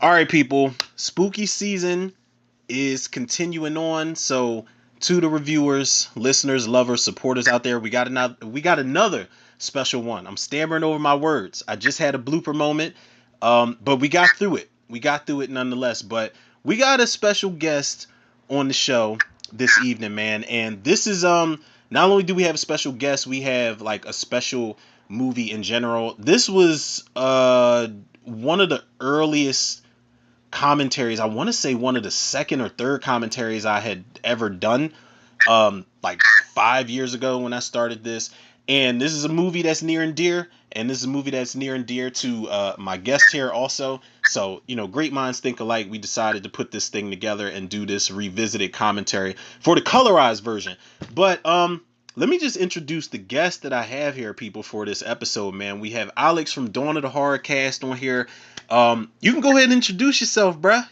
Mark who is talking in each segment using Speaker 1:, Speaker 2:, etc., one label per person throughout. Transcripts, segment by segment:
Speaker 1: All right, people. Spooky season is continuing on. So, to the reviewers, listeners, lovers, supporters out there, we got another special one. I'm stammering over my words. I just had a blooper moment, but we got through it. We got through it nonetheless. But we got a special guest on the show this evening, man. And this is not only do we have a special guest, we have like a special movie in general. This was one of the earliest commentaries. I want to say one of the second or third commentaries I had ever done, like 5 years ago when I started this. And this is a movie that's near and dear, and this is a movie that's near and dear to my guest here also. So, great minds think alike. We decided to put this thing together and do this revisited commentary for the colorized version. But let me just introduce the guest that I have here, people, for this episode, man. We have Alex from Dawn of the Horror Cast on here. You can go ahead and introduce yourself, bruh.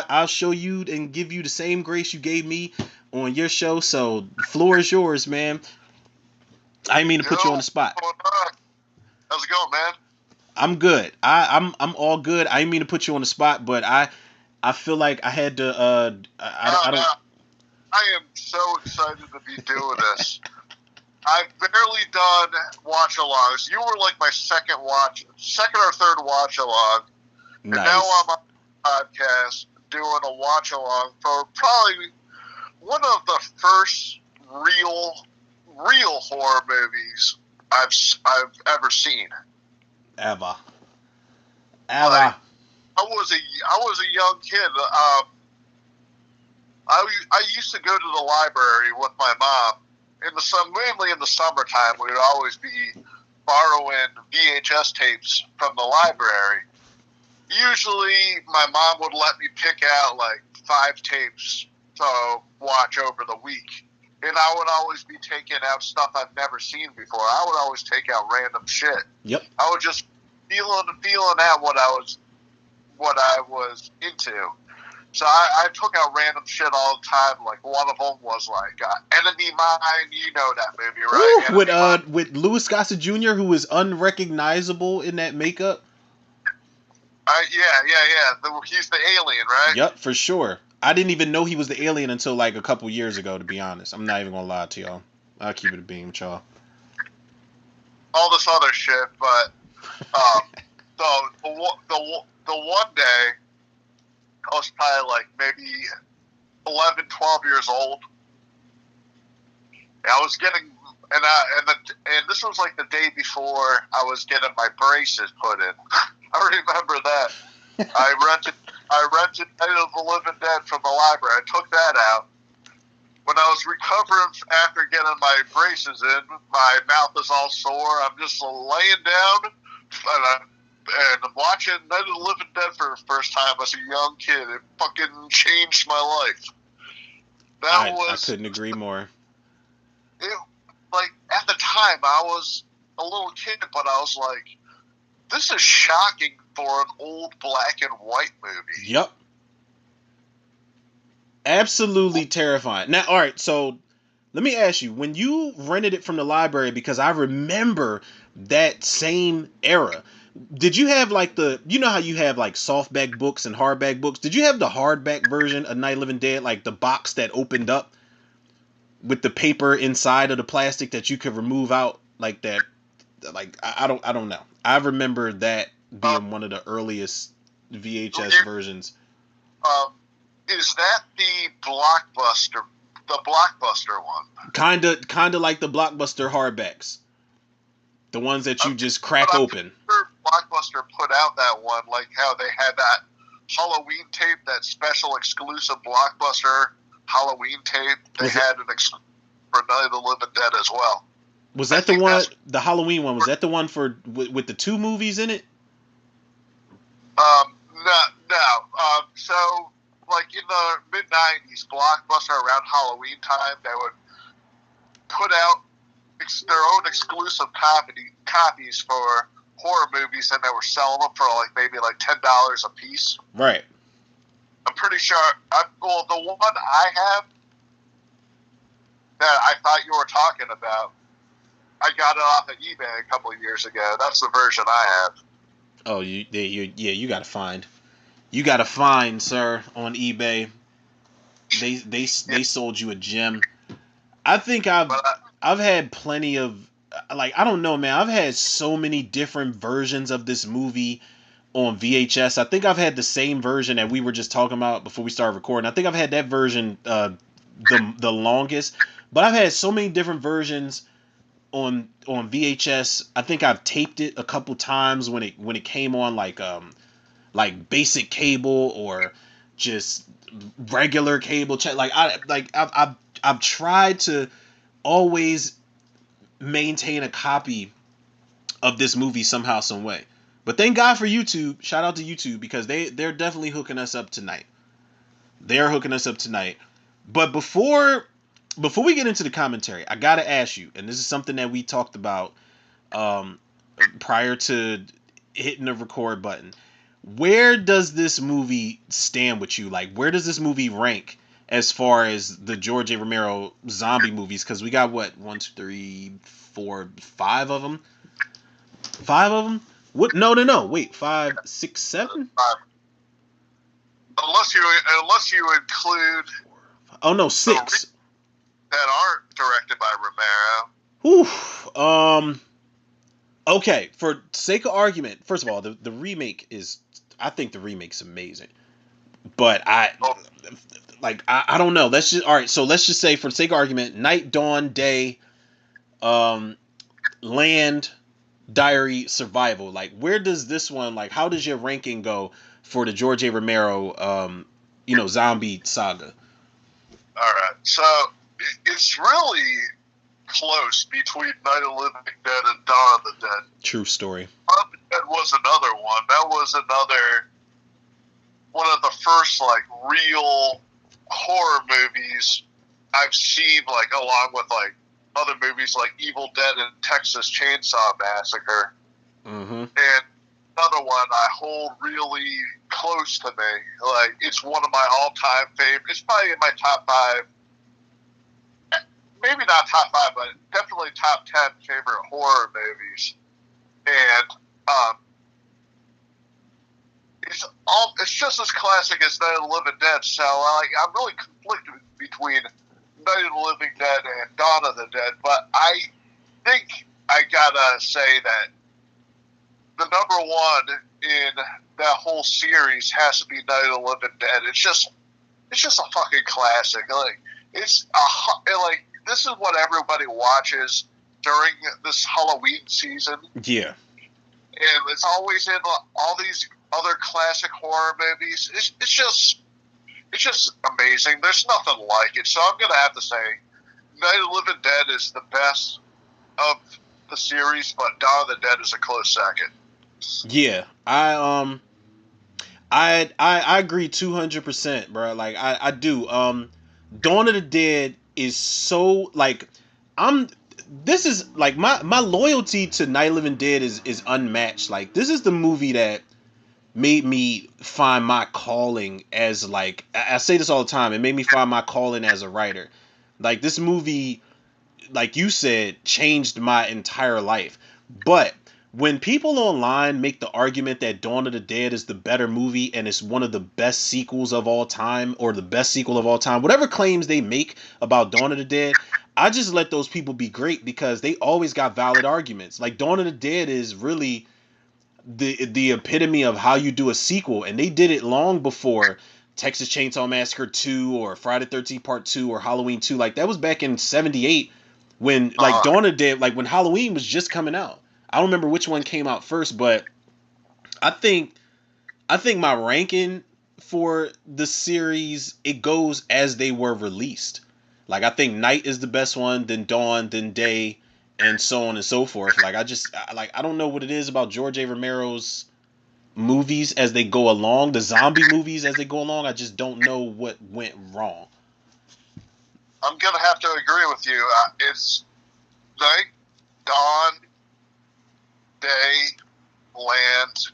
Speaker 1: I'll show you and give you the same grace you gave me on your show. So the floor is yours, man. I didn't mean to put you on the spot.
Speaker 2: How's it going, man?
Speaker 1: I'm good. I'm all good. I didn't mean to put you on the spot, but I feel like I had to. I don't.
Speaker 2: I am so excited to be doing this. I've barely done watch-alongs. You were like my second or third watch-along.
Speaker 1: Nice.
Speaker 2: And now I'm on a podcast doing a watch-along for probably one of the first real horror movies I've ever seen.
Speaker 1: Ever.
Speaker 2: Like, I was a young kid. I used to go to the library with my mom. Mainly in the summertime, we would always be borrowing VHS tapes from the library. Usually, my mom would let me pick out like 5 tapes to watch over the week. And I would always be taking out stuff I've never seen before. I would always take out random shit.
Speaker 1: Yep.
Speaker 2: I was just feeling out what I was into. So I took out random shit all the time. Like one of them was like Enemy Mine. You know that movie, right?
Speaker 1: Ooh, with Louis Gossett Jr., who is unrecognizable in that makeup.
Speaker 2: Yeah. He's the alien, right?
Speaker 1: Yep, for sure. I didn't even know he was the alien until like a couple years ago, to be honest. I'm not even gonna lie to y'all. I'll keep it a beam with y'all.
Speaker 2: All this other shit, but the one day I was probably like maybe 11, 12 years old. I was getting, and this was like the day before I was getting my braces put in. I remember that. I rented Night of the Living Dead from the library. I took that out. When I was recovering after getting my braces in, my mouth is all sore. I'm just laying down, and I'm watching Night of the Living Dead for the first time as a young kid. It fucking changed my life.
Speaker 1: I couldn't agree more.
Speaker 2: Like, at the time, I was a little kid, but I was like, this is shocking for an old black and white movie.
Speaker 1: Yep. Absolutely terrifying. Now, all right, so let me ask you, when you rented it from the library, because I remember that same era, did you have like you know how you have like softback books and hardback books? Did you have the hardback version of Night of the Living Dead, like the box that opened up with the paper inside of the plastic that you could remove out like that? Like, I don't know. I remember that being one of the earliest VHS versions.
Speaker 2: Is that the Blockbuster one?
Speaker 1: Kind of like the Blockbuster hardbacks. The ones that you just crack open.
Speaker 2: Sure Blockbuster put out that one, like how they had that Halloween tape, that special exclusive Blockbuster Halloween tape. They had an exclusive for Night of the Living Dead as well.
Speaker 1: Was that the one, the Halloween one? Was that the one with the 2 movies in it?
Speaker 2: No. So, like in the mid-90s, Blockbuster around Halloween time, they would put out their own exclusive copies for horror movies, and they were selling them for maybe $10 a piece.
Speaker 1: Right.
Speaker 2: I'm pretty sure. The one I have that I thought you were talking about, I got it off of eBay a couple of years ago. That's the version I have.
Speaker 1: Oh, you got to find. You got a fine, sir, on eBay.
Speaker 2: Yeah,
Speaker 1: They sold you a gem. I think I've had plenty of, like, I don't know, man. I've had so many different versions of this movie on VHS. I think I've had the same version that we were just talking about before we started recording. I think I've had that version the longest, but I've had so many different versions on VHS. I think I've taped it a couple times when it came on like basic cable or just regular cable check. I've tried to always maintain a copy of this movie somehow, some way. But thank God for YouTube. Shout out to YouTube because they're definitely hooking us up tonight. They're hooking us up tonight. But before we get into the commentary, I gotta ask you, and this is something that we talked about um, prior to hitting the record button. Where does this movie stand with you? Like, where does this movie rank as far as the George A. Romero zombie movies? Because we got what, one, two, three, four, five of them. Five of them? What? No, no, no. Wait, five, six, seven?
Speaker 2: unless you include
Speaker 1: Oh no,
Speaker 2: the
Speaker 1: six.
Speaker 2: that aren't directed by
Speaker 1: Whew. Okay. For sake of argument, first of all, the remake is. I think the remake's amazing, but
Speaker 2: Romero.
Speaker 1: I don't know. Let's just all right. So let's just say for the sake of argument, night, dawn, day, um, land, diary, survival. Like, where does this one, like, how does your ranking go for the George A. Romero zombie saga?
Speaker 2: All right, so it's really close between Night of the Living Dead and Dawn of the Dead.
Speaker 1: True story.
Speaker 2: Dawn of the Dead was another one. That was another one of the first like real horror movies I've seen, like along with like other movies like Evil Dead and Texas Chainsaw Massacre.
Speaker 1: Mm-hmm.
Speaker 2: And another one I hold really close to me. Like, it's one of my all-time favorites. It's probably in my top five. Maybe not top five, but definitely top 10 favorite horror movies. And it's just as classic as Night of the Living Dead. So I'm really conflicted between Night of the Living Dead and Dawn of the Dead. But I think I gotta say that the number one in that whole series has to be Night of the Living Dead. It's just a fucking classic. Like, this is what everybody watches during this Halloween season.
Speaker 1: Yeah.
Speaker 2: And it's always in all these other classic horror movies. It's just amazing. There's nothing like it. So I'm gonna have to say Night of the Living Dead is the best of the series, but Dawn of the Dead is a close second.
Speaker 1: Yeah, I agree 200%, bro. Like I do. Dawn of the Dead is so like I'm. This is like my loyalty to Night of the Living Dead is unmatched. Like, this is the movie that made me find my calling as, like, I say this all the time. It made me find my calling as a writer. Like, this movie, like you said, changed my entire life. But when people online make the argument that Dawn of the Dead is the better movie and it's one of the best sequels of all time, or the best sequel of all time, whatever claims they make about Dawn of the Dead, I just let those people be great because they always got valid arguments. Like, Dawn of the Dead is really the epitome of how you do a sequel, and they did it long before Texas Chainsaw Massacre 2 or Friday the 13th Part 2 or Halloween 2. Like, that was back in 78 when, like, Dawn of the Dead, like, when Halloween was just coming out. I don't remember which one came out first, but I think my ranking for the series, it goes as they were released. Like, I think Night is the best one, then Dawn, then Day, and so on and so forth. Like, I don't know what it is about George A. Romero's movies as they go along, the zombie movies as they go along. I just don't know what went wrong.
Speaker 2: I'm gonna have to agree with you. It's Night, Dawn, Day, Land,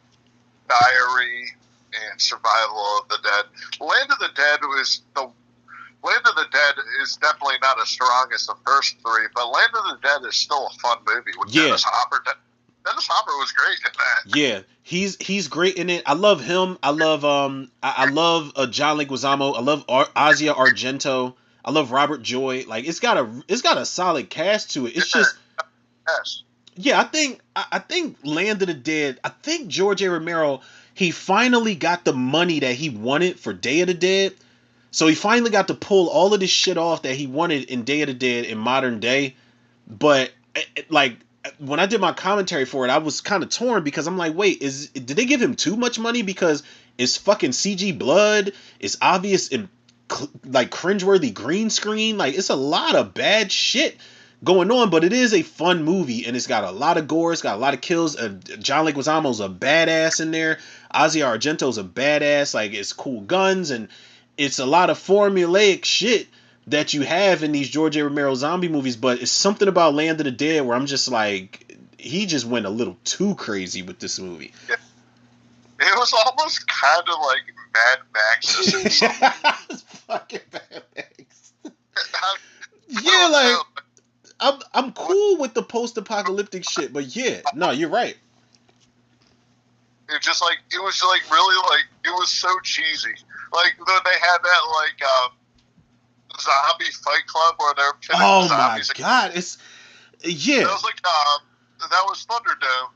Speaker 2: Diary, and Survival of the Dead. Land of the Dead is definitely not as strong as the first three, but Land of the Dead is still a fun movie with Dennis Hopper. Dennis Hopper was great in that.
Speaker 1: Yeah, he's great in it. I love him. I love I love John Leguizamo. I love Asia Argento. I love Robert Joy. Like it's got a solid cast to it. It's
Speaker 2: Yeah,
Speaker 1: just
Speaker 2: yes.
Speaker 1: yeah, I think Land of the Dead. I think George A. Romero, he finally got the money that he wanted for Day of the Dead. So he finally got to pull all of this shit off that he wanted in Day of the Dead in modern day. But like when I did my commentary for it, I was kind of torn because I'm like, wait, did they give him too much money? Because it's fucking CG blood, it's obvious and like cringeworthy green screen, like it's a lot of bad shit going on. But it is a fun movie and it's got a lot of gore, it's got a lot of kills. John Leguizamo's a badass in there. Asia Argento's a badass. Like it's cool guns and it's a lot of formulaic shit that you have in these George A. Romero zombie movies, but it's something about Land of the Dead where I'm just like, he just went a little too crazy with this movie.
Speaker 2: Yeah. It was almost kind of like Mad Max.
Speaker 1: It's fucking Mad Max. Yeah, like I'm cool with the post-apocalyptic shit, but yeah, no, you're right.
Speaker 2: It just like it was like really like it was so cheesy. Like when they had that like zombie fight club where they're killing zombies.
Speaker 1: Oh my god, it's yeah.
Speaker 2: That was like that was Thunderdome.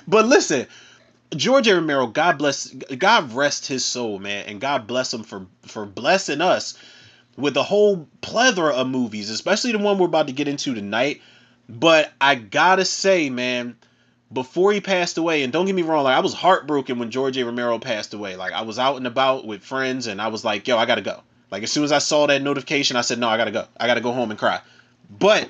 Speaker 1: But listen, George A. Romero, God rest his soul, man, and God bless him for blessing us with a whole plethora of movies, especially the one we're about to get into tonight. But I gotta say, man, before he passed away, and don't get me wrong, like I was heartbroken when George A. Romero passed away. Like I was out and about with friends, and I was like, yo, I gotta go. Like as soon as I saw that notification, I said, no, I gotta go. I gotta go home and cry. But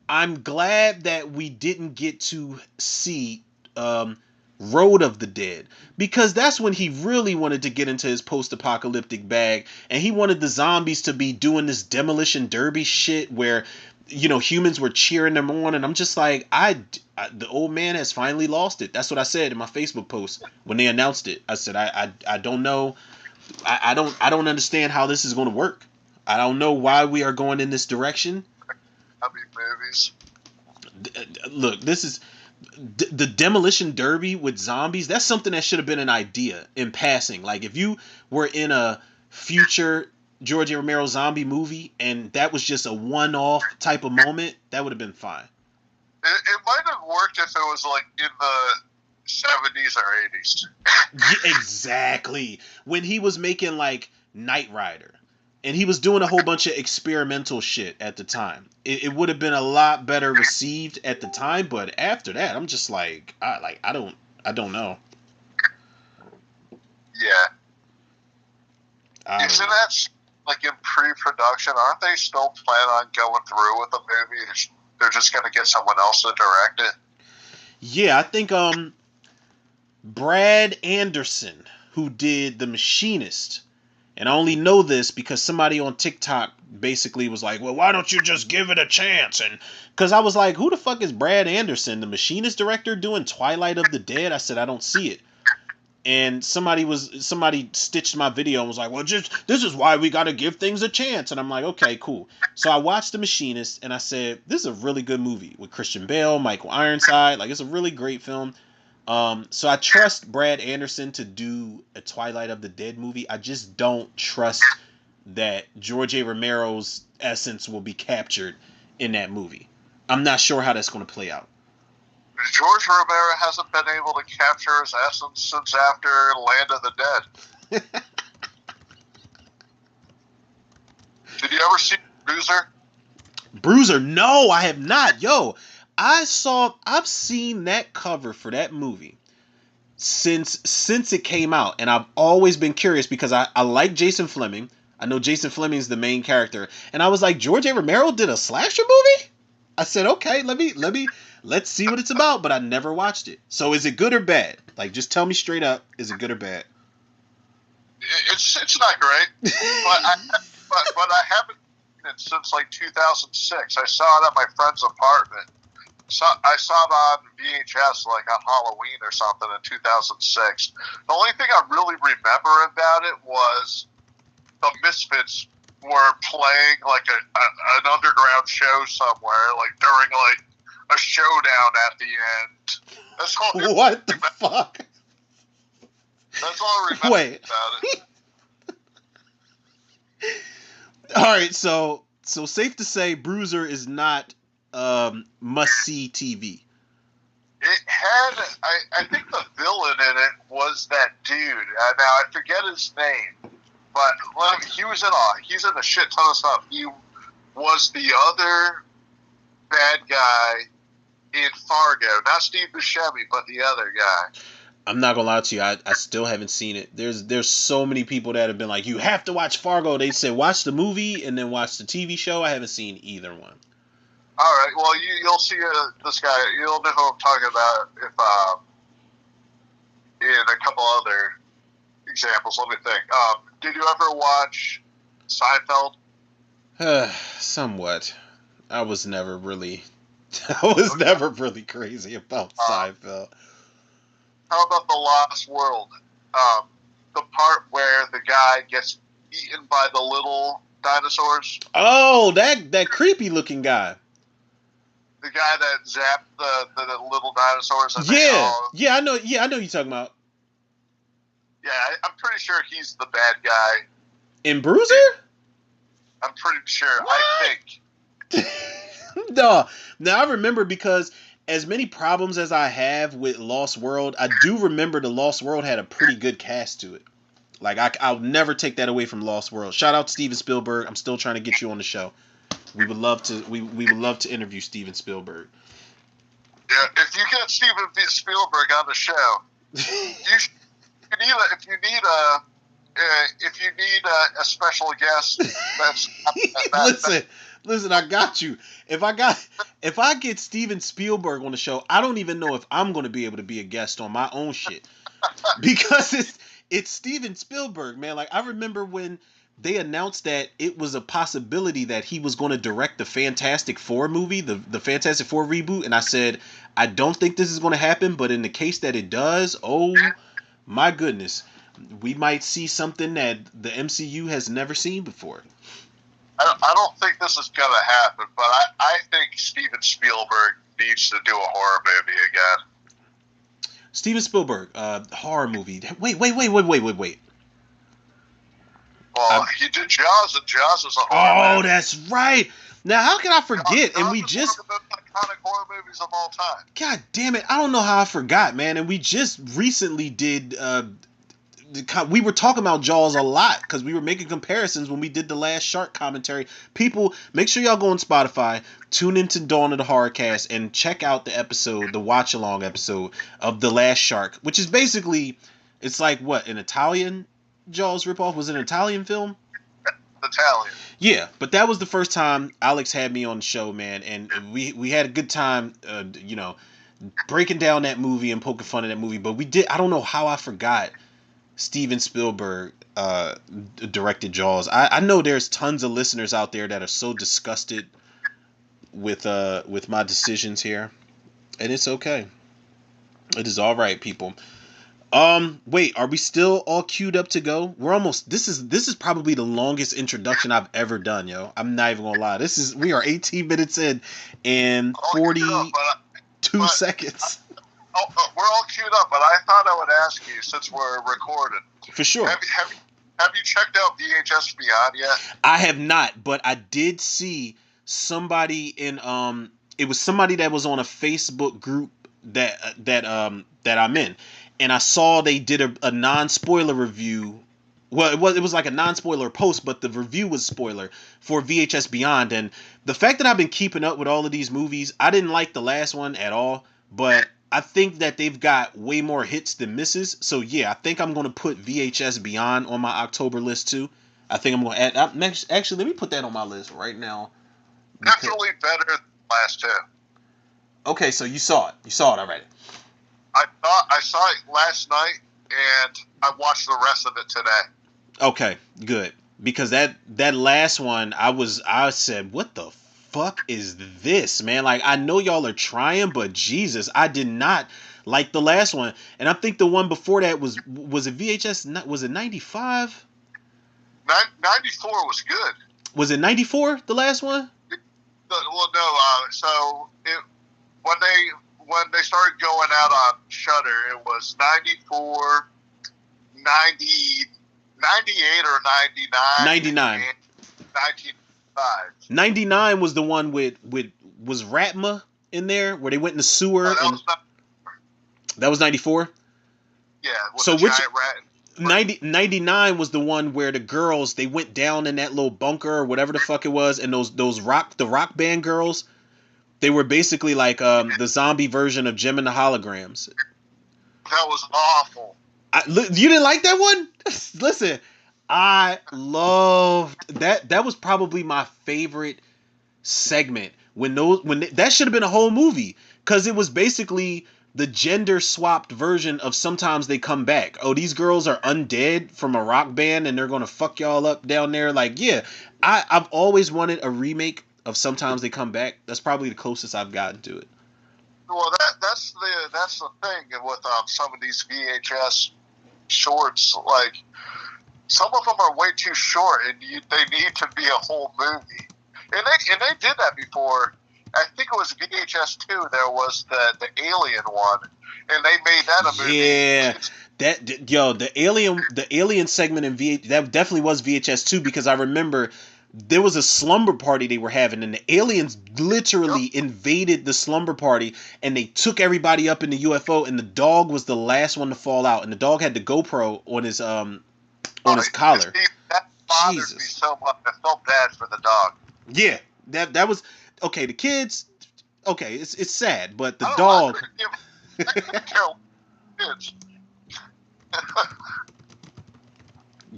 Speaker 1: I'm glad that we didn't get to see Road of the Dead, because that's when he really wanted to get into his post-apocalyptic bag, and he wanted the zombies to be doing this demolition derby shit where, you know, humans were cheering them on, and I'm just like, the old man has finally lost it. That's what I said in my Facebook post when they announced it. I said I don't know, I don't understand how this is going to work. I don't know why we are going in this direction.
Speaker 2: I mean, movies.
Speaker 1: Look, this is the demolition derby with zombies. That's something that should have been an idea in passing. Like if you were in a future George A. Romero zombie movie and that was just a one-off type of moment, that would have been fine.
Speaker 2: It might have worked if it was like in the 70s or 80s.
Speaker 1: Yeah, exactly. When he was making like Knight Rider and he was doing a whole bunch of experimental shit at the time. It would have been a lot better received at the time, but after that, I'm just like, I don't know.
Speaker 2: Yeah. Isn't that like in pre-production? Aren't they still planning on going through with the movie? They're just going to get someone else to direct it.
Speaker 1: Yeah, I think Brad Anderson, who did The Machinist, and I only know this because somebody on TikTok basically was like, well, why don't you just give it a chance? And because I was like, who the fuck is Brad Anderson, the Machinist director doing Twilight of the Dead? I said, I don't see it. And somebody stitched my video and was like, well, this is why we got to give things a chance. And I'm like, okay, cool. So I watched The Machinist and I said, this is a really good movie with Christian Bale, Michael Ironside. Like, it's a really great film. So I trust Brad Anderson to do a Twilight of the Dead movie. I just don't trust that George A. Romero's essence will be captured in that movie. I'm not sure how that's going to play out.
Speaker 2: George Romero hasn't been able to capture his essence since after Land of the Dead. Did you ever see Bruiser?
Speaker 1: Bruiser? No, I have not. Yo, I've seen that cover for that movie since it came out, and I've always been curious because I like Jason Fleming. I know Jason Fleming is the main character, and I was like, George A. Romero did a slasher movie? I said, okay, let's see what it's about, but I never watched it. So is it good or bad? Like, just tell me straight up, is it good or bad?
Speaker 2: It's not great, but I haven't seen it since like 2006. I saw it at my friend's apartment. So I saw it on VHS like on Halloween or something in 2006. The only thing I really remember about it was the Misfits were playing like an underground show somewhere, like during like a showdown at the end. That's all.
Speaker 1: What the fuck?
Speaker 2: That's all I remember
Speaker 1: Wait.
Speaker 2: about it.
Speaker 1: All right, so safe to say, Bruiser is not must see TV.
Speaker 2: It had, I think the villain in it was that dude. Now I forget his name, but he's in a shit ton of stuff. He was the other bad guy in Fargo, not Steve Buscemi, but the other guy.
Speaker 1: I'm not gonna lie to you, I still haven't seen it. There's so many people that have been like, you have to watch Fargo. They said watch the movie and then watch the TV show. I haven't seen either one.
Speaker 2: All right, well you'll see this guy. You'll know who I'm talking about if in a couple other examples. Let me think. Did you ever watch Seinfeld?
Speaker 1: Somewhat. I was never really crazy about Seinfeld.
Speaker 2: How about The Lost World? The part where the guy gets eaten by the little dinosaurs.
Speaker 1: Oh, that creepy looking guy.
Speaker 2: The guy that zapped the little dinosaurs. And
Speaker 1: I know you're talking about.
Speaker 2: Yeah, I'm pretty sure he's the bad guy.
Speaker 1: In Bruiser?
Speaker 2: I'm pretty sure.
Speaker 1: What?
Speaker 2: I think.
Speaker 1: No. Now I remember, because as many problems as I have with Lost World, I do remember the Lost World had a pretty good cast to it. Like I'll never take that away from Lost World. Shout out to Steven Spielberg. I'm still trying to get you on the show. We would love to. We would love to interview Steven Spielberg.
Speaker 2: Yeah, if you get Steven Spielberg on the show, if you need a special guest,
Speaker 1: Listen, I got you. If I get Steven Spielberg on the show, I don't even know if I'm going to be able to be a guest on my own shit, because it's Steven Spielberg, man. Like, I remember when they announced that it was a possibility that he was going to direct the Fantastic Four movie, the Fantastic Four reboot, and I said, I don't think this is going to happen, but in the case that it does, oh my goodness, we might see something that the MCU has never seen before.
Speaker 2: I don't think this is going to happen, but I think Steven Spielberg needs to do a horror movie again.
Speaker 1: Steven Spielberg, horror movie. Wait.
Speaker 2: Well, he did Jaws, and Jaws is a horror movie.
Speaker 1: That's right. Now, how can I forget?
Speaker 2: Jaws
Speaker 1: And we
Speaker 2: is
Speaker 1: just...
Speaker 2: one of the iconic horror movies of all time.
Speaker 1: God damn it. I don't know how I forgot, man. And we just recently did... we were talking about Jaws a lot because we were making comparisons when we did the last Shark commentary. People, make sure y'all go on Spotify, tune into Dawn of the Horrorcast, and check out the episode, the watch-along episode of The Last Shark, which is basically, it's like, what, an Italian Jaws ripoff? Was it an Italian film?
Speaker 2: Italian.
Speaker 1: Yeah, but that was the first time Alex had me on the show, man, and we had a good time, breaking down that movie and poking fun at that movie. But we did, I don't know how I forgot Steven Spielberg directed Jaws. I know there's tons of listeners out there that are so disgusted with my decisions here, and it's okay. It is all right, people. Wait, are we still all queued up to go? We're almost. This is probably the longest introduction I've ever done, yo. I'm not even gonna lie. We are 18 minutes in and 42 seconds.
Speaker 2: We're all queued up, but I thought I would ask you, since we're recording.
Speaker 1: For sure.
Speaker 2: Have you checked out VHS Beyond yet?
Speaker 1: I have not, but I did see somebody in it was somebody that was on a Facebook group that I'm in, and I saw they did a non-spoiler review. Well, it was like a non-spoiler post, but the review was spoiler for VHS Beyond. And the fact that I've been keeping up with all of these movies, I didn't like the last one at all, but I think that they've got way more hits than misses. So yeah, I think I'm going to put VHS Beyond on my October list too. I think I'm going to add... Actually, let me put that on my list right now.
Speaker 2: Definitely better than the last two.
Speaker 1: Okay, so you saw it. You saw it already.
Speaker 2: I saw it last night, and I watched the rest of it today.
Speaker 1: Okay, good. Because that last one, I said, what the fuck is this, man? Like, I know y'all are trying, but Jesus, I did not like the last one. And I think the one before that was it VHS? Was it 95?
Speaker 2: 94 was good.
Speaker 1: Was it 94, the last one?
Speaker 2: Well, no. So when they started going out on Shudder, it was 94, 90, 98 or 99.
Speaker 1: 99.
Speaker 2: 1995.
Speaker 1: 99 was the one with was Ratma in there where they went in the sewer
Speaker 2: No,
Speaker 1: and that was 94.
Speaker 2: Yeah, with
Speaker 1: So
Speaker 2: the
Speaker 1: which
Speaker 2: giant rat.
Speaker 1: 99 was the one where the girls they went down in that little bunker or whatever the fuck it was, and those rock band girls, they were basically like the zombie version of Gem and the Holograms.
Speaker 2: That was awful.
Speaker 1: You didn't like that one? Listen, I loved that. That was probably my favorite segment that should have been a whole movie because it was basically the gender swapped version of Sometimes They Come Back. Oh, these girls are undead from a rock band and they're gonna fuck y'all up down there. Like, yeah, I've always wanted a remake of Sometimes They Come Back. That's probably the closest I've gotten to it.
Speaker 2: Well, that's the thing with some of these VHS shorts. Like, some of them are way too short, and they need to be a whole movie. And they did that before. I think it was VHS 2. There was the Alien one, and they made that a movie.
Speaker 1: Yeah, the alien segment in that definitely was VHS 2 because I remember there was a slumber party they were having, and the aliens literally invaded the slumber party, and they took everybody up in the UFO, and the dog was the last one to fall out, and the dog had the GoPro on his collar.
Speaker 2: That bothered me so much. I felt bad for the dog.
Speaker 1: Yeah, that was okay. The kids, okay, it's sad, but the
Speaker 2: I
Speaker 1: dog.
Speaker 2: I couldn't care kids.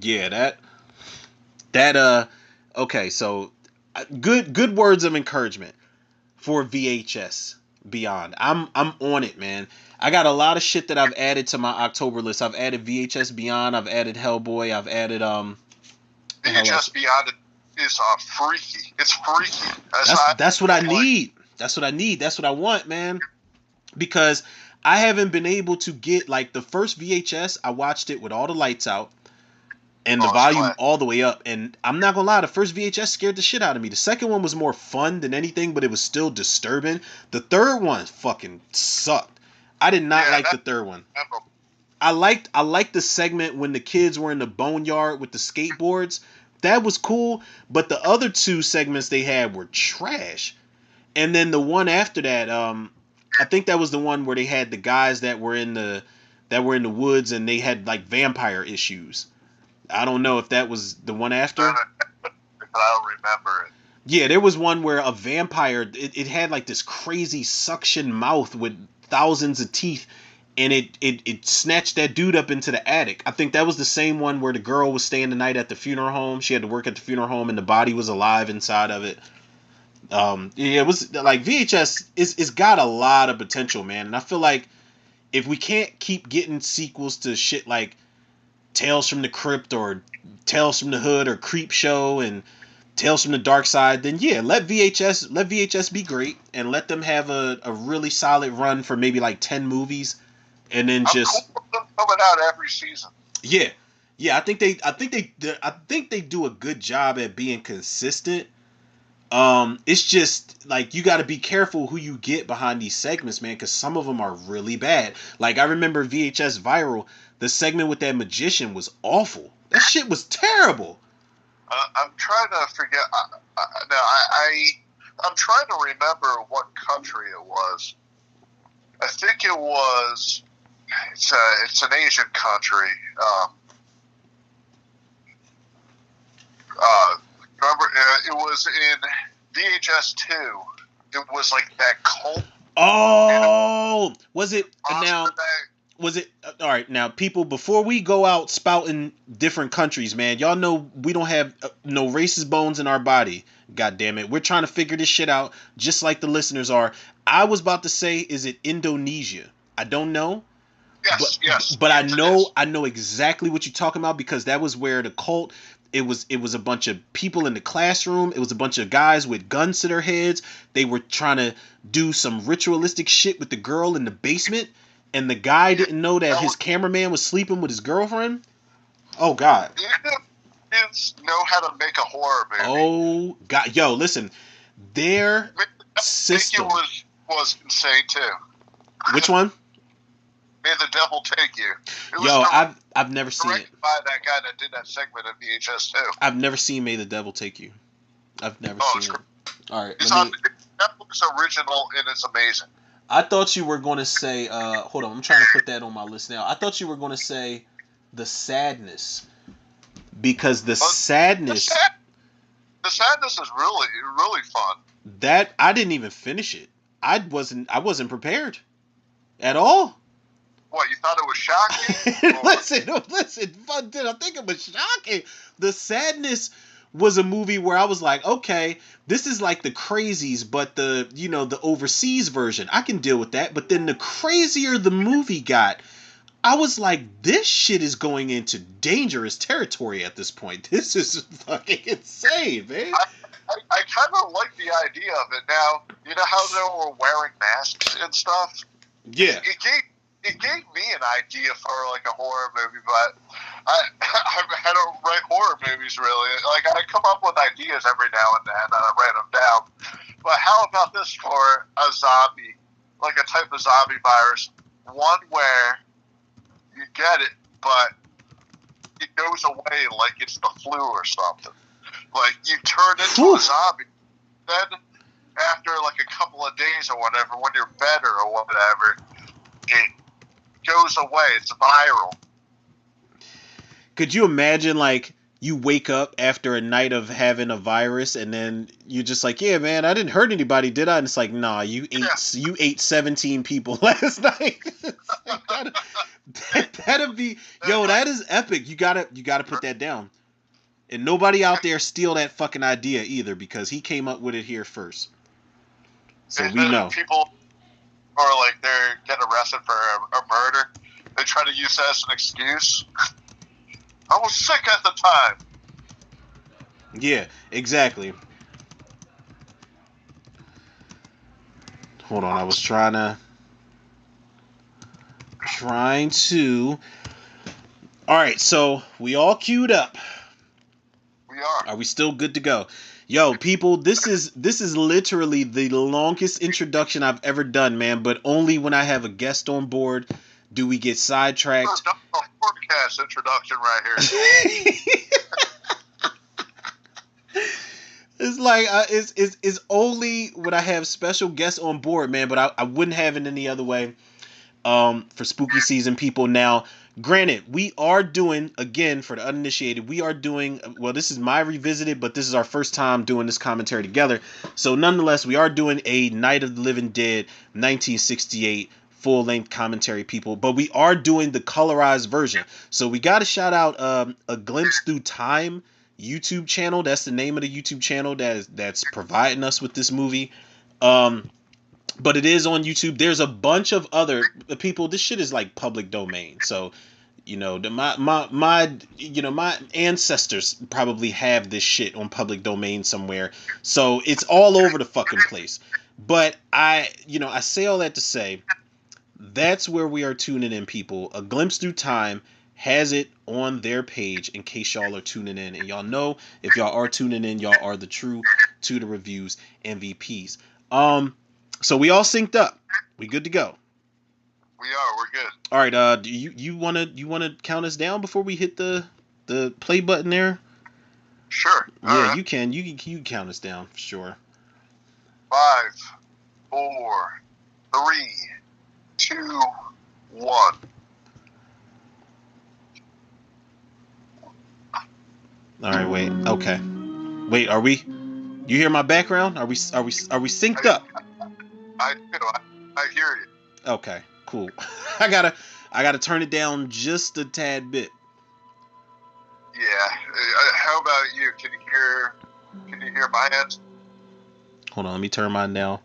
Speaker 1: Yeah, that okay, so good words of encouragement for VHS Beyond. I'm on it, man. I got a lot of shit that I've added to my October list. I've added VHS Beyond, I've added Hellboy, I've added
Speaker 2: VHS Beyond is freaky. It's freaky.
Speaker 1: That's what I need. That's what I need. That's what I want, man. Because I haven't been able to get like the first VHS. I watched it with all the lights out and the volume all the way up. And I'm not gonna lie, the first VHS scared the shit out of me. The second one was more fun than anything, but it was still disturbing. The third one fucking sucked. I did not like the third one. I liked the segment when the kids were in the boneyard with the skateboards. That was cool, but the other two segments they had were trash. And then the one after that, I think that was the one where they had the guys that were in the woods and they had like vampire issues. I don't know if that was the one after.
Speaker 2: I don't remember it.
Speaker 1: Yeah, there was one where a vampire it had like this crazy suction mouth with thousands of teeth, and it snatched that dude up into the attic. I think that was the same one where the girl was staying the night at the funeral home. She had to work at the funeral home, and the body was alive inside of it. Yeah, it was like VHS it's got a lot of potential, man. And I feel like if we can't keep getting sequels to shit like Tales from the Crypt or Tales from the Hood or Creep Show and Tales from the Dark Side, then yeah, let VHS be great and let them have a really solid run for maybe like 10 movies, and then just
Speaker 2: cool with them coming out every season.
Speaker 1: Yeah, I think they do a good job at being consistent. It's just like you got to be careful who you get behind these segments, man, because some of them are really bad. Like I remember VHS Viral, the segment with that magician was awful. That shit was terrible.
Speaker 2: I'm trying to forget. I'm trying to remember what country it was. I think it was. It's an Asian country. Remember, it was in VHS 2. It was like that cult.
Speaker 1: Oh, was it now? Was it all right? Now, people, before we go out spouting different countries, man, y'all know we don't have no racist bones in our body. God damn it, we're trying to figure this shit out, just like the listeners are. I was about to say, is it Indonesia? I don't know.
Speaker 2: Yes,
Speaker 1: but I know exactly what you're talking about because that was where the cult. It was a bunch of people in the classroom. It was a bunch of guys with guns to their heads. They were trying to do some ritualistic shit with the girl in the basement, and the guy didn't know that his cameraman was sleeping with his girlfriend. Oh God!
Speaker 2: Kids know how to make a horror movie.
Speaker 1: Oh God! Yo, listen, their system.
Speaker 2: was insane too.
Speaker 1: Which one?
Speaker 2: May the Devil Take You. It was
Speaker 1: Yo, I've never seen it.
Speaker 2: directed by that guy that did that segment of VHS too.
Speaker 1: I've never seen May the Devil Take You. I've never
Speaker 2: Oh,
Speaker 1: seen it. All right,
Speaker 2: it's on Netflix original and it's amazing.
Speaker 1: I thought you were going to say. Hold on, I'm trying to put that on my list now. I thought you were going to say The Sadness, because the sadness.
Speaker 2: The Sadness is really, really fun.
Speaker 1: That I didn't even finish it. I wasn't prepared at all.
Speaker 2: What, you thought it was shocking?
Speaker 1: listen. Did I think it was shocking? The Sadness was a movie where I was like, okay, this is like the Crazies, but the overseas version. I can deal with that. But then the crazier the movie got, I was like, this shit is going into dangerous territory at this point. This is fucking insane, man.
Speaker 2: I kind of like the idea of it. Now, you know how they were wearing masks and stuff?
Speaker 1: Yeah.
Speaker 2: It gave me an idea for like a horror movie, but I don't write horror movies really. Like, I come up with ideas every now and then, and I write them down. But how about this for a zombie, like a type of zombie virus, one where you get it, but it goes away like it's the flu or something. Like, you turn into a zombie, then after like a couple of days or whatever, when you're better or whatever, it goes away. It's viral.
Speaker 1: Could you imagine, like, you wake up after a night of having a virus, and then you're just like, yeah, man, I didn't hurt anybody, did I? And it's like, nah, you ate 17 people last night. That'd be, yo, that is epic. You gotta put that down. And nobody out there steal that fucking idea either, because he came up with it here first. So
Speaker 2: and
Speaker 1: we know.
Speaker 2: People are like, they get arrested for a murder. They try to use that as an excuse. I was sick at the time.
Speaker 1: Yeah, exactly. Hold on, I was trying to. All right, so we all queued up.
Speaker 2: We are.
Speaker 1: Are we still good to go? Yo, people, this is literally the longest introduction I've ever done, man. But only when I have a guest on board do we get sidetracked.
Speaker 2: A podcast introduction right here.
Speaker 1: It's like it's only when I have special guests on board, man. But I wouldn't have it any other way. For spooky season, people. Now, granted, we are doing, again, for the uninitiated, we are doing, well, this is my revisited, but this is our first time doing this commentary together. So nonetheless, we are doing a Night of the Living Dead 1968 full-length commentary, people, but we are doing the colorized version. So we got to shout out A Glimpse Through Time YouTube channel. That's the name of the YouTube channel that's providing us with this movie. But it is on YouTube. There's a bunch of other people. This shit is like public domain. So, my ancestors probably have this shit on public domain somewhere. So it's all over the fucking place. But I say all that to say, that's where we are tuning in, people. A Glimpse Through Time has it on their page in case y'all are tuning in. And y'all know, if y'all are tuning in, y'all are the true To The Reviews MVPs. So we all synced up. We good to go.
Speaker 2: We are. We're good.
Speaker 1: All right. Do you wanna count us down before we hit the play button there?
Speaker 2: Sure.
Speaker 1: Yeah, right. You can. You can count us down for sure.
Speaker 2: 5, 4, 3, 2, 1.
Speaker 1: All right. Wait. Okay. Wait. Are we? You hear my background? Are we synced up?
Speaker 2: I do. I hear you.
Speaker 1: Okay, cool. I gotta turn it down just a tad bit.
Speaker 2: Yeah. How about you? Can you hear my end?
Speaker 1: Hold on, let me turn mine down.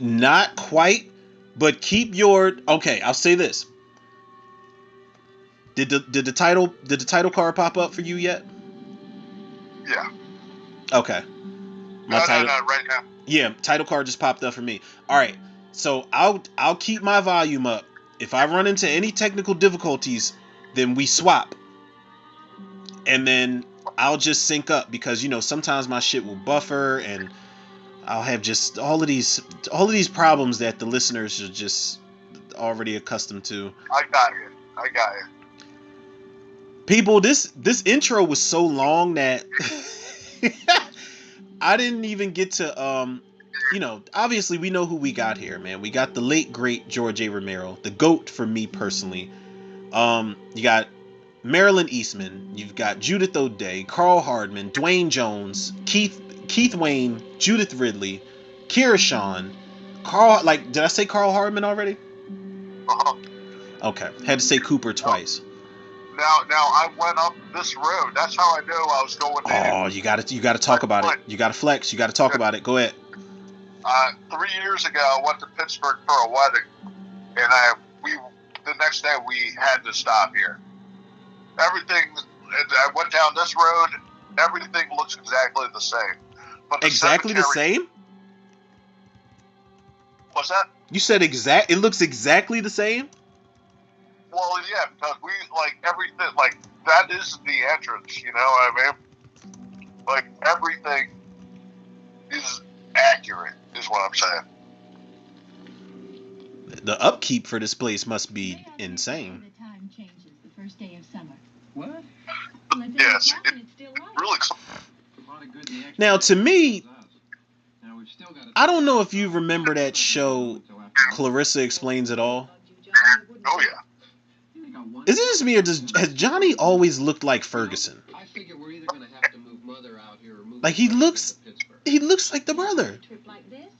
Speaker 1: Not quite, but keep your. Okay, I'll say this. Did the title card pop up for you yet?
Speaker 2: Yeah.
Speaker 1: Okay.
Speaker 2: No, right now.
Speaker 1: Yeah, title card just popped up for me. All right. So I'll keep my volume up. If I run into any technical difficulties, then we swap. And then I'll just sync up because sometimes my shit will buffer and I'll have just all of these problems that the listeners are just already accustomed to.
Speaker 2: I got you.
Speaker 1: People, this intro was so long that I didn't even get to obviously we know who we got here, man. We got the late great George A. Romero, the GOAT for me personally. You got Marilyn Eastman, you've got Judith O'Dea, Carl Hardman, Dwayne Jones, Keith Wayne, Judith Ridley, Kira Shawn, did I say Carl Hardman already?
Speaker 2: Uh-huh.
Speaker 1: Okay, had to say Cooper twice.
Speaker 2: Now I went up this road. That's how I knew I was going in.
Speaker 1: Oh, you gotta talk about it. You gotta flex. You gotta talk about it. Go ahead.
Speaker 2: 3 years ago, I went to Pittsburgh for a wedding, and the next day we had to stop here. Everything. I went down this road. Everything looks exactly the same. But
Speaker 1: exactly the same?
Speaker 2: What's that?
Speaker 1: You said exact. It looks exactly the same.
Speaker 2: Well, yeah, because we everything that is the entrance. You know what I mean? Everything is accurate, is what I'm saying.
Speaker 1: The upkeep for this place must be insane.
Speaker 3: The time changes the first day of summer.
Speaker 4: What?
Speaker 2: Yes, it's really cool.
Speaker 1: Now, to me, I don't know if you remember that show, Clarissa Explains It All.
Speaker 2: Oh yeah.
Speaker 1: Is it just me, or has Johnny always looked like Ferguson?
Speaker 4: I figure we're either gonna have to move Mother out here or move
Speaker 1: he looks like the brother.
Speaker 3: Trip like this?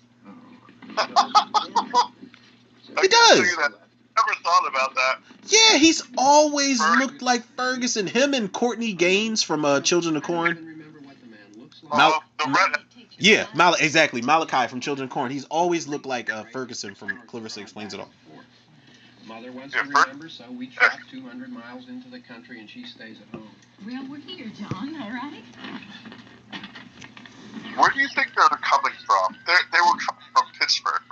Speaker 1: He does.
Speaker 2: Never thought about that.
Speaker 1: Yeah, he's always looked like Ferguson. Him and Courtney Gaines from Children of Corn. Yeah, exactly. Malachi from Children of Corn. He's always looked like Ferguson from Clarissa Explains It All.
Speaker 4: Mother wants to remember, so we track 200 miles into the country and she stays at home.
Speaker 3: Well, we're here, John, all right?
Speaker 2: Where do you think they're coming from? They were coming from Pittsburgh,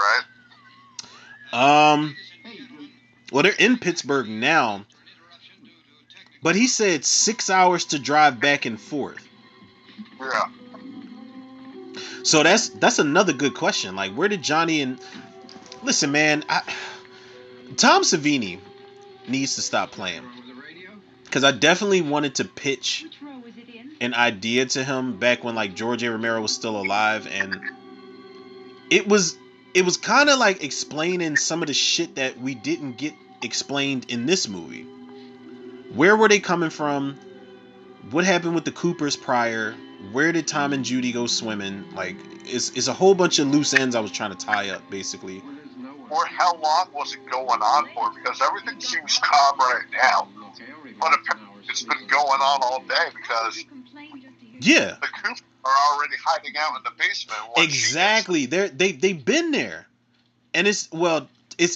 Speaker 2: right?
Speaker 1: Well, they're in Pittsburgh now, but he said 6 hours to drive back and forth.
Speaker 2: Yeah.
Speaker 1: So that's another good question. Like, where did Johnny and... Listen, man, Tom Savini needs to stop playing. Because I definitely wanted to pitch an idea to him back when George A. Romero was still alive, and it was kind of like explaining some of the shit that we didn't get explained in this movie. Where were they coming from? What happened with the Coopers prior? Where did Tom and Judy go swimming? It's a whole bunch of loose ends I was trying to tie up, basically.
Speaker 2: Or how long was it going on for? Because everything seems calm right now. But apparently it's been going on all day because
Speaker 1: yeah,
Speaker 2: the Coopers are already hiding out in the basement.
Speaker 1: Exactly. They've been there. And it's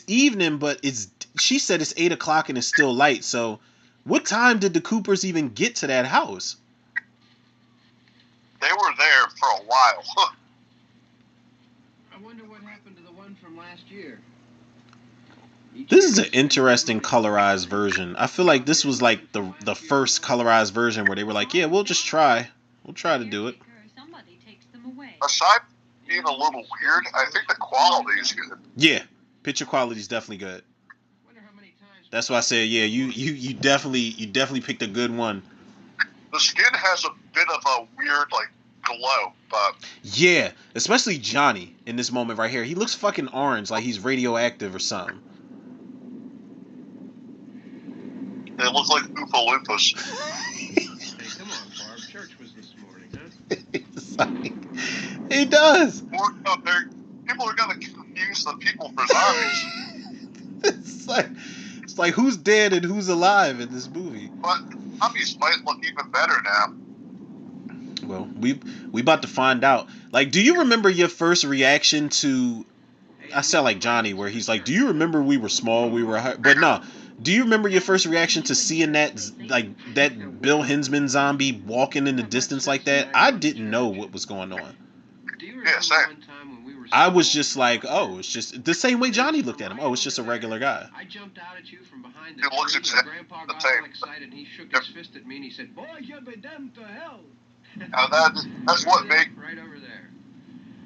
Speaker 1: evening, but she said it's 8 o'clock and it's still light. So what time did the Coopers even get to that house?
Speaker 2: They were there for a while.
Speaker 4: I wonder what happened to the one from last year.
Speaker 1: This is an interesting colorized version. I feel like this was the first colorized version where they were like, yeah, we'll just try. We'll try to do it.
Speaker 2: Aside from being a little weird, I think the quality is good.
Speaker 1: Yeah, picture quality is definitely good. That's why I said, yeah, you definitely picked a good one.
Speaker 2: The skin has a bit of a weird glow, but
Speaker 1: yeah, especially Johnny in this moment right here. He looks fucking orange, like he's radioactive or something.
Speaker 2: They look like Oompa Loompas.
Speaker 4: Hey, come on, Barb. Church was this morning, huh?
Speaker 1: He does.
Speaker 2: People are gonna confuse the people for zombies.
Speaker 1: It's like who's dead and who's alive in this movie.
Speaker 2: But zombies might look even better now.
Speaker 1: Well, we about to find out. Do you remember your first reaction to? I sound like Johnny, where he's like, "Do you remember we were small, we were high?" But no. Do you remember your first reaction to seeing that Bill Hinsman zombie walking in the distance like that? I didn't know what was going on.
Speaker 4: Do you remember one time when we were
Speaker 1: I was just like, oh, it's just the same way Johnny looked at him. Oh, it's just a regular guy.
Speaker 4: I jumped out at you from behind the
Speaker 2: It looks
Speaker 4: tree,
Speaker 2: exactly
Speaker 4: and Grandpa
Speaker 2: the
Speaker 4: got
Speaker 2: same.
Speaker 4: all excited, and he shook his fist at me, and he said, "Boy, you'll be damned to hell."
Speaker 2: Now that's what made
Speaker 4: right over there.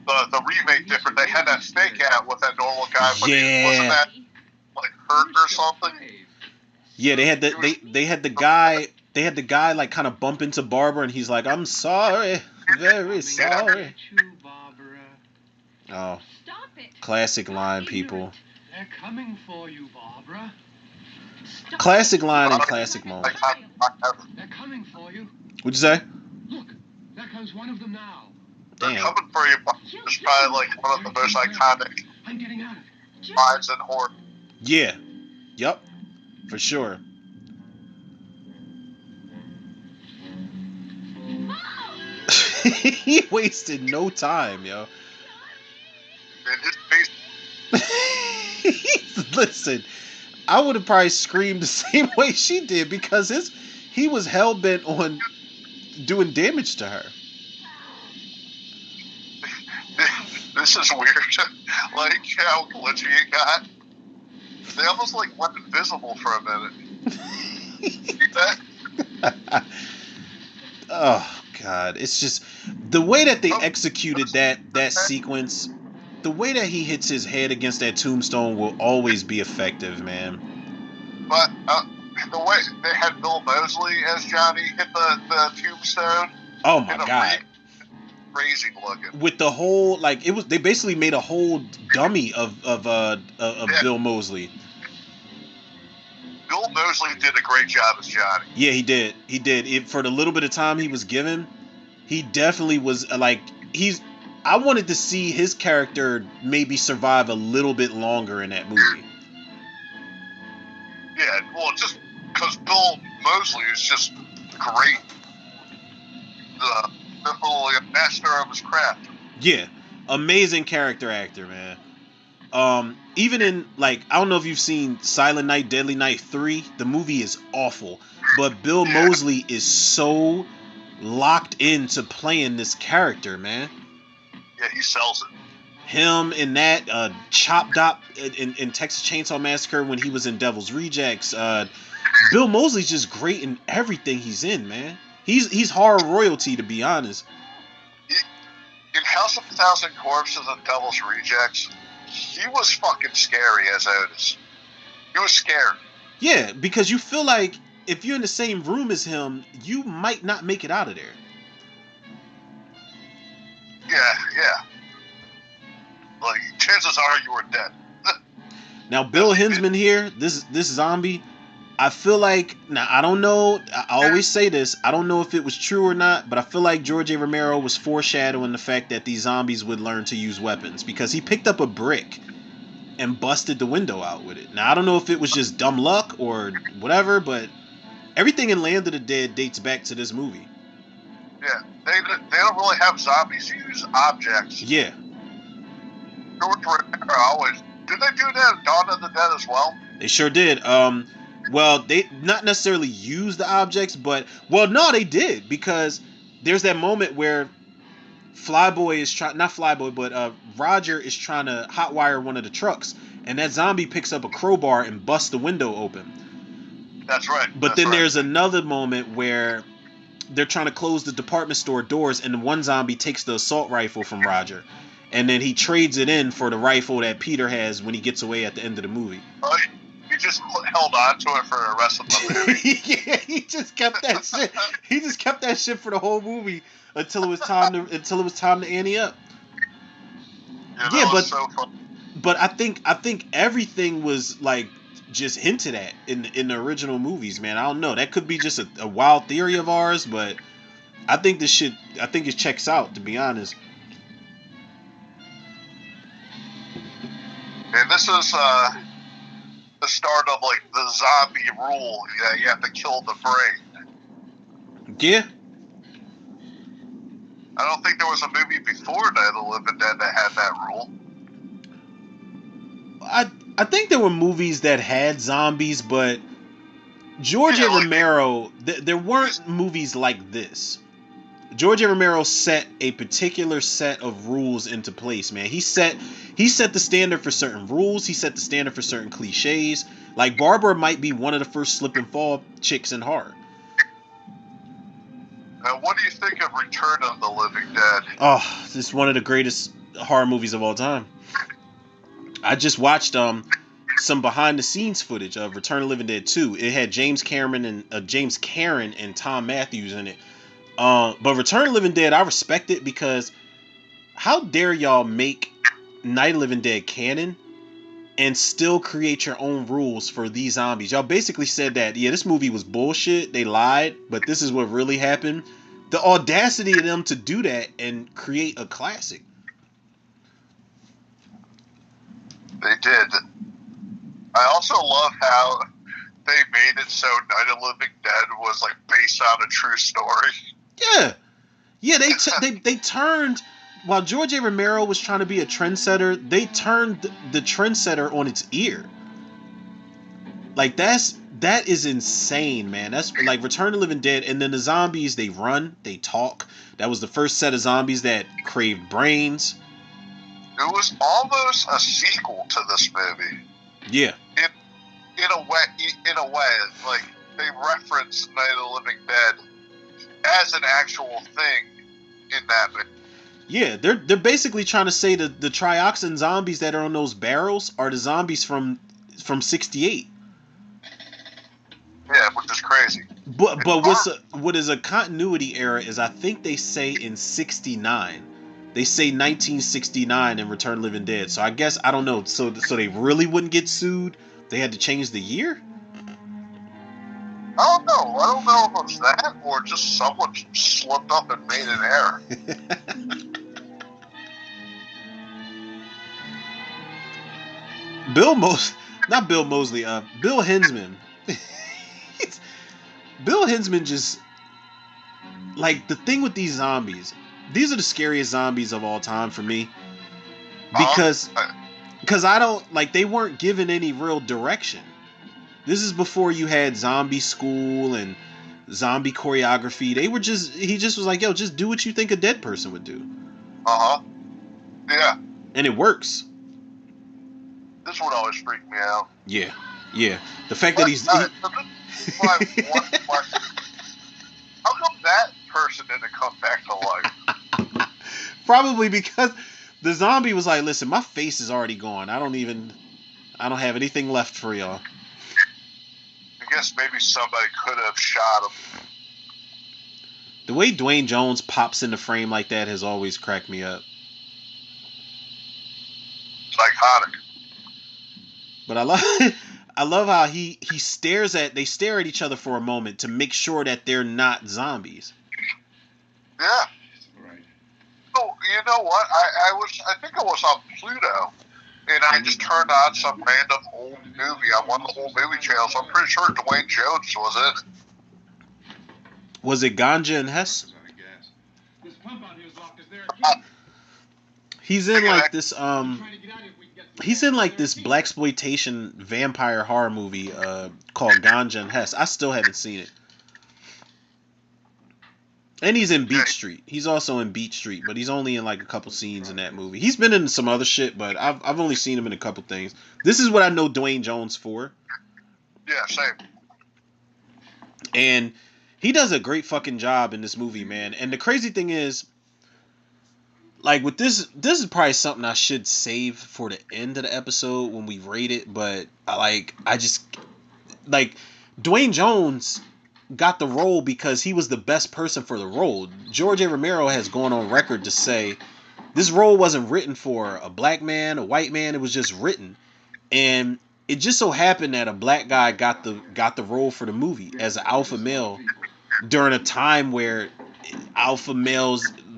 Speaker 2: the remake different. They had that fake out with that normal guy, but
Speaker 1: Yeah.
Speaker 2: wasn't that like hurt or something?
Speaker 1: Yeah, they had they had the guy like kind of bump into Barbara, and he's like, "I'm sorry, very sorry." Oh,
Speaker 3: Stop it.
Speaker 1: classic line, people.
Speaker 4: They're coming for you, Barbara.
Speaker 3: Stop
Speaker 1: Classic
Speaker 3: it.
Speaker 1: line and classic moment.
Speaker 4: They're coming for you.
Speaker 1: What'd you say?
Speaker 4: Look, there comes one of them now.
Speaker 2: They're
Speaker 1: Damn.
Speaker 2: coming for you. It's probably like one of the most iconic
Speaker 4: I'm getting out of here.
Speaker 2: lines in horror.
Speaker 1: Yeah. Yup. For sure. He wasted no time, yo.
Speaker 2: And his face,
Speaker 1: Listen, I would have probably screamed the same way she did because he was hell bent on doing damage to her.
Speaker 2: this is weird. Like how glitchy it got. They almost like went invisible for a minute. See that?
Speaker 1: Oh God, it's just the way that they executed that sequence. The way that he hits his head against that tombstone will always be effective, man.
Speaker 2: But the way they had Bill Moseley as Johnny hit the tombstone.
Speaker 1: Oh my God.
Speaker 2: Crazy looking.
Speaker 1: With the whole they basically made a whole dummy of Bill Moseley.
Speaker 2: Bill Moseley did a great job as Johnny.
Speaker 1: Yeah, he did. He did. For the little bit of time he was given, he definitely was I wanted to see his character maybe survive a little bit longer in that movie.
Speaker 2: Yeah, well, just because Bill Moseley is just great. Definitely a master of his craft.
Speaker 1: Yeah, amazing character actor, man. Even in I don't know if you've seen Silent Night, Deadly Night 3. The movie is awful, but Bill Moseley is so locked into playing this character, man.
Speaker 2: Yeah, he sells it.
Speaker 1: Him in that Chop Dop in Texas Chainsaw Massacre when he was in Devil's Rejects. Bill Moseley's just great in everything he's in, man. He's horror royalty, to be honest.
Speaker 2: In House of a Thousand Corpses and Devil's Rejects, he was fucking scary as Otis. He was scared.
Speaker 1: Yeah, because you feel like if you're in the same room as him, you might not make it out of there.
Speaker 2: Yeah. Like, chances are you were dead.
Speaker 1: Now, Bill Hinsman here, this zombie, I feel like, now I don't know, I always say this, I don't know if it was true or not, but I feel like George A. Romero was foreshadowing the fact that these zombies would learn to use weapons, because he picked up a brick and busted the window out with it. Now, I don't know if it was just dumb luck or whatever, but everything in Land of the Dead dates back to this movie.
Speaker 2: Yeah, they don't really have zombies use objects.
Speaker 1: Yeah.
Speaker 2: George Romero always... Did they do that in Dawn of the Dead as well?
Speaker 1: They sure did. Well, they not necessarily use the objects, but... Well, no, they did, because there's that moment where Flyboy is trying... Not Flyboy, but Roger is trying to hotwire one of the trucks, and that zombie picks up a crowbar and busts the window open.
Speaker 2: That's right.
Speaker 1: But then there's another moment where they're trying to close the department store doors, and the one zombie takes the assault rifle from Roger, and then he trades it in for the rifle that Peter has when he gets away at the end of the movie.
Speaker 2: He just held on to it for the rest of the movie.
Speaker 1: Yeah, he just kept that shit. He just kept that shit for the whole movie until it was time to ante up.
Speaker 2: Yeah, but so fun.
Speaker 1: But I think everything was just hinted at in the original movies, man. I don't know. That could be just a wild theory of ours, but I think it checks out, to be honest.
Speaker 2: And this is the start of the zombie rule. Yeah, you have to kill the brain.
Speaker 1: Yeah.
Speaker 2: I don't think there was a movie before Night of the Living Dead that had that rule.
Speaker 1: I think there were movies that had zombies, but George A. Romero, there weren't movies like this. George A. Romero set a particular set of rules into place, man. He set the standard for certain rules. He set the standard for certain cliches. Like Barbara might be one of the first slip and fall chicks in horror.
Speaker 2: What do you think of Return of the Living Dead?
Speaker 1: Oh, this is one of the greatest horror movies of all time. I just watched some behind the scenes footage of Return of the Living Dead 2. It had James Cameron and Tom Matthews in it. But Return of the Living Dead, I respect it because how dare y'all make Night of the Living Dead canon and still create your own rules for these zombies? Y'all basically said that, yeah, this movie was bullshit, they lied, but this is what really happened. The audacity of them to do that and create a classic.
Speaker 2: They did. I also love how they made it so Night of the Living Dead was like based on a true story.
Speaker 1: Yeah. They turned, while George A. Romero was trying to be a trendsetter, they turned the trendsetter on its ear. Like that is insane, man. That's like Return of the Living Dead, and then the zombies, they run, they talk. That was the first set of zombies that craved brains.
Speaker 2: It was almost a sequel to this movie.
Speaker 1: Yeah.
Speaker 2: In a way, like they reference Night of the Living Dead as an actual thing in that movie.
Speaker 1: Yeah, they're basically trying to say that the trioxin zombies that are on those barrels are the zombies from 68.
Speaker 2: Yeah, which is crazy.
Speaker 1: But what is a continuity error is I think they say in 69. They say 1969 in Return of the Living Dead. So I guess, I don't know. So they really wouldn't get sued? They had to change the year?
Speaker 2: I don't know. I don't know if it's that or just someone slipped up and made an error.
Speaker 1: Bill Hensman. Bill Hensman just, like, the thing with these zombies, these are the scariest zombies of all time for me. Because I don't, like, they weren't given any real direction. This is before you had zombie school and zombie choreography. He just was like, yo, just do what you think a dead person would do.
Speaker 2: Yeah.
Speaker 1: And it works.
Speaker 2: This one always freaked me out.
Speaker 1: Yeah. The fact that he's...
Speaker 2: One question. How come that person didn't come back to life?
Speaker 1: Probably because the zombie was like, listen, my face is already gone. I don't have anything left for y'all.
Speaker 2: I guess maybe somebody could have shot him.
Speaker 1: The way Dwayne Jones pops in the frame like that has always cracked me up.
Speaker 2: Psychotic.
Speaker 1: But I love how they stare at each other for a moment to make sure that they're not zombies.
Speaker 2: Yeah.
Speaker 4: Right.
Speaker 2: Oh, you know what? I think I was on Pluto, and I just turned on some random old movie on one of the old movie channels. I'm pretty sure Dwayne Jones was in it.
Speaker 1: Was it Ganja and Hess?
Speaker 4: This pump out here is locked. Is there a key?
Speaker 1: He's in like this He's in like this blaxploitation vampire horror movie called Ganja and Hess. I still haven't seen it. And he's in Beach Street. He's also in Beach Street, but he's only in like a couple scenes in that movie. He's been in some other shit, but I've only seen him in a couple things. This is what I know Dwayne Jones for.
Speaker 2: Yeah, same.
Speaker 1: And he does a great fucking job in this movie, man. And the crazy thing is, like, with this is probably something I should save for the end of the episode when we rate it, but Dwayne Jones got the role because he was the best person for the role. George A. Romero has gone on record to say this role wasn't written for a black man, a white man, it was just written. And it just so happened that a black guy got the role for the movie as an alpha male during a time where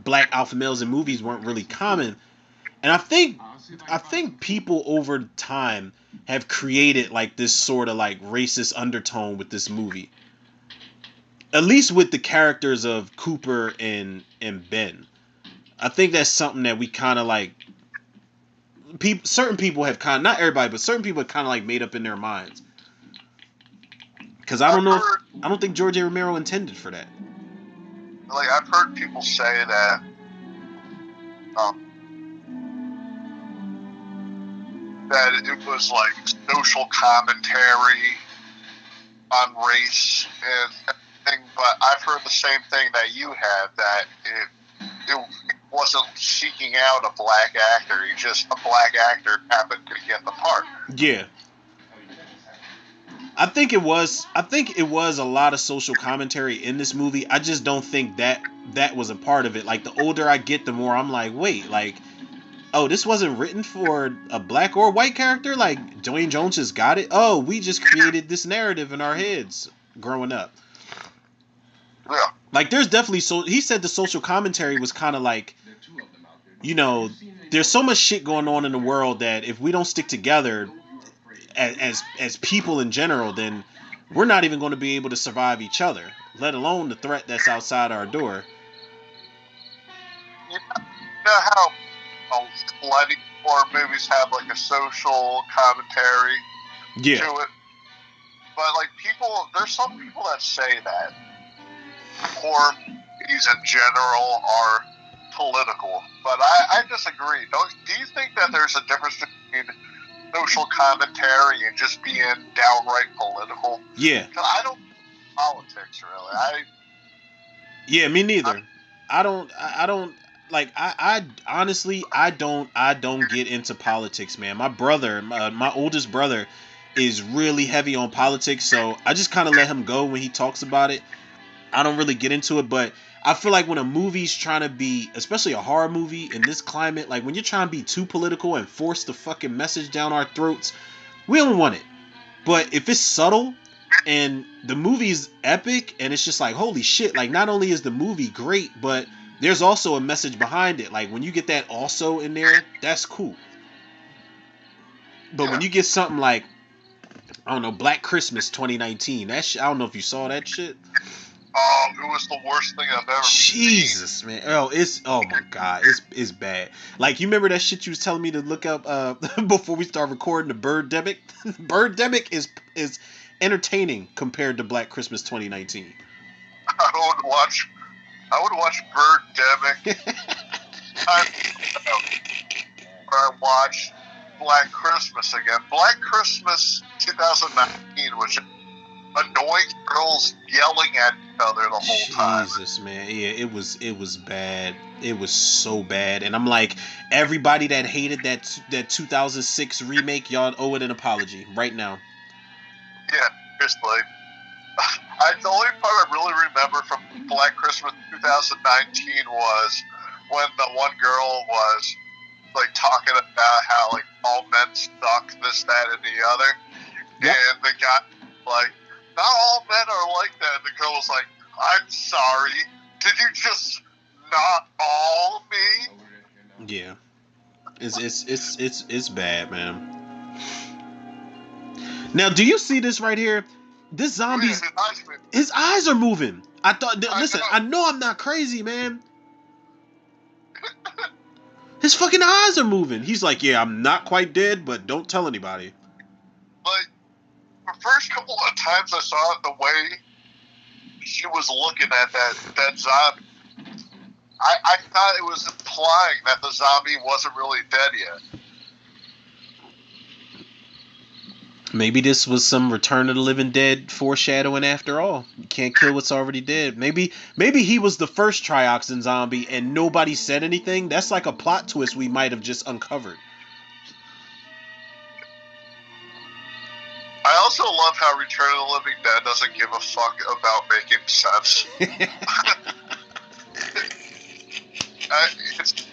Speaker 1: black alpha males in movies weren't really common. And I think people over time have created like this sort of like racist undertone with this movie. At least with the characters of Cooper and Ben. I think that's something that we kind of like certain people have kind of, not everybody, but certain people have kind of like made up in their minds. Because I don't think George A. Romero intended for that.
Speaker 2: like I've heard people say that that it was like social commentary on race and everything, but I've heard the same thing that you have, that it wasn't seeking out a black actor. A black actor happened to get the part.
Speaker 1: Yeah. I think it was a lot of social commentary in this movie. I just don't think that was a part of it. Like, the older I get, the more I'm like, wait, like, oh, this wasn't written for a black or white character? Like, Dwayne Jones just got it? Oh, we just created this narrative in our heads growing up.
Speaker 2: Yeah.
Speaker 1: Like, there's definitely, he said the social commentary was kind of like, you know, there's so much shit going on in the world that if we don't stick together as people in general, then we're not even going to be able to survive each other, let alone the threat that's outside our door.
Speaker 2: You know how plenty horror movies have like a social commentary to it? But like there's some people that say that horror movies in general are political, but I disagree. Do you think that there's a difference between social commentary and just being downright political?
Speaker 1: Yeah.
Speaker 2: I don't politics really.
Speaker 1: Yeah, me neither. I don't like I honestly I don't get into politics, man. My brother, my oldest brother, is really heavy on politics, so I just kind of let him go when he talks about it. I don't really get into it, but I feel like when a movie's trying to be, especially a horror movie in this climate, like when you're trying to be too political and force the fucking message down our throats, we don't want it. But if it's subtle and the movie's epic and it's just like, holy shit, like not only is the movie great, but there's also a message behind it. Like when you get that also in there, that's cool. But when you get something like, I don't know, Black Christmas 2019, I don't know if you saw that shit.
Speaker 2: It was the worst thing I've ever
Speaker 1: Jesus,
Speaker 2: seen.
Speaker 1: man. Oh my god, it's bad. Like, you remember that shit you was telling me to look up before we start recording, the Birdemic? Birdemic is entertaining compared to Black Christmas 2019.
Speaker 2: I would watch Birdemic. I watched Black Christmas again. Black Christmas 2019 was annoying girls yelling at each other the whole time.
Speaker 1: Jesus, man. Yeah, it was bad. It was so bad. And I'm like, everybody that hated that 2006 remake, y'all owe it an apology right now.
Speaker 2: Yeah, seriously. The only part I really remember from Black Christmas 2019 was when the one girl was like talking about how like all men suck, this, that, and the other. Yep. And the guy like, not all men are like that. And the girl was like, I'm sorry. Did you just not all me?
Speaker 1: Yeah. It's bad, man. Now, do you see this right here? This zombie's his eyes are moving. Listen, I know I'm not crazy, man. His fucking eyes are moving. He's like, yeah, I'm not quite dead, but don't tell anybody.
Speaker 2: Like, the first couple of times I saw it, the way she was looking at that zombie, I thought it was implying that the zombie wasn't really dead yet.
Speaker 1: Maybe this was some Return of the Living Dead foreshadowing after all. You can't kill what's already dead. Maybe he was the first trioxin zombie and nobody said anything. That's like a plot twist we might have just uncovered.
Speaker 2: I also love how Return of the Living Dead doesn't give a fuck about making sense.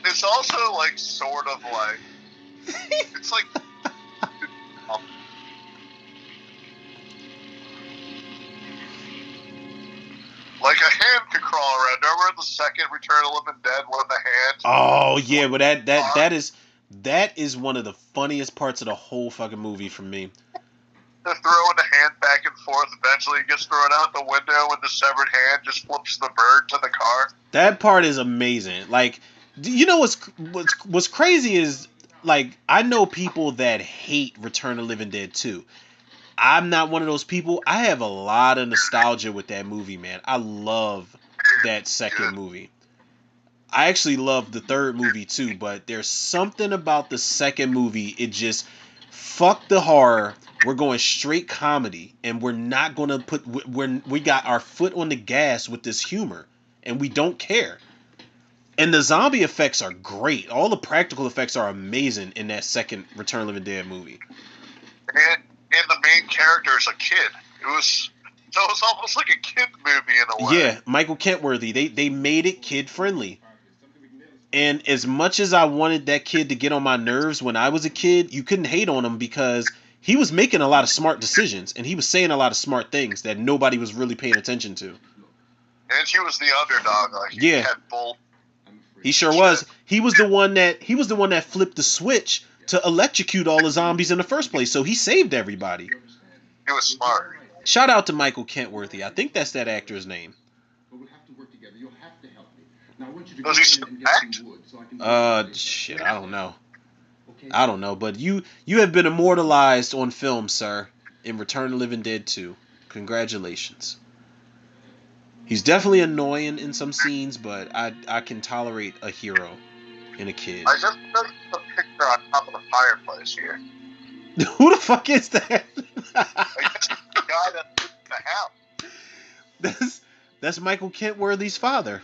Speaker 2: It's also like sort of like it's like like a hand could crawl around. Remember the second Return of the Living Dead when the hand?
Speaker 1: Oh yeah, but that is one of the funniest parts of the whole fucking movie for me.
Speaker 2: They're throwing the hand back and forth. Eventually, it gets thrown out the window, and the severed hand just flips the bird to the car.
Speaker 1: That part is amazing. Like, you know what's crazy is, like, I know people that hate Return of the Living Dead 2. I'm not one of those people. I have a lot of nostalgia with that movie, man. I love that second movie. I actually love the third movie too, but there's something about the second movie. It just fuck the horror. We're going straight comedy, and we're not gonna we got our foot on the gas with this humor, and we don't care. And the zombie effects are great. All the practical effects are amazing in that second Return of the Living Dead movie.
Speaker 2: And the main character is a kid. So it was almost like a kid movie in a way.
Speaker 1: Yeah, Michael Kentworthy. They made it kid friendly. And as much as I wanted that kid to get on my nerves when I was a kid, you couldn't hate on him because he was making a lot of smart decisions and he was saying a lot of smart things that nobody was really paying attention to.
Speaker 2: And he was the underdog. Like,
Speaker 1: Yeah.
Speaker 2: He had bull.
Speaker 1: He sure was. He was the one that flipped the switch to electrocute all the zombies in the first place. So he saved everybody.
Speaker 2: He was smart.
Speaker 1: Shout out to Michael Kentworthy. I think that's that actor's name.
Speaker 2: Does he still act?
Speaker 1: Shit, I don't know. But you have been immortalized on film, sir, in Return of the Living Dead 2. Congratulations. He's definitely annoying in some scenes, but I can tolerate a hero in a kid.
Speaker 2: I just noticed the picture on top of the fireplace here.
Speaker 1: Who the fuck is that?
Speaker 2: I guess it's the guy that lives in the house.
Speaker 1: That's Michael Kentworthy's father.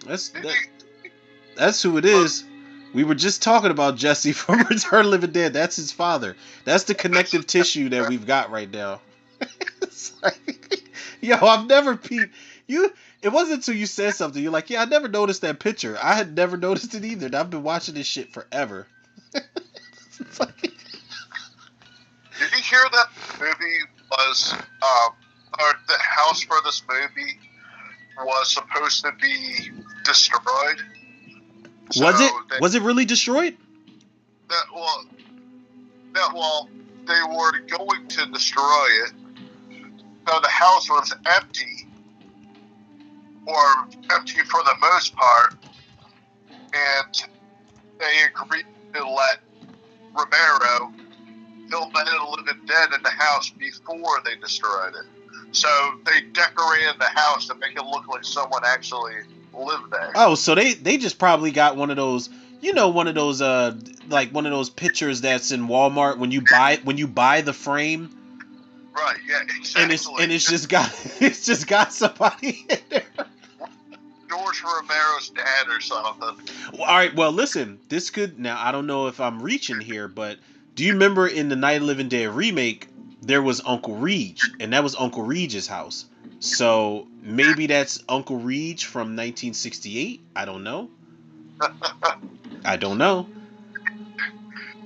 Speaker 1: That's who it is. We were just talking about Jesse from Return of the Living Dead. That's his father. That's the connective tissue that we've got right now. It's like, yo, I've never peeped. It wasn't until you said something. You're like, yeah, I never noticed that picture. I had never noticed it either. And I've been watching this shit forever. It's like,
Speaker 2: Did you hear that movie was, or the house for this movie was supposed to be destroyed?
Speaker 1: Was it really destroyed?
Speaker 2: Well, they were going to destroy it. So the house was empty, or empty for the most part, and they agreed to let Romero film Night of the Living Dead in the house before they destroyed it. So they decorated the house to make it look like someone actually lived there.
Speaker 1: Oh, so they just probably got one of those, like one of those pictures that's in Walmart when you buy the frame.
Speaker 2: Right, yeah, exactly.
Speaker 1: And it's just got somebody in there.
Speaker 2: George Romero's dad or something.
Speaker 1: Well, all right, well, listen, now I don't know if I'm reaching here, but do you remember in the Night of the Living Dead remake, there was Uncle Reg, and that was Uncle Reg's house. So maybe that's Uncle Reg from 1968? I don't know. I don't know.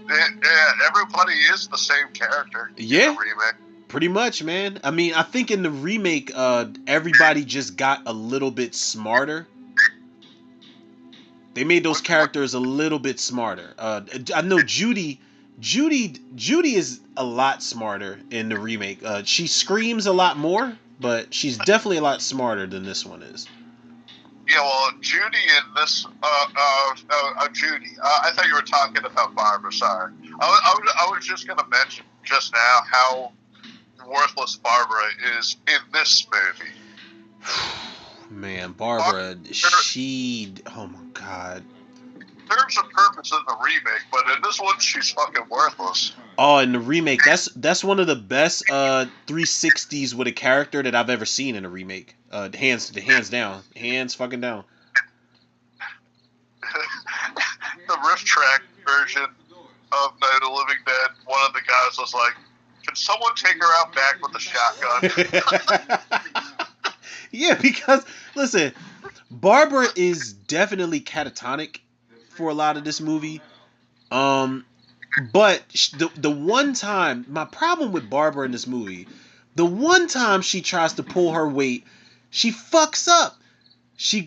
Speaker 2: Yeah, everybody is the same character in the remake.
Speaker 1: Pretty much, man. I mean, I think in the remake, everybody just got a little bit smarter. They made those characters a little bit smarter. I know Judy is a lot smarter in the remake. She screams a lot more, but she's definitely a lot smarter than this one is.
Speaker 2: Yeah, well, Judy in this, Judy. I thought you were talking about Barbara. Sorry, I was just gonna mention just now how worthless Barbara is in this movie.
Speaker 1: Man, Barbara, oh my god.
Speaker 2: Serves a purpose in the remake, but in this one, she's fucking worthless.
Speaker 1: Oh, in the remake, that's one of the best 360s with a character that I've ever seen in a remake. Hands fucking down.
Speaker 2: The riff track version of Night of the Living Dead, one of the guys was like, "Can someone take her out back with a shotgun?"
Speaker 1: Yeah, because listen, Barbara is definitely catatonic for a lot of this movie. But the one time, my problem with Barbara in this movie, the one time she tries to pull her weight, she fucks up. She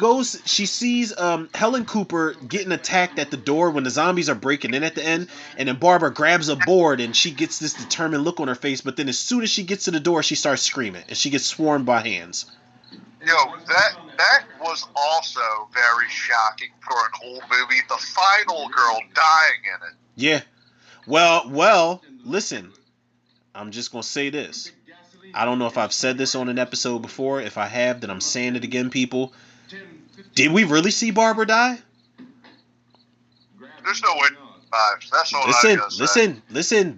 Speaker 1: sees Helen Cooper getting attacked at the door when the zombies are breaking in at the end, and then Barbara grabs a board and she gets this determined look on her face, but then as soon as she gets to the door, she starts screaming and she gets swarmed by hands.
Speaker 2: Yo, that was also very shocking for an old movie. The final girl dying in it.
Speaker 1: Yeah. Well, listen. I'm just gonna say this. I don't know if I've said this on an episode before. If I have, then I'm saying it again, people. Did we really see Barbara die?
Speaker 2: There's no way. That's all I gotta say.
Speaker 1: Listen.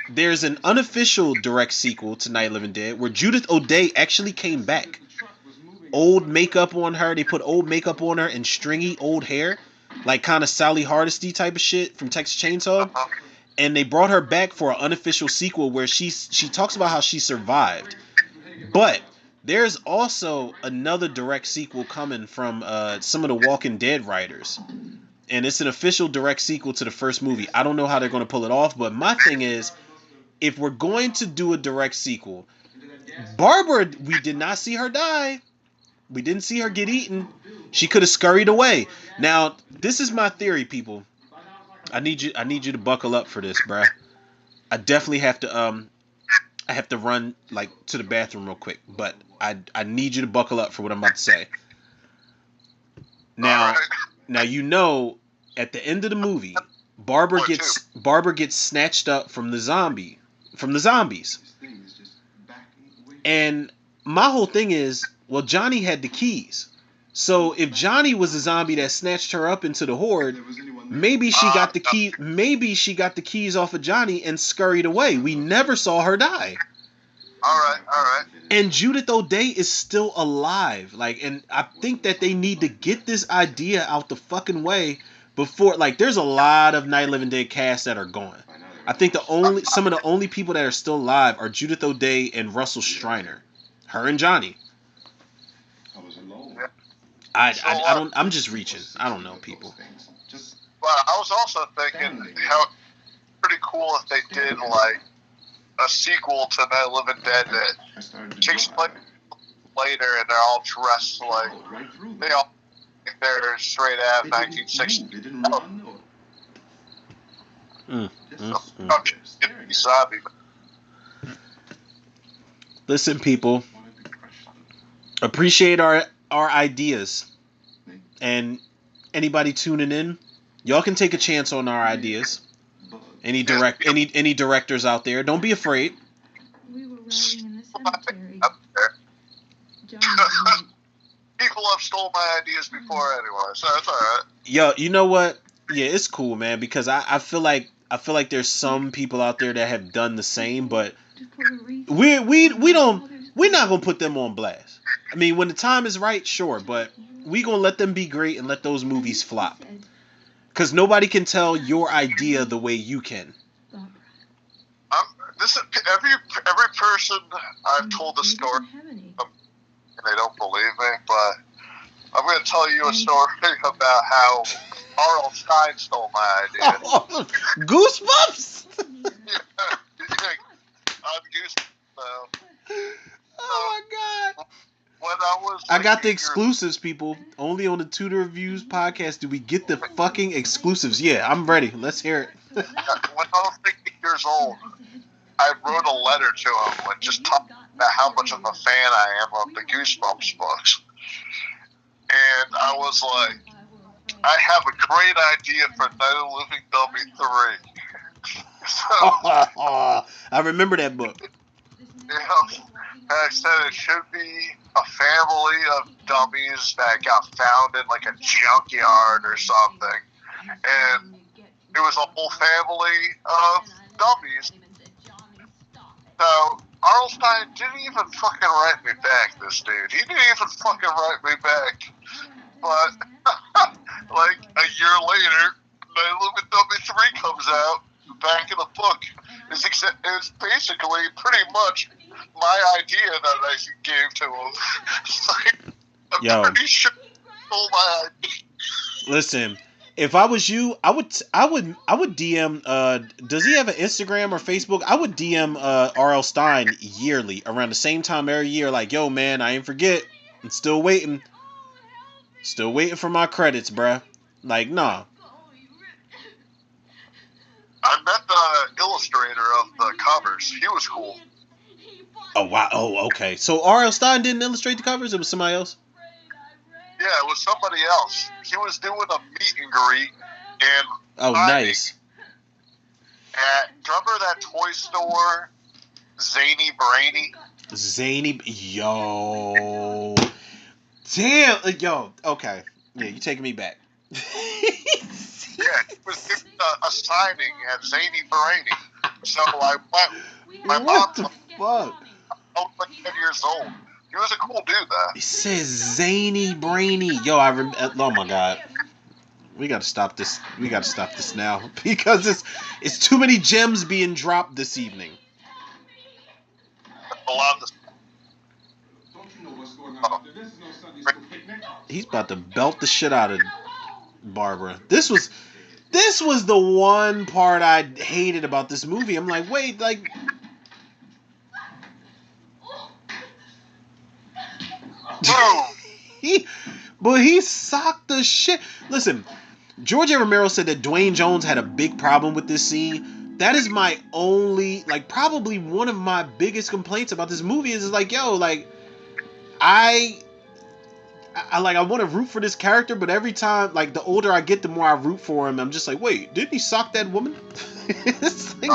Speaker 1: There's an unofficial direct sequel to Night of the Living Dead where Judith O'Dea actually came back. Old makeup on her. They put old makeup on her and stringy old hair, like kind of Sally Hardesty type of shit from Texas Chainsaw. And they brought her back for an unofficial sequel where she talks about how she survived. But there's also another direct sequel coming from some of the Walking Dead writers. And it's an official direct sequel to the first movie. I don't know how they're going to pull it off, but my thing is, if we're going to do a direct sequel, Barbara, we did not see her die. We didn't see her get eaten. She could have scurried away. Now, this is my theory, people. I need you to buckle up for this, bruh. I definitely have to I have to run like to the bathroom real quick, but I need you to buckle up for what I'm about to say. Now, at the end of the movie, Barbara gets snatched up from the zombies. And my whole thing is, well, Johnny had the keys. So if Johnny was the zombie that snatched her up into the horde, maybe she got the key. Maybe she got the keys off of Johnny and scurried away. We never saw her die.
Speaker 2: All right.
Speaker 1: And Judith O'Dea is still alive. And I think that they need to get this idea out the fucking way before. There's a lot of Night of the Living Dead casts that are gone. I think some of the only people that are still alive are Judith O'Dea and Russell Striner, her and Johnny. I'm just reaching. I don't know, people.
Speaker 2: Well, I was also thinking how pretty cool if they did a sequel to Night of the Living Dead that takes place later and they're all dressed they're straight out of 1960. Zombie.
Speaker 1: Listen, people. Appreciate our ideas, and anybody tuning in, y'all can take a chance on our ideas. Any directors out there, don't be afraid.
Speaker 3: We were riding in the cemetery.
Speaker 2: People have stole my ideas before anyway, so it's all right.
Speaker 1: Yo, you know what? Yeah, it's cool, man, because I feel like there's some people out there that have done the same, but we're not gonna put them on blast. I mean, when the time is right, sure, but we gonna let them be great and let those movies flop. Because nobody can tell your idea the way you can.
Speaker 2: This is every person I've told the story, and they don't believe me, but I'm going to tell you a story about how R.L. Stein stole my idea.
Speaker 1: Goosebumps?
Speaker 2: I'm Goosebumps now.
Speaker 1: Oh my god.
Speaker 2: When
Speaker 1: I got the exclusives, people. Only on the Tudor Reviews podcast do we get the fucking exclusives. Yeah, I'm ready. Let's hear it.
Speaker 2: When I was 16 years old, I wrote a letter to him and just talked about how much of a fan I am of the Goosebumps books. And I was like, I have a great idea for Night of the Living Dummy 3. So,
Speaker 1: I remember that book.
Speaker 2: I said it should be a family of dummies that got found in a junkyard or something. And it was a whole family of dummies. So, Arlstein didn't even fucking write me back, this dude. He didn't even fucking write me back. But, a year later, Night of the Living Dummy 3 comes out. The back of the book is basically pretty much my idea that I gave to him. I'm pretty sure he stole my idea.
Speaker 1: Listen, if I was you, I would DM. Does he have an Instagram or Facebook? I would DM R.L. Stein yearly around the same time every year. Like, yo, man, I ain't forget. I'm still waiting for my credits, bruh. Like, nah.
Speaker 2: I met the illustrator of the covers. He was cool.
Speaker 1: Oh, wow. Oh, okay. So R.L. Stein didn't illustrate the covers? It was somebody else?
Speaker 2: Yeah, it was somebody else. He was doing a meet and greet. And
Speaker 1: nice.
Speaker 2: Remember that toy store Zany Brainy.
Speaker 1: Zany, yo, damn, yo, okay, yeah, you taking me back.
Speaker 2: Yeah, he was given a signing at Zany Brainy. So I went. My mom
Speaker 1: What the
Speaker 2: told
Speaker 1: fuck?
Speaker 2: me I was like 10 years old. He was a cool dude, though.
Speaker 1: It says Zany Brainy. Yo, oh my god. We gotta stop this. We gotta stop this now because it's too many gems being dropped this evening.
Speaker 2: A lot of the
Speaker 4: Don't you know what's going on out there? This is no Sunday school picnic.
Speaker 1: He's about to belt the shit out of Barbara. This was the one part I hated about this movie. I'm like, wait, like he he socked the shit. Listen, George A. Romero said that Dwayne Jones had a big problem with this scene. That is my only, like, probably one of my biggest complaints about this movie is like, yo, like, I like, I want to root for this character, but every time, like, the older I get, the more I root for him. I'm just like, wait, didn't he sock that woman? It's like,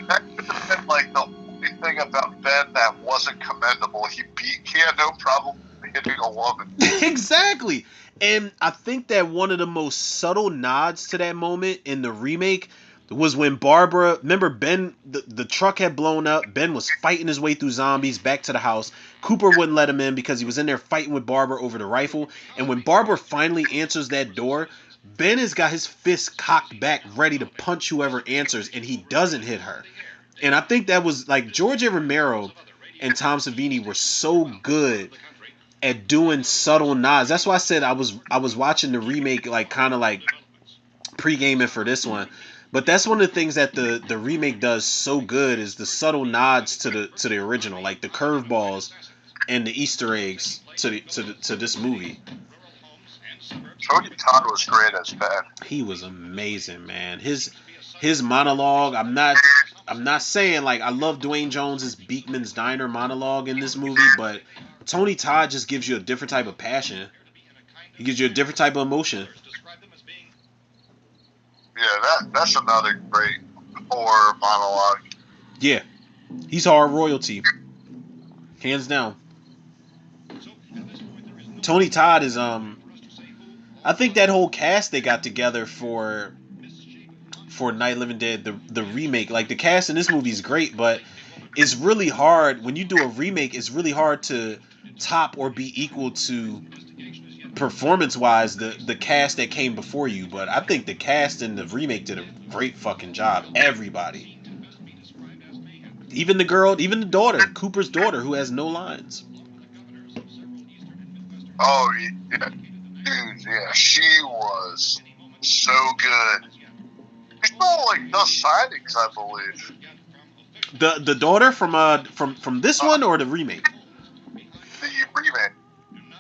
Speaker 2: that could have been like the only thing about Ben that wasn't commendable. He had no problem hitting a woman.
Speaker 1: exactly. And I think that one of the most subtle nods to that moment in the remake was when Barbara, remember Ben, the truck had blown up. Ben was fighting his way through zombies back to the house. Cooper wouldn't let him in because he was in there fighting with Barbara over the rifle. And when Barbara finally answers that door, Ben has got his fist cocked back ready to punch whoever answers, and he doesn't hit her. And I think that was like George A. Romero and Tom Savini were so good at doing subtle nods. That's why I said I was watching the remake, like, kind of like pre-gaming for this one. But that's one of the things that the remake does so good is the subtle nods to the original, like the curveballs and the Easter eggs to this movie.
Speaker 2: Tony Todd was great as Ben.
Speaker 1: He was amazing, man. His monologue. I'm not saying, like, I love Dwayne Jones's Beekman's Diner monologue in this movie, but Tony Todd just gives you a different type of passion. He gives you a different type of emotion.
Speaker 2: Yeah, that's another great horror monologue.
Speaker 1: Yeah, he's horror royalty, hands down. Tony Todd is I think that whole cast they got together for Night of the Living Dead, the remake, like, the cast in this movie is great, but it's really hard when you do a remake. It's really hard to top or be equal to performance-wise the cast that came before you. But I think the cast in the remake did a great fucking job. Everybody, even the girl, even the daughter, Cooper's daughter, who has no lines.
Speaker 2: Oh yeah, dude, yeah, she was so good. She still like does sightings, I believe.
Speaker 1: The daughter from this one or the remake?
Speaker 2: The remake.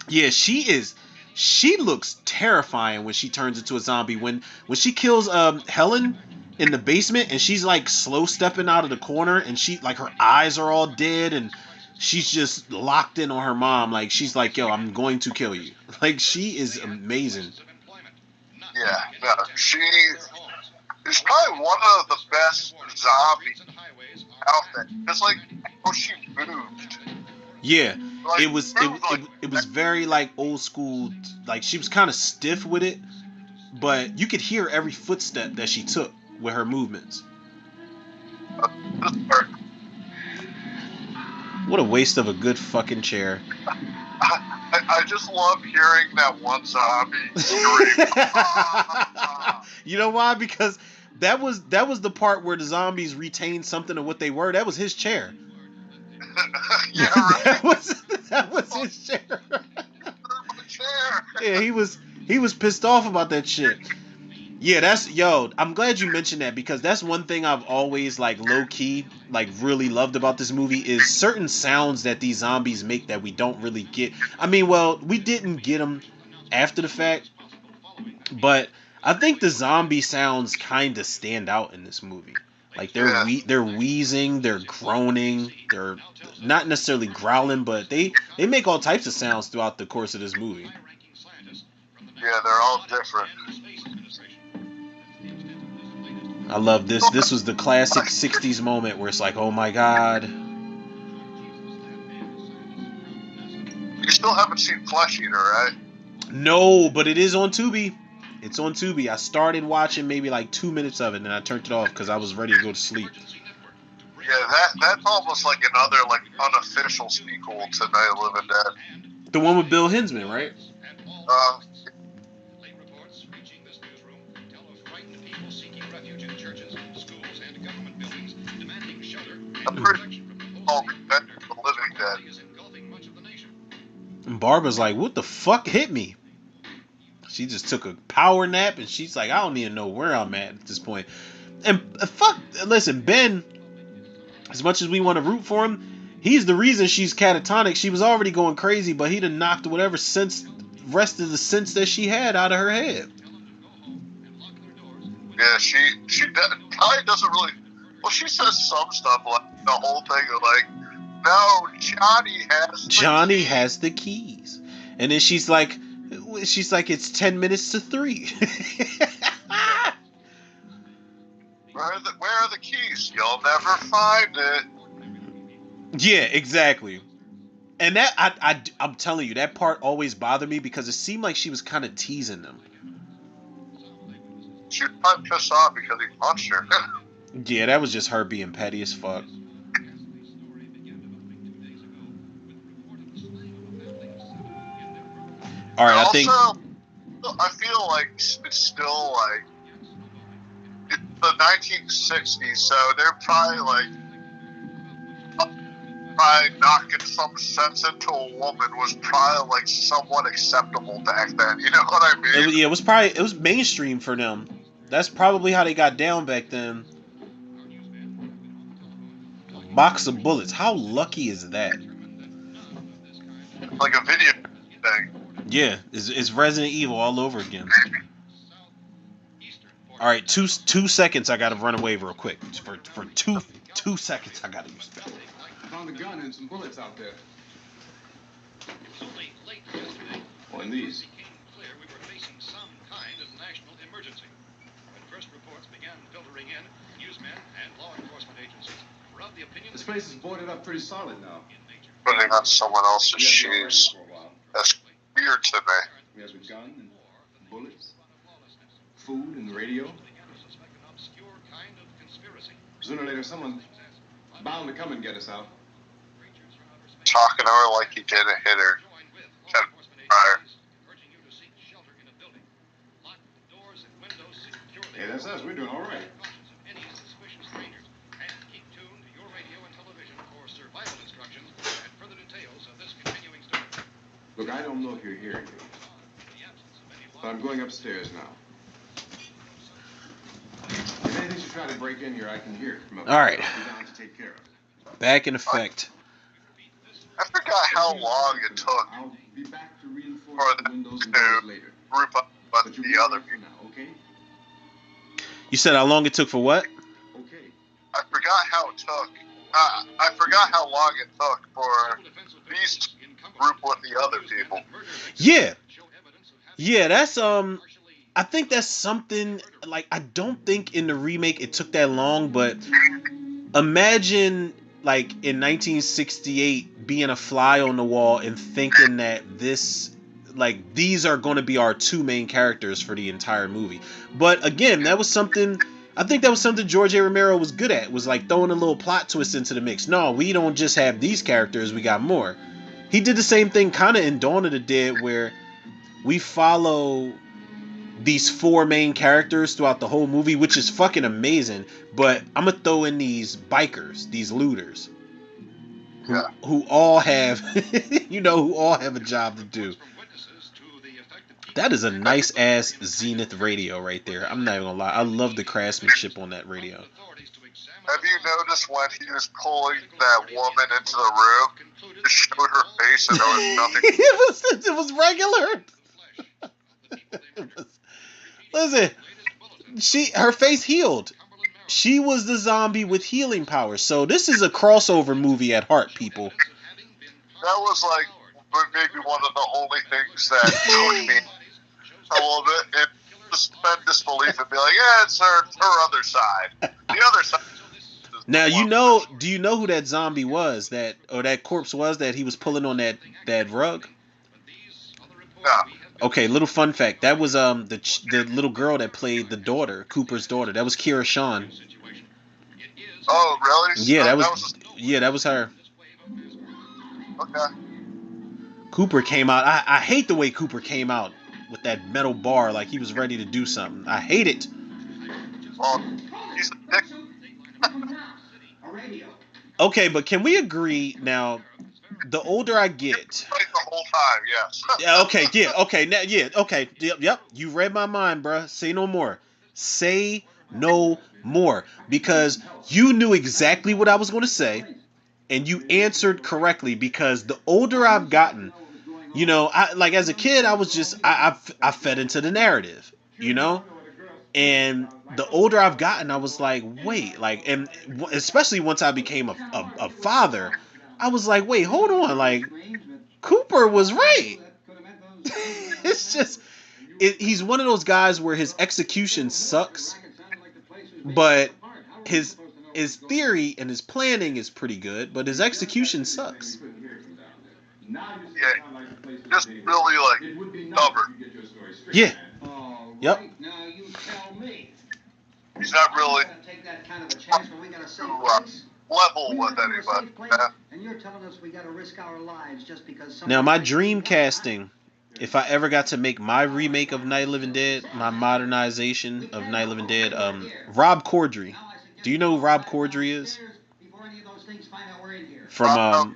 Speaker 1: Yeah, she is. She looks terrifying when she turns into a zombie. When she kills Helen in the basement and she's like slow stepping out of the corner and she, like, her eyes are all dead and she's just locked in on her mom. Like, she's like, yo, I'm going to kill you. Like, she is amazing.
Speaker 2: Yeah, no, she is probably one of the best zombies out there. It's like how she moved.
Speaker 1: Yeah,
Speaker 2: Like,
Speaker 1: it was it was very, like, old school. Like, she was kind of stiff with it, but you could hear every footstep that she took with her movements. What a waste of a good fucking chair.
Speaker 2: I just love hearing that one zombie scream.
Speaker 1: You know why? Because that was the part where the zombies retained something of what they were. That was his chair.
Speaker 2: Yeah, right.
Speaker 1: that was his chair.
Speaker 2: My chair.
Speaker 1: Yeah, he was pissed off about that shit. Yeah, I'm glad you mentioned that because that's one thing I've always, like, low key, like, really loved about this movie is certain sounds that these zombies make that we don't really get. I mean, well, we didn't get them after the fact, but I think the zombie sounds kind of stand out in this movie. Like, they're wheezing, they're groaning, they're not necessarily growling, but they make all types of sounds throughout the course of this movie.
Speaker 2: Yeah, they're all different.
Speaker 1: I love this. This was the classic 60s moment where it's like, oh my god.
Speaker 2: You still haven't seen Flesh Eater, right?
Speaker 1: No, but it is on Tubi. It's on Tubi. I started watching maybe like 2 minutes of it, and I turned it off because I was ready to go to sleep.
Speaker 2: Yeah, that's almost like another like unofficial sequel to Night of the Living Dead.
Speaker 1: The one with Bill Hinsman, right?
Speaker 2: Uh, I'm pretty sure Night of the Living Dead.
Speaker 1: And Barbara's like, what the fuck hit me? She just took a power nap, and she's like, I don't even know where I'm at this point. And listen, Ben, as much as we want to root for him, he's the reason she's catatonic. She was already going crazy, but he done knocked whatever rest of the sense that she had out of her head.
Speaker 2: Yeah, she probably doesn't really. Well, she says some stuff like the whole thing of like, no, Johnny has the keys, and then she's like, it's 10 minutes to 3. Where are the keys? You'll never find it.
Speaker 1: Yeah, exactly. And that I'm telling you, that part always bothered me because it seemed like she was kind of teasing them.
Speaker 2: She was probably pissed off because he punched her.
Speaker 1: Yeah, that was just her being petty as fuck. All right,
Speaker 2: also,
Speaker 1: I think
Speaker 2: I feel like it's still like it's the 1960s, so they're probably knocking some sense into a woman was probably like somewhat acceptable back then. You know what I mean?
Speaker 1: it was mainstream for them. That's probably how they got down back then. A box of bullets. How lucky is that?
Speaker 2: Like a video thing.
Speaker 1: Yeah, it's Resident Evil all over again. All right, two seconds. I gotta run away real quick. For two seconds, I gotta use that.
Speaker 4: Found a gun and some bullets out there. Or in these. This place is boarded up pretty solid now.
Speaker 2: Putting on someone else's shoes. That's weird to me.
Speaker 4: He has a gun and bullets, food and radio. Sooner or later, someone's bound to come and get us out.
Speaker 2: Talking to her like he didn't hit her. Fire.
Speaker 4: Hey, that's us. We're doing all right. Look, I don't know if you're hearing me, but I'm going upstairs now. If anything should try to break in here, I can hear it from up there.
Speaker 1: All right.
Speaker 4: I'll be down to take care of it.
Speaker 1: Back in effect.
Speaker 2: I forgot how long it took
Speaker 4: I'll be back to reinforce
Speaker 2: for
Speaker 4: the
Speaker 2: them
Speaker 4: windows and
Speaker 2: to
Speaker 4: doors later.
Speaker 2: group up
Speaker 4: But
Speaker 2: with
Speaker 4: you
Speaker 2: the other
Speaker 4: for
Speaker 2: people.
Speaker 4: now, okay?
Speaker 1: You said how long it took for what?
Speaker 4: Okay.
Speaker 2: I forgot how it took. I forgot how long it took for these to group with the other people.
Speaker 1: Yeah. Yeah, that's I think that's something like I don't think in the remake it took that long, but imagine like in 1968 being a fly on the wall and thinking that these are going to be our two main characters for the entire movie. But again, that was something I think that was something George A. Romero was good at, was like throwing a little plot twist into the mix. No, we don't just have these characters, we got more. He did the same thing kind of in Dawn of the Dead, where we follow these four main characters throughout the whole movie, which is fucking amazing. But I'm gonna throw in these bikers, these looters, who all have, who all have a job to do. That is a nice ass Zenith radio right there. I'm not even gonna lie. I love the craftsmanship on that radio.
Speaker 2: Have you noticed when he was pulling that woman into the room, just showed her face and there was nothing?
Speaker 1: it was regular. Listen, her face healed. She was the zombie with healing powers. So this is a crossover movie at heart, people.
Speaker 2: That was like maybe one of the only things that took me a little bit. suspend disbelief and be like, yeah, it's her other side. The other side.
Speaker 1: Now do you know who that zombie was that corpse was that he was pulling on that rug?
Speaker 2: Yeah.
Speaker 1: Okay, little fun fact. That was the little girl that played the daughter, Cooper's daughter. That was Kira Shawn.
Speaker 2: Oh, really?
Speaker 1: Yeah, that was her.
Speaker 2: Okay.
Speaker 1: Cooper came out. I hate the way Cooper came out with that metal bar like he was ready to do something. I hate it.
Speaker 2: Well, he's a dick.
Speaker 1: Okay, but can we agree now? The older I get,
Speaker 2: Right the whole time, yes.
Speaker 1: yeah, okay, now, yeah, okay, yep. You read my mind, bruh. Say no more. Say no more, because you knew exactly what I was going to say, and you answered correctly. Because the older I've gotten, I like as a kid, I was just I fed into the narrative, and the older I've gotten, I was like, wait, like, and especially once I became a father, I was like, wait, hold on, like, Cooper was right. It's just, he's one of those guys where his execution sucks, but his theory and his planning is pretty good, but his execution sucks.
Speaker 2: Yeah, just really, like, stubborn.
Speaker 1: Yeah. Yep.
Speaker 2: He's not really to level with anybody.
Speaker 1: Now, my dream casting, if I ever got to make my remake of Night of the Living Dead, my modernization of Night of the Living Dead, Rob Corddry. Do you know who Rob Corddry is? From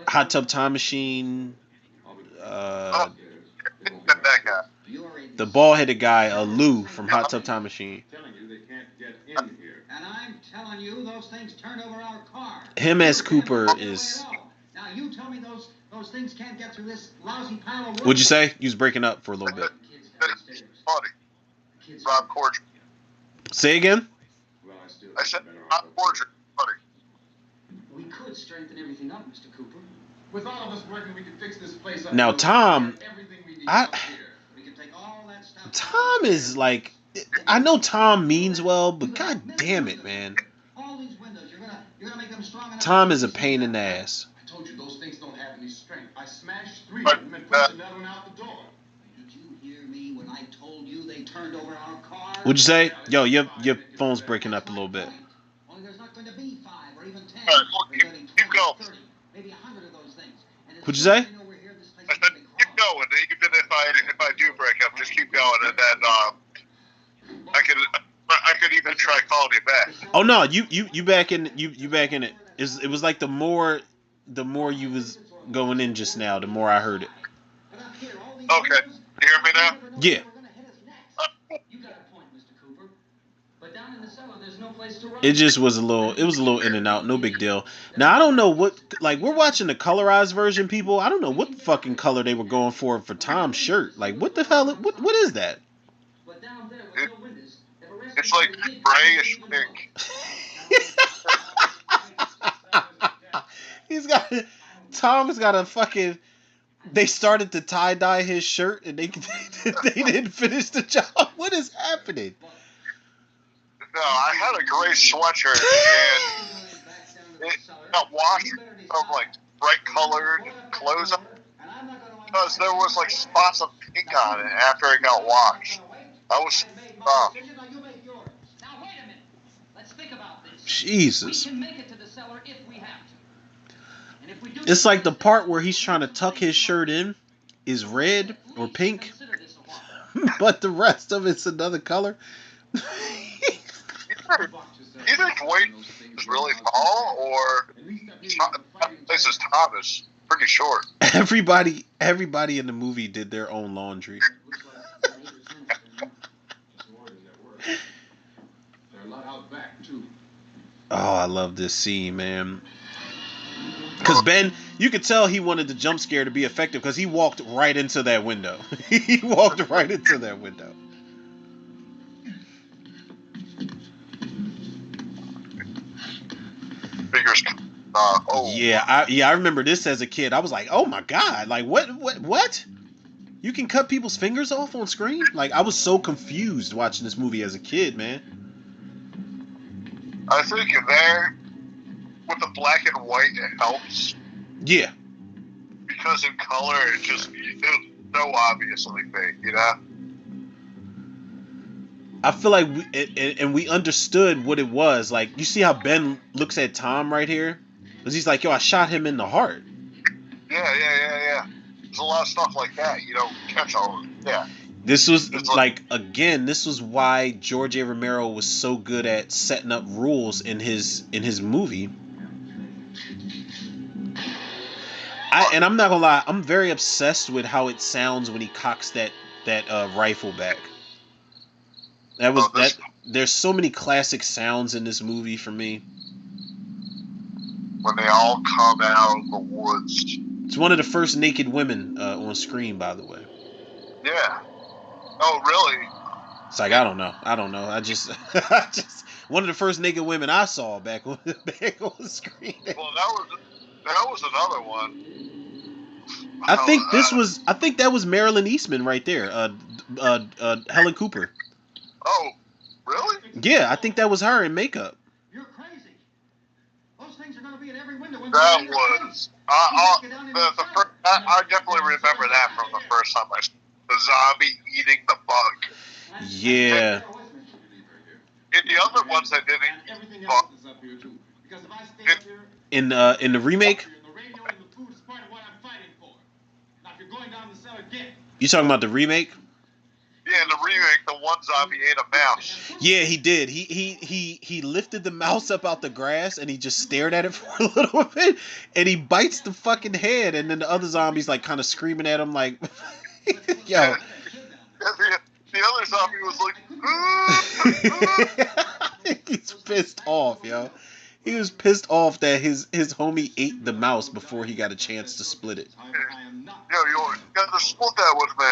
Speaker 1: Hot Tub Time Machine.
Speaker 2: That guy.
Speaker 1: The bald-headed guy, Lou from Hot Tub Time Machine.
Speaker 5: And I'm telling you, those things turned over our car.
Speaker 1: Him as Cooper is.
Speaker 5: Now you tell me those things can't get through this lousy pile of wood.
Speaker 1: What'd you say? You was breaking up for a little bit.
Speaker 2: Funny. Rob Corddry.
Speaker 1: Say again?
Speaker 2: I said Rob Corddry. Funny.
Speaker 5: We could strengthen everything up, Mr. Cooper.
Speaker 4: With all of us working, we could fix this place up.
Speaker 1: Now, Tom,
Speaker 4: Everything we need
Speaker 1: I-
Speaker 4: up here.
Speaker 5: We can take all that stuff.
Speaker 1: Tom is like, I know Tom means well, but god damn it, man.
Speaker 5: All these windows, you're gonna make them strong enough.
Speaker 1: Tom is a pain in the ass.
Speaker 4: I told you those things don't have any strength. I smashed 3 of them and pushed another one out the door.
Speaker 5: Did you hear me when I told you they turned over our car?
Speaker 1: What'd you say? Yo, your phone's breaking up a little bit.
Speaker 5: Only there's not going to be 5 or even 10.
Speaker 2: All right, well,
Speaker 5: There's only
Speaker 2: keep
Speaker 5: 20,
Speaker 2: going.
Speaker 5: 30, maybe 100 of those things. And as
Speaker 1: What'd you
Speaker 5: soon as
Speaker 1: say?
Speaker 5: they know we're here, this place
Speaker 2: I
Speaker 5: is
Speaker 2: said
Speaker 5: gonna be
Speaker 2: keep
Speaker 5: crawling.
Speaker 2: going. Even if I do break up, just keep going, and then I could even try calling you back.
Speaker 1: Oh no, you back in you back in it. It was like the more you was going in just now, the more I heard it.
Speaker 5: But up here, all these
Speaker 2: Okay,
Speaker 5: windows,
Speaker 2: you hear me now?
Speaker 1: Yeah.
Speaker 5: We're gonna hit us next. You got a point, Mr. Cooper. But down in the cellar, there's no place to run.
Speaker 1: It just was a little in and out, no big deal. Now I don't know what, like, we're watching the colorized version, people. I don't know what fucking color they were going for Tom's shirt. Like, what the hell? What is that?
Speaker 5: But down there with no windows, if a rest
Speaker 2: It's
Speaker 5: of
Speaker 2: like
Speaker 5: the kid-
Speaker 2: grayish pink.
Speaker 1: Tom's got a fucking. They started to tie dye his shirt and they didn't finish the job. What is happening?
Speaker 2: No, I had a gray sweatshirt and it got washed of like bright colored clothes because there was like spots of pink on it after it got washed. I was
Speaker 5: Now you make yours. Now wait a minute. Let's think about this.
Speaker 1: Jesus.
Speaker 5: We can make it to the cellar if we have to. And if we do,
Speaker 1: It's like the part where he's trying to tuck his shirt in is red or pink,
Speaker 5: consider this a walk.
Speaker 1: but the rest of it's another color.
Speaker 2: You think Wade is really tall or this is Thomas pretty short?
Speaker 1: Everybody in the movie did their own laundry.
Speaker 4: They're a lot out back, too.
Speaker 1: Oh, I love this scene, man. Because Ben, you could tell he wanted the jump scare to be effective because he walked right into that window. He walked right into that window.
Speaker 2: Figures.
Speaker 1: Yeah, I remember this as a kid. I was like, oh my god, like what? You can cut people's fingers off on screen? Like, I was so confused watching this movie as a kid, man.
Speaker 2: I think there, with the black and white, it helps.
Speaker 1: Yeah.
Speaker 2: Because in color, it was so obviously fake, you know?
Speaker 1: I feel like we understood what it was. Like, you see how Ben looks at Tom right here? Because he's like, yo, I shot him in the heart.
Speaker 2: Yeah. There's a lot of stuff like that you don't catch on. Yeah.
Speaker 1: This was, again, this was why George A. Romero was so good at setting up rules in his movie. And I'm not gonna lie, I'm very obsessed with how it sounds when he cocks that rifle back. There's so many classic sounds in this movie for me.
Speaker 2: When they all come out of the woods.
Speaker 1: It's one of the first naked women on screen, by the way.
Speaker 2: Yeah. Oh, really?
Speaker 1: It's like, I don't know. I just one of the first naked women I saw back on the screen.
Speaker 2: Well, that was another one.
Speaker 1: I think that was Marilyn Eastman right there. Helen Cooper.
Speaker 2: Oh, really?
Speaker 1: Yeah, I think that was her in makeup.
Speaker 5: You're crazy. Those things are going to be in every window.
Speaker 2: That was. I definitely remember that from the first time I saw the zombie eating the bug.
Speaker 1: Yeah.
Speaker 2: In the other ones, I didn't.
Speaker 5: Everything else is up here too. Because if I stay up here,
Speaker 1: in the remake.
Speaker 5: the radio and the food is part of what I'm fighting for. Now, if you're going down the cellar, get.
Speaker 1: You talking about the remake?
Speaker 2: Yeah, in the remake, the one zombie ate a mouse.
Speaker 1: Yeah, he did. He lifted the mouse up out the grass and he just stared at it for a little bit, and he bites the fucking head, and then the other zombies like kind of screaming at him like, yo.
Speaker 2: The other zombie was like,
Speaker 1: he's pissed off, yo. He was pissed off that his homie ate the mouse before he got a chance to split it.
Speaker 2: Yo, you got to split that with me.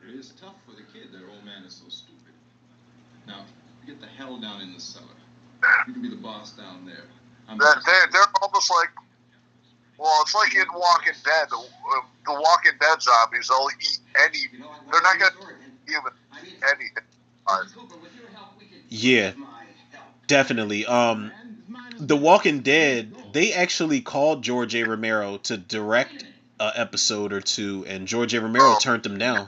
Speaker 6: It is tough for the kid. Their old man is so stupid. Now, get the hell down in the cellar. You can be the boss down there.
Speaker 2: They're almost like, well, it's like in Walking Dead. The Walking Dead zombies, they'll eat any. They're not gonna eat anything.
Speaker 1: Yeah, definitely. The Walking Dead, they actually called George A. Romero to direct an episode or two, and George A. Romero turned them down.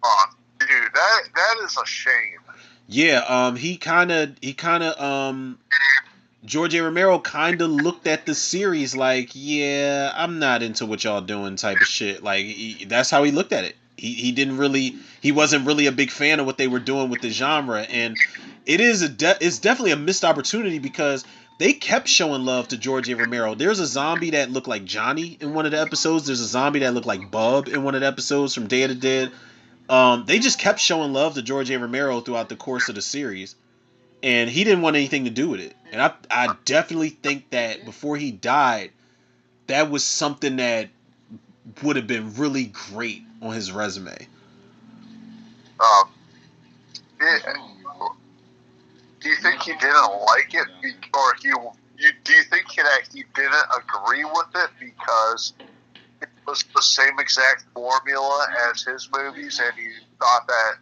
Speaker 2: Oh, dude, that is a shame.
Speaker 1: Yeah, he kind of George A. Romero kind of looked at the series like, yeah, I'm not into what y'all doing type of shit. Like, that's how he looked at it. He wasn't really a big fan of what they were doing with the genre, and it's definitely a missed opportunity because they kept showing love to George A. Romero. There's a zombie that looked like Johnny in one of the episodes. There's a zombie that looked like Bub in one of the episodes from Day of the Dead. They just kept showing love to George A. Romero throughout the course of the series, and he didn't want anything to do with it. And I definitely think that before he died, that was something that would have been really great on his resume.
Speaker 2: Do you think he didn't like it, or do you think that he didn't agree with it because it was the same exact formula as his movies, and he thought that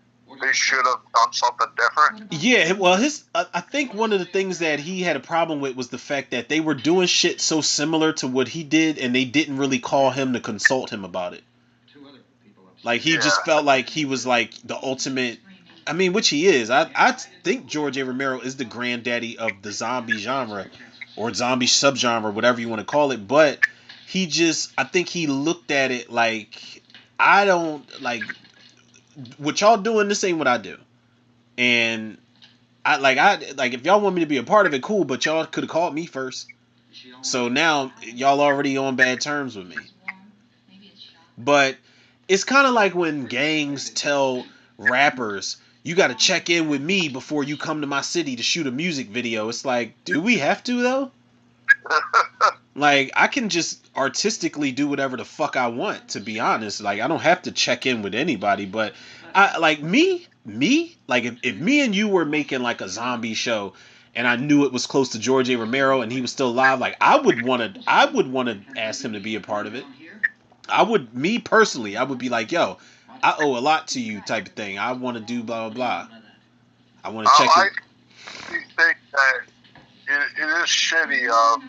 Speaker 2: they should have done something different?
Speaker 1: Yeah, well, I think one of the things that he had a problem with was the fact that they were doing shit so similar to what he did, and they didn't really call him to consult him about it. Like, he just felt like he was like the ultimate. I mean, which he is. I think George A. Romero is the granddaddy of the zombie genre, or zombie subgenre, whatever you want to call it. But I think he looked at it like, I don't like what y'all doing. This ain't what I do, and if y'all want me to be a part of it, cool. But y'all could have called me first. So now y'all already on bad terms with me. But it's kind of like when gangs tell rappers, you got to check in with me before you come to my city to shoot a music video. It's like, do we have to, though? Like, I can just artistically do whatever the fuck I want, to be honest. Like, I don't have to check in with anybody. But if me and you were making like a zombie show and I knew it was close to George A. Romero and he was still alive, like, I would want to ask him to be a part of it. Me personally, I would be like, yo, I owe a lot to you, type of thing. I want to do blah blah blah. I want to check
Speaker 2: I
Speaker 1: it.
Speaker 2: think that it is shitty of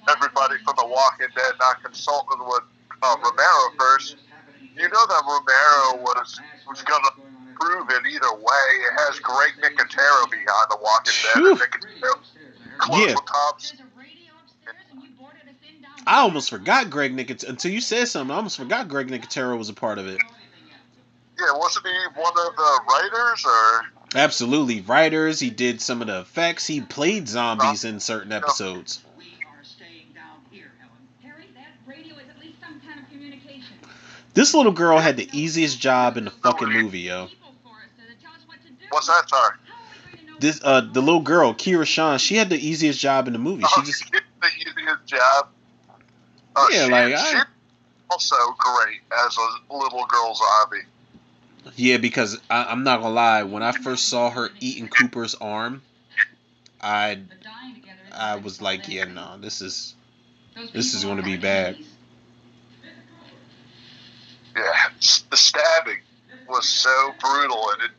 Speaker 2: everybody from The Walking Dead not consulting with Romero first. You know that Romero was going to prove it either way. It has Greg Nicotero behind The Walking Dead,
Speaker 1: Phew.
Speaker 2: and Nicotero close
Speaker 1: Yeah.
Speaker 2: with Tom's.
Speaker 1: I almost forgot Greg Nicotero until you said something. I almost forgot Greg Nicotero was a part of it.
Speaker 2: Yeah, wasn't he one of the writers or?
Speaker 1: Absolutely, writers. He did some of the effects. He played zombies in certain episodes.
Speaker 5: We are staying down here, Helen. Harry, that radio is at least some kind of communication.
Speaker 1: This little girl had the easiest job in the fucking movie, yo.
Speaker 2: What's that, sorry?
Speaker 1: This the little girl, Kira Shawn, she had the easiest job in the movie. She just
Speaker 2: She did the easiest job.
Speaker 1: Yeah,
Speaker 2: she's also great as a little girl zombie.
Speaker 1: Yeah, because I'm not gonna lie, when I first saw her eating Cooper's arm, I was like, yeah, no, this is gonna be bad.
Speaker 2: Yeah, the stabbing was so brutal, and it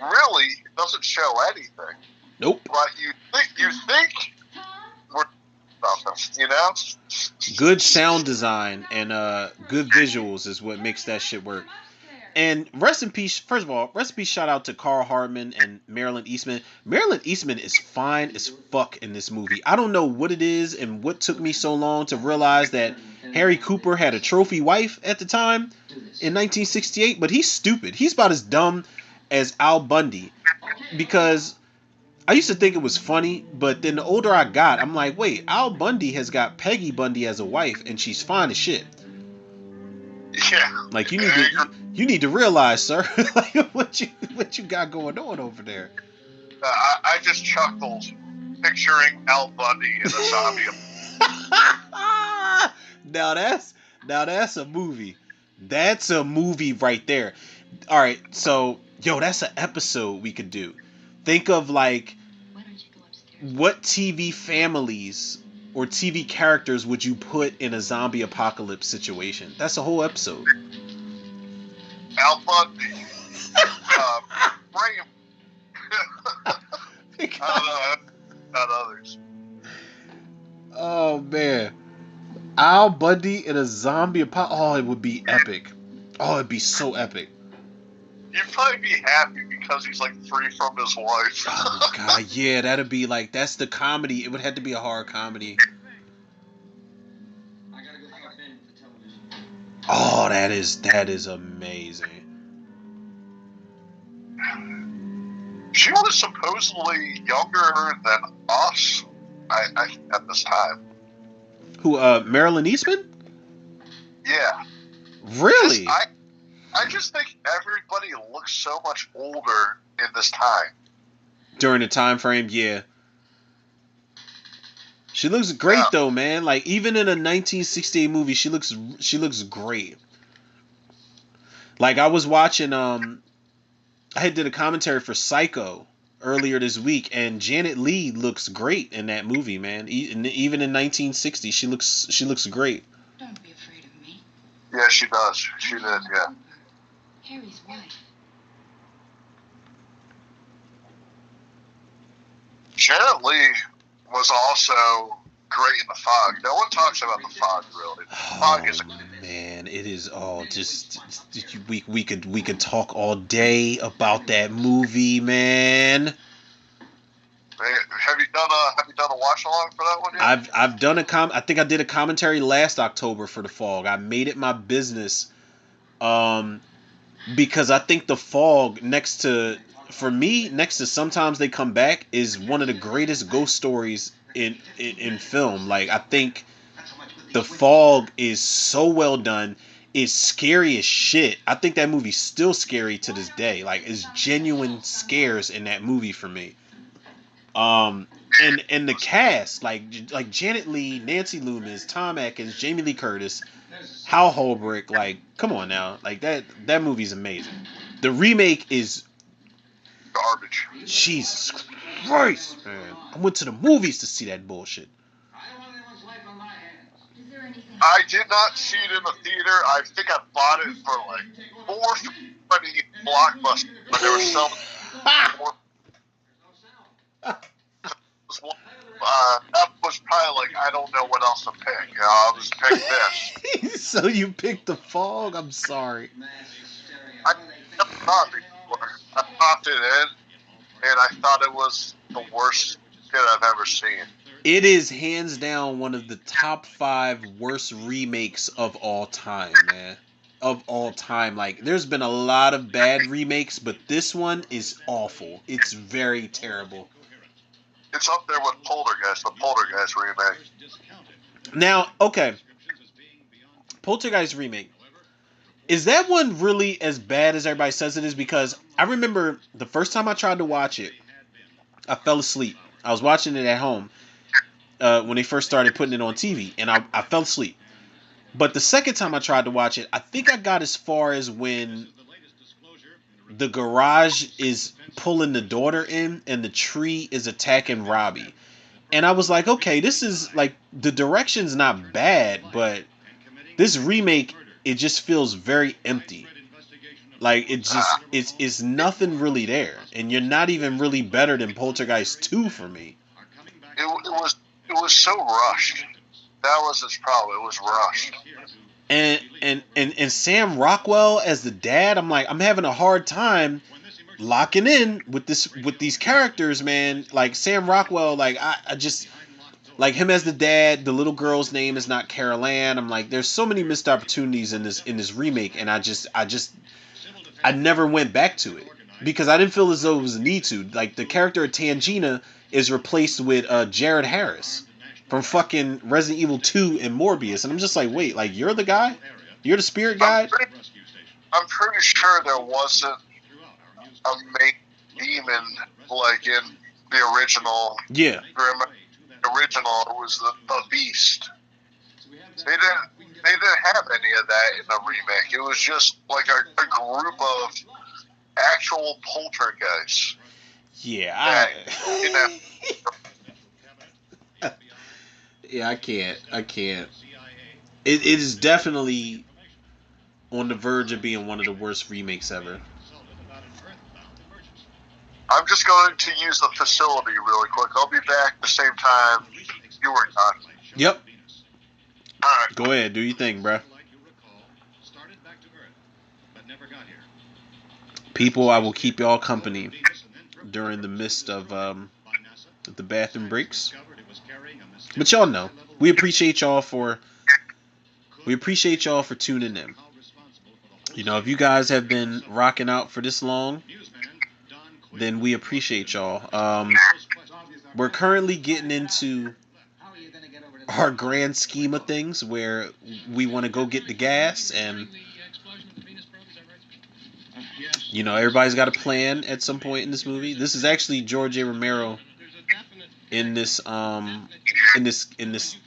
Speaker 2: really doesn't show anything.
Speaker 1: Nope.
Speaker 2: But you think we're something, you know?
Speaker 1: Good sound design and good visuals is what makes that shit work. And rest in peace. First of all, rest in peace. Shout out to Carl Hardman and Marilyn Eastman. Marilyn Eastman is fine as fuck in this movie. I don't know what it is and what took me so long to realize that Harry Cooper had a trophy wife at the time in 1968, but he's stupid. He's about as dumb as Al Bundy. Because I used to think it was funny, but then the older I got, I'm like, wait, Al Bundy has got Peggy Bundy as a wife, and she's fine as shit.
Speaker 2: Yeah.
Speaker 1: Like you need to realize, sir, like what you got going on over there.
Speaker 2: I just chuckled picturing Al Bundy in a zombie.
Speaker 1: Now that's a movie. That's a movie right there. All right, so yo, that's an episode we could do. Think of like what TV families or TV characters would you put in a zombie apocalypse situation? That's a whole episode.
Speaker 2: Al Bundy. Bring him. I don't know. Not others.
Speaker 1: Oh man, Al Bundy in a zombie apocalypse. Oh, it would be epic. Oh, it'd be so epic.
Speaker 2: You'd probably be happy because he's like free from his wife.
Speaker 1: Oh my god, yeah, that'd be like that's the comedy. It would have to be a horror comedy.
Speaker 5: I gotta go start bidding for television.
Speaker 1: Oh, that is amazing.
Speaker 2: She was supposedly younger than us at this time.
Speaker 1: Who? Marilyn Eastman?
Speaker 2: Yeah.
Speaker 1: Really?
Speaker 2: I just think everybody looks so much older in this time.
Speaker 1: During the time frame, yeah. She looks great though, man. Like even in a 1968 movie, she looks great. Like I was watching I had did a commentary for Psycho earlier this week, and Janet Leigh looks great in that movie, man. Even in 1960, she looks great.
Speaker 3: Don't be afraid of me.
Speaker 2: Yeah, she does. She did, yeah.
Speaker 3: Harry's wife.
Speaker 2: Janet Leigh was also great in The Fog. No one talks about The Fog, really. The Fog is
Speaker 1: man, it is all just we could talk all day about that movie, man.
Speaker 2: Have you done a watch along for that one yet?
Speaker 1: I've done I think I did a commentary last October for The Fog. I made it my business because I think The Fog next to Sometimes They Come Back is one of the greatest ghost stories in film. Like I think The Fog is so well done. It's scary as shit. I think that movie's still scary to this day. Like it's genuine scares in that movie for me. And the cast, like Janet Leigh, Nancy Loomis, Tom Atkins, Jamie Lee Curtis, Hal Holbrook, like come on now, like that movie's amazing. The remake is
Speaker 2: garbage.
Speaker 1: Jesus Christ, man! I went to the movies to see that bullshit.
Speaker 5: I don't want anyone's life on my hands.
Speaker 3: Is there anything
Speaker 2: I did not see it in the theater. I think I bought it for like $4.20 Blockbuster when they were selling it. That was probably like, I don't know what else to pick. You know, I was pick this.
Speaker 1: So you picked the Fog? I'm sorry.
Speaker 2: I never saw it before. I popped it in, and I thought it was the worst shit I've ever seen.
Speaker 1: It is hands down one of the top 5 worst remakes of all time, man. Of all time. Like, there's been a lot of bad remakes, but this one is awful. It's very terrible.
Speaker 2: It's up there with Poltergeist, the Poltergeist remake.
Speaker 1: Now, okay. Poltergeist remake. Is that one really as bad as everybody says it is? Because I remember the first time I tried to watch it, I fell asleep. I was watching it at home when they first started putting it on TV, and I fell asleep. But the second time I tried to watch it, I think I got as far as when the garage is pulling the daughter in and the tree is attacking Robbie. And I was like, okay, this is like, the direction's not bad, but this remake, it just feels very empty. Like, it just, it's nothing really there. And you're not even really better than Poltergeist 2 for me.
Speaker 2: It was so rushed. That was its problem. It was rushed.
Speaker 1: And Sam Rockwell as the dad, I'm like, I'm having a hard time locking in with these characters, man. Like Sam Rockwell, like I just like him as the dad. The little girl's name is not Carol Ann. I'm like, there's so many missed opportunities in this remake, and I never went back to it because I didn't feel as though it was a need to. Like, the character of Tangina is replaced with Jared Harris from fucking Resident Evil 2 and Morbius, and I'm just like, wait, like, you're the guy? You're the spirit guide?
Speaker 2: I'm pretty sure there wasn't a main demon like in the original.
Speaker 1: Yeah.
Speaker 2: The original was the Beast. They didn't have any of that in the remake. It was just like a group of actual poltergeists.
Speaker 1: Yeah, yeah, I can't. It is definitely on the verge of being one of the worst remakes ever.
Speaker 2: I'm just going to use the facility really quick. I'll be back the same time you were done.
Speaker 1: Yep.
Speaker 2: All right.
Speaker 1: Go ahead, do your thing, bruh. People, I will keep y'all company during the midst of the bathroom breaks. But y'all know, we appreciate y'all for tuning in. You know, if you guys have been rocking out for this long, then we appreciate y'all. We're currently getting into our grand scheme of things where we want to go get the gas, and you know, everybody's got a plan at some point in this movie. This is actually George A. Romero in this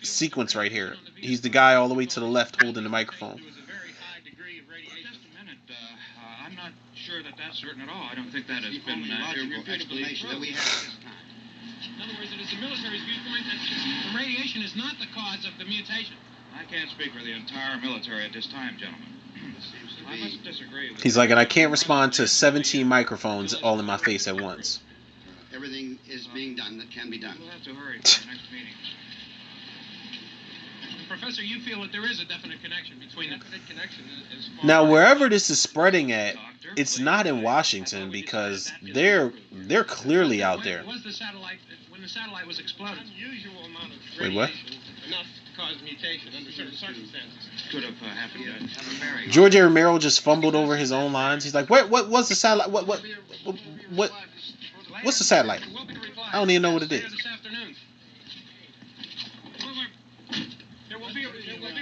Speaker 1: sequence right here. He's the guy all the way to the left holding the microphone.
Speaker 6: I'm not sure that that's certain at all. I don't think that has been an explanation that we have at this time.
Speaker 4: In other words, it is the military's viewpoint that the radiation is not the cause of the mutation.
Speaker 6: I can't speak for the entire military at this time, gentlemen. I must disagree with
Speaker 1: He's like, and I can't respond to 17 microphones all in my face at once.
Speaker 7: Everything is being done that can be done.
Speaker 6: We'll have to hurry for our next meeting.
Speaker 4: Professor, you feel that there is a definite connection between the connection as far
Speaker 1: Now,
Speaker 4: as-
Speaker 1: wherever this is spreading at, it's not in Washington because they're clearly out there.
Speaker 4: Was the satellite, when the satellite was exploded, unusual amount of
Speaker 1: Wait, what?
Speaker 4: radiation enough to cause mutation under certain circumstances?
Speaker 6: Could have happened at a very...
Speaker 1: George A. Romero just fumbled over his own lines. He's like, what was the satellite? What's the satellite? I don't even know what it is.
Speaker 4: This afternoon. There will be a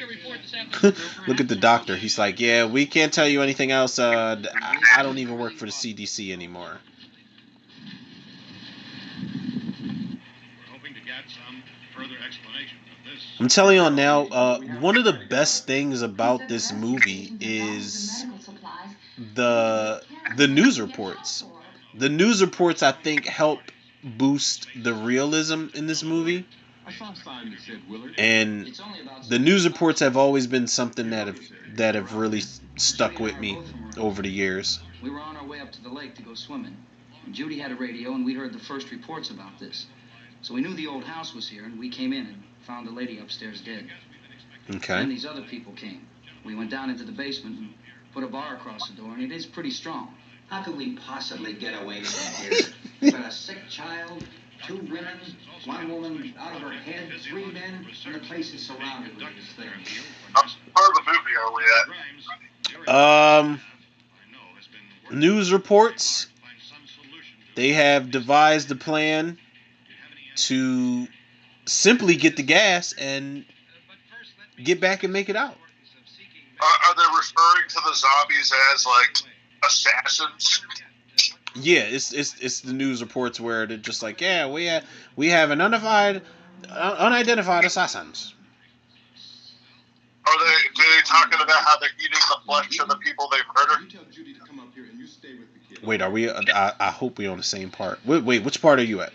Speaker 4: report this afternoon.
Speaker 1: Look at the doctor. He's like, yeah, we can't tell you anything else. I don't even work for the CDC anymore.
Speaker 6: We're hoping to get some further explanation of this.
Speaker 1: I'm telling y'all now, one of the best things about this movie is the news reports. The news reports, I think, help boost the realism in this movie.
Speaker 4: I saw a sign that said Willard.
Speaker 1: And
Speaker 5: It's only about
Speaker 1: the news reports have always been something that have really stuck with me over the years.
Speaker 5: We were on our way up to the lake to go swimming. And Judy had a radio, and we heard the first reports about this. So we knew the old house was here, and we came in and found the lady upstairs dead. Then
Speaker 1: Okay.
Speaker 5: these other people came. We went down into the basement and put a bar across the door, and it is pretty strong.
Speaker 7: How could we possibly get away from here? We've got a sick child, 2 women, 1 woman out of her head, 3 men, and the place is surrounded with this thing.
Speaker 2: Part of the movie are we at?
Speaker 1: News reports, they have devised a plan to simply get the gas and get back and make it out.
Speaker 2: Are they referring to the zombies as like assassins?
Speaker 1: Yeah, it's the news reports where they're just like, yeah, we have an unidentified assassins.
Speaker 2: Are they talking about how they're eating the flesh of the people they murdered?
Speaker 6: You tell Judy to come up here and you stay with the kid.
Speaker 1: Wait, are we? I hope we're on the same part. Wait, which part are you at?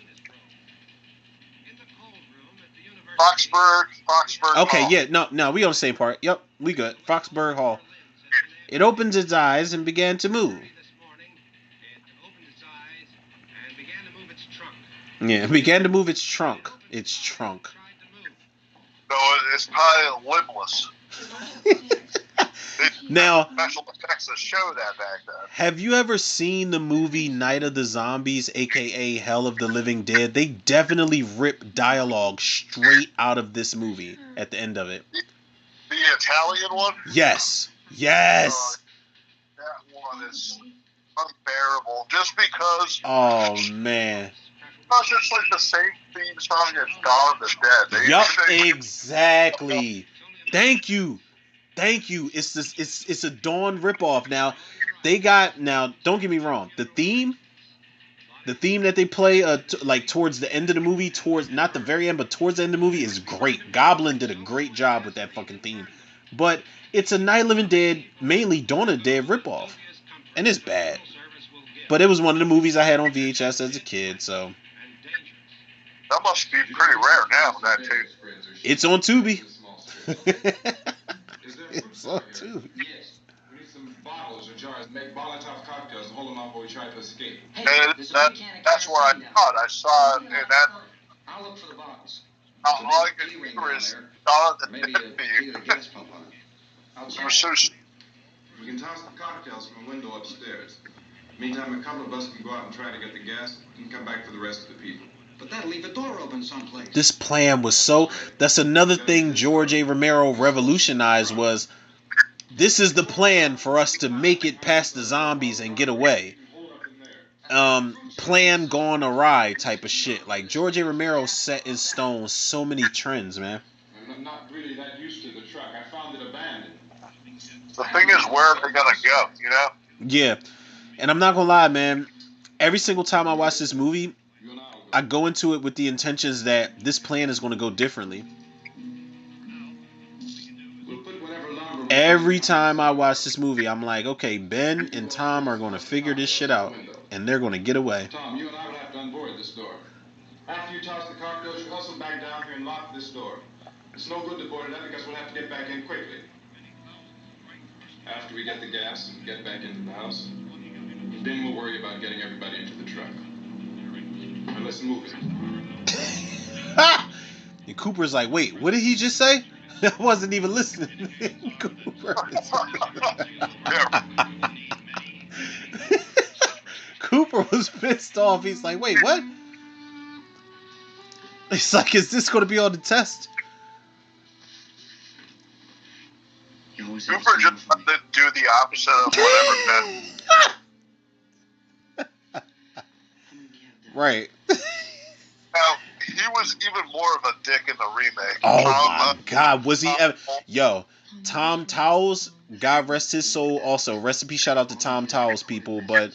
Speaker 2: Foxburg.
Speaker 1: Okay,
Speaker 2: Hall.
Speaker 1: yeah, no, we on the same part. Yep, we good. Foxburg Hall. It opens its eyes and began to move. Yeah, it began to move its trunk. Its trunk.
Speaker 2: No, it's probably limbless.
Speaker 1: Now,
Speaker 2: Special effects to show that back then.
Speaker 1: have you ever seen the movie Night of the Zombies, aka Hell of the Living Dead? They definitely rip dialogue straight out of this movie at the end of it.
Speaker 2: The Italian one?
Speaker 1: Yes.
Speaker 2: That one is unbearable. Just because
Speaker 1: Oh man.
Speaker 2: it's just like the same theme song as Dawn of the Dead.
Speaker 1: Yup, exactly. Thank you. It's a Dawn ripoff. Now, don't get me wrong. The theme that they play like towards the end of the movie, towards not the very end, but towards the end of the movie is great. Goblin did a great job with that fucking theme. But it's a Night of the Living Dead, mainly Dawn of the Dead ripoff. And it's bad. But it was one of the movies I had on VHS as a kid, so
Speaker 2: that must be pretty rare now, that tape.
Speaker 1: it's on Tubi.
Speaker 6: Is there
Speaker 1: It's
Speaker 6: fruit
Speaker 1: on
Speaker 6: out here?
Speaker 1: Tubi.
Speaker 5: Yes.
Speaker 6: We need some bottles or jars. Make Molotov cocktails and hold them up while we try to escape.
Speaker 5: Hey,
Speaker 2: And
Speaker 5: there's a big can of
Speaker 2: that's where I
Speaker 5: kerosene down
Speaker 2: thought. I saw it, and that
Speaker 5: I'll look for the bottles.
Speaker 2: all
Speaker 5: There's a
Speaker 2: I
Speaker 5: big
Speaker 2: could
Speaker 5: key ring
Speaker 2: hear
Speaker 5: down
Speaker 2: is
Speaker 5: there.
Speaker 2: Dawn of the
Speaker 7: Maybe
Speaker 2: Dead
Speaker 7: a
Speaker 2: theme.
Speaker 7: key to the gas pump on it.
Speaker 5: I'll
Speaker 2: It
Speaker 5: check.
Speaker 2: was so
Speaker 6: We can toss the cocktails from a window upstairs. Meantime, a couple of us can go out and try to get the gas and come back for the rest of the people.
Speaker 7: But that'll leave a door open someplace.
Speaker 1: This plan was that's another thing George A. Romero revolutionized was this is the plan for us to make it past the zombies and get away. Plan gone awry type of shit. Like George A. Romero set in stone so many trends, man.
Speaker 6: I'm not really that used to the truck. I found it abandoned.
Speaker 2: The thing is, where are they gonna go? You know?
Speaker 1: Yeah. And I'm not gonna lie, man. Every single time I watch this movie,
Speaker 6: You and I will go.
Speaker 1: I go into it with the intentions that this plan is gonna go differently.
Speaker 6: We'll put whatever lumber we
Speaker 1: Every
Speaker 6: find
Speaker 1: time I watch this movie, I'm like, okay, Ben and Tom are gonna figure this shit out, and they're gonna get away.
Speaker 6: Tom, you and I will have to unboard this door. After you toss the cocktails, you hustle back down here and lock this door. It's no good to board it up because we'll have to get back in quickly. After we get the gas and get back into the house, then we'll worry about getting everybody into the truck. Now let's move it.
Speaker 1: And Cooper's like, wait, what did he just say? I wasn't even listening. Cooper. Cooper was pissed off. He's like, wait, what? He's like, is this going to be on the test?
Speaker 7: You always have
Speaker 2: Cooper
Speaker 7: time
Speaker 2: just
Speaker 7: for me.
Speaker 2: wanted to do the opposite of whatever Ben.
Speaker 7: How many we have there?
Speaker 1: Right.
Speaker 2: Now, he was even more of a dick in the remake.
Speaker 1: Oh
Speaker 2: Tom,
Speaker 1: my God, was he ever? Yo, Tom Towles, God rest his soul. Also, recipe shout out to Tom Towles, people. But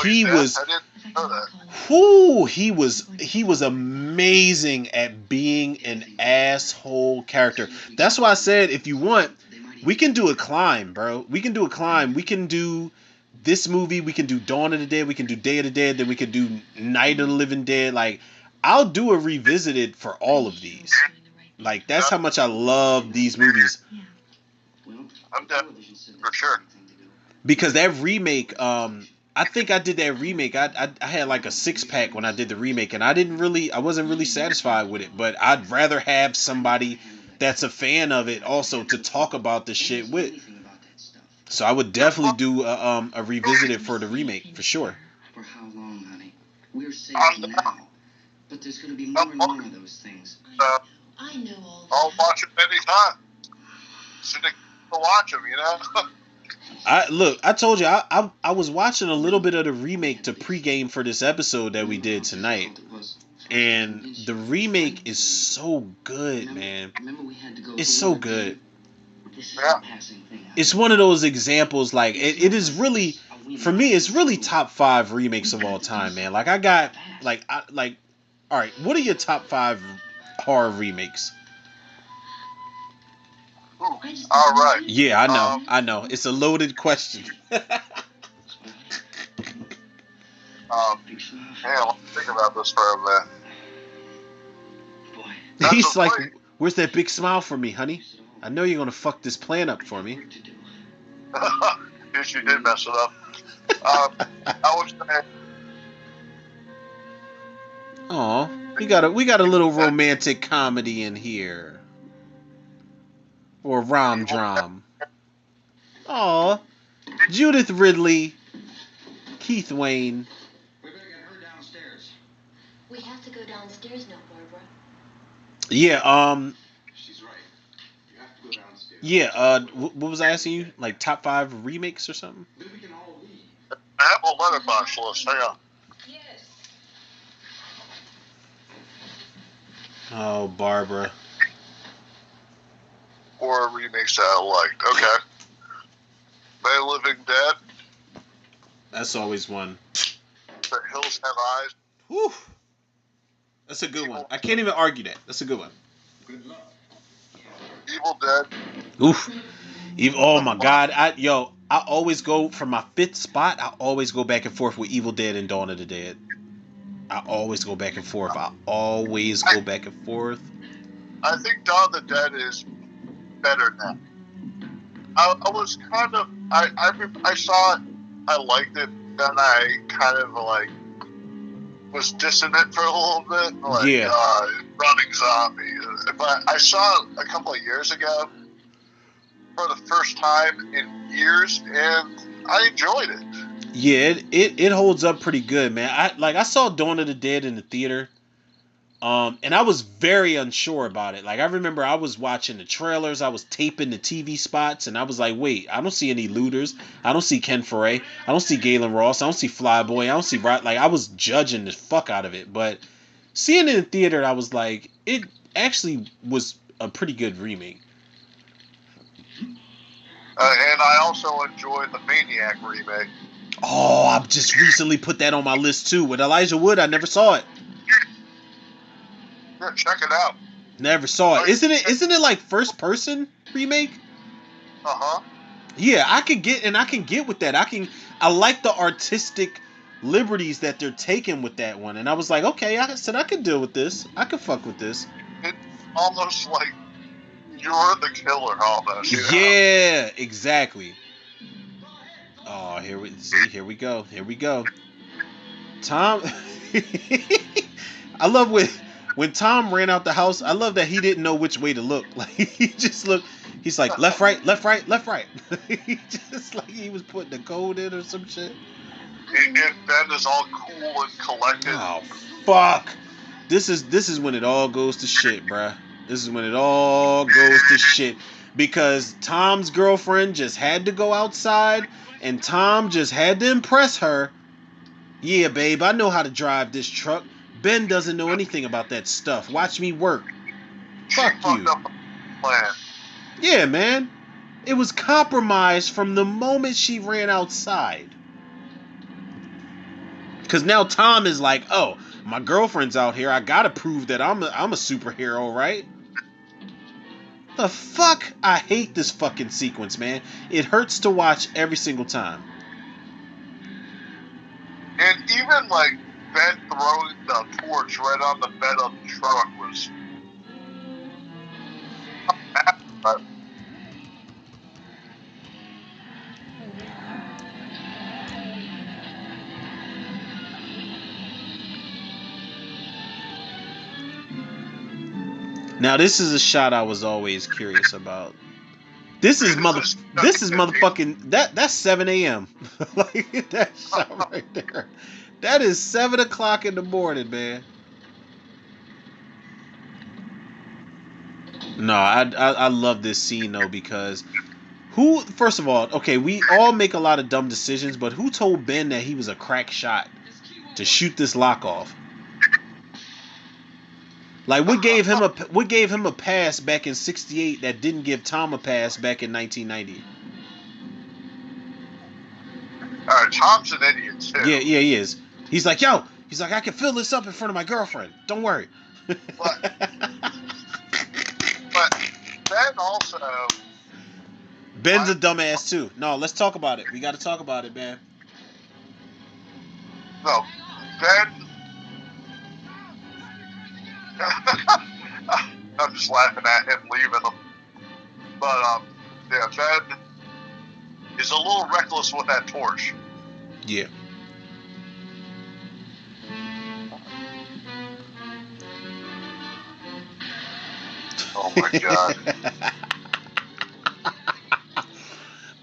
Speaker 1: he was,
Speaker 2: I didn't know that.
Speaker 1: whoo, he was amazing at being an asshole character. That's why I said, if you want, we can do a climb, bro. We can do a climb. We can do this movie. We can do Dawn of the Dead. We can do Day of the Dead. Then we can do Night of the Living Dead. Like, I'll do a revisited for all of these. Like, that's how much I love these movies.
Speaker 5: Well,
Speaker 2: I'm
Speaker 5: the
Speaker 2: down
Speaker 5: television said
Speaker 2: for
Speaker 5: that's
Speaker 2: sure.
Speaker 5: the thing to do.
Speaker 1: Because that remake, I think I did that remake. I had like a 6-pack when I did the remake, and I wasn't really satisfied with it. But I'd rather have somebody that's a fan of it also to talk about the shit with.
Speaker 5: Anything about that stuff.
Speaker 1: So I would definitely do a revisited for the remake for sure.
Speaker 5: For how long, honey? We're safe
Speaker 2: I'm
Speaker 5: now. But there's going to be more and more of those things.
Speaker 3: I know all
Speaker 2: I'll
Speaker 3: that.
Speaker 2: watch them anytime. Should to watch them, you know?
Speaker 1: I told you I was watching a little bit of the remake to pregame for this episode that we did tonight, and the remake is so good, man.
Speaker 5: Remember we had to go
Speaker 1: It's
Speaker 5: through
Speaker 1: so
Speaker 5: it?
Speaker 1: good.
Speaker 5: This is
Speaker 2: Yeah.
Speaker 5: a passing thing.
Speaker 1: It's one of those examples, like it is really, for me, it's really top 5 remakes of all time, man. Like I got all right, what are your top 5 horror remakes?
Speaker 2: Ooh,
Speaker 3: I just
Speaker 2: all
Speaker 3: don't know
Speaker 2: right.
Speaker 3: you.
Speaker 1: Yeah, I know, it's a loaded question.
Speaker 2: Man, let's think about this for a minute.
Speaker 5: Boy,
Speaker 2: That's
Speaker 1: He's
Speaker 2: a
Speaker 1: like,
Speaker 2: great-
Speaker 1: where's that big smile for me, honey? I know you're gonna fuck this plan up for me.
Speaker 5: work to do.
Speaker 2: Yes, you did mess it up. I would say,
Speaker 1: Aw, we got a little romantic comedy in here, or rom dram. Aw, Judith Ridley, Keith Wayne.
Speaker 7: We better get her downstairs.
Speaker 3: We have to go downstairs now, Barbara.
Speaker 1: Yeah,
Speaker 6: She's right. You have to go downstairs.
Speaker 1: yeah. What was I asking you? Like top 5 remakes or something?
Speaker 6: Then we can all leave.
Speaker 2: I have a letterbox list. Hang on.
Speaker 3: Yes.
Speaker 1: Oh, Barbara.
Speaker 2: Horror remakes that I liked. Okay. May Living Dead,
Speaker 1: That's always one.
Speaker 2: The Hills Have Eyes,
Speaker 1: Whew. That's a good one. I can't even argue that. That's a good one.
Speaker 6: Good luck.
Speaker 2: Evil Dead,
Speaker 1: Oof. Oh my God. I always go for my 5th spot. I always go back and forth with Evil Dead and Dawn of the Dead. I always go back and forth. I
Speaker 2: think Dawn of the Dead is better now. I was kind of I saw it, I liked it, then I kind of like was dissonant for a little bit, like
Speaker 1: Yeah.
Speaker 2: running zombie. But I saw it a couple of years ago for the first time in years, and I enjoyed it.
Speaker 1: Yeah, it holds up pretty good, man. I saw Dawn of the Dead in the theater. And I was very unsure about it. Like, I remember I was watching the trailers, I was taping the TV spots, and I was like, wait, I don't see any looters. I don't see Ken Foray. I don't see Galen Ross. I don't see Flyboy. I don't see Like, I was judging the fuck out of it. But seeing it in theater, I was like, it actually was a pretty good remake.
Speaker 2: And I also enjoyed the Maniac remake.
Speaker 1: Oh, I've just recently put that on my list, too. With Elijah Wood, I never saw it.
Speaker 2: Yeah, check it out.
Speaker 1: Never saw it. Isn't it like first person remake?
Speaker 2: Uh-huh.
Speaker 1: Yeah, I can get with that. I like the artistic liberties that they're taking with that one. And I was like, okay, I said I could deal with this. I could fuck with this.
Speaker 2: It's almost like you're the killer almost. You know?
Speaker 1: Yeah, exactly. Oh, here we go. Tom I love when Tom ran out the house, I love that he didn't know which way to look. Like he just looked. He's like left, right, left, right, left, right. He just like he was putting the code in or some shit.
Speaker 2: And Ben is all cool and collected.
Speaker 1: Oh fuck! This is when it all goes to shit, bruh. This is when it all goes to shit because Tom's girlfriend just had to go outside, and Tom just had to impress her. Yeah, babe, I know how to drive this truck. Ben doesn't know anything about that stuff. Watch me work. Fuck
Speaker 2: She fucked
Speaker 1: you.
Speaker 2: up the plan.
Speaker 1: Yeah, man. It was compromised from the moment she ran outside. Because now Tom is like, oh, my girlfriend's out here. I gotta prove that I'm a superhero, right? The fuck? I hate this fucking sequence, man. It hurts to watch every single time.
Speaker 2: And even like Ben throwing the torch right on the bed of the truck was.
Speaker 1: Now this is a shot I was always curious about. This is motherfucking that's 7 a.m. Like that shot right there. That is 7 o'clock in the morning, man. No, I love this scene though because first of all, okay, we all make a lot of dumb decisions, but who told Ben that he was a crack shot to shoot this lock off? Like what gave him a pass back in '68 that didn't give Tom a pass back in 1990?
Speaker 2: Tom's an idiot too.
Speaker 1: Yeah, he is. He's like, I can fill this up in front of my girlfriend. Don't worry.
Speaker 2: But Ben also.
Speaker 1: Ben's a dumbass too. No, let's talk about it. We got to talk about it, man.
Speaker 2: No, Ben. I'm just laughing at him leaving him. But yeah, Ben is a little reckless with that torch.
Speaker 1: Yeah.
Speaker 2: Oh my god.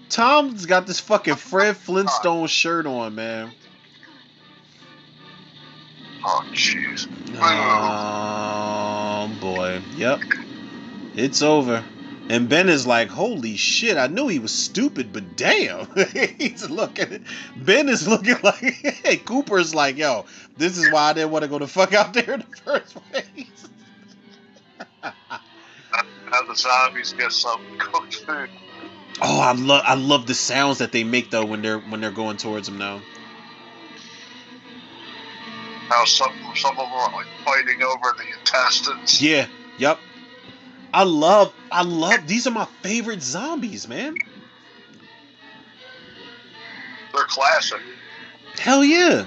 Speaker 1: Tom's got this fucking Fred Flintstone shirt on, man.
Speaker 2: Oh jeez.
Speaker 1: Oh boy. Yep. It's over. And Ben is like, holy shit, I knew he was stupid, but damn. He's looking. Ben is looking like Cooper's like, yo, this is why I didn't want to go the fuck out there in the first place.
Speaker 2: Now the zombies get some cooked food.
Speaker 1: Oh, I love the sounds that they make though when they're going towards him now.
Speaker 2: Now some of them are like fighting over the intestines.
Speaker 1: Yeah. Yep. I love these are my favorite zombies, man.
Speaker 2: They're classic.
Speaker 1: Hell yeah.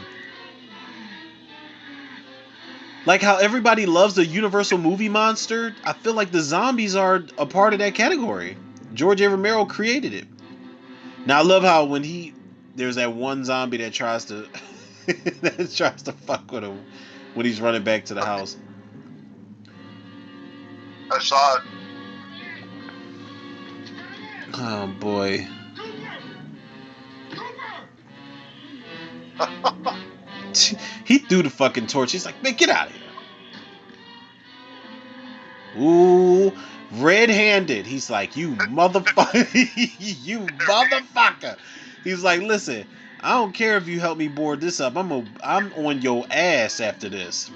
Speaker 1: Like how everybody loves the Universal movie monster, I feel like the zombies are a part of that category. George A. Romero created it. Now I love how when there's that one zombie that tries to fuck with him when he's running back to the house.
Speaker 2: I saw it.
Speaker 1: Oh boy. He threw the fucking torch. He's like, man, get out of here. Ooh, red-handed. He's like, you motherfucker. You motherfucker. He's like, listen, I don't care if you help me board this up. I'm on your ass after this.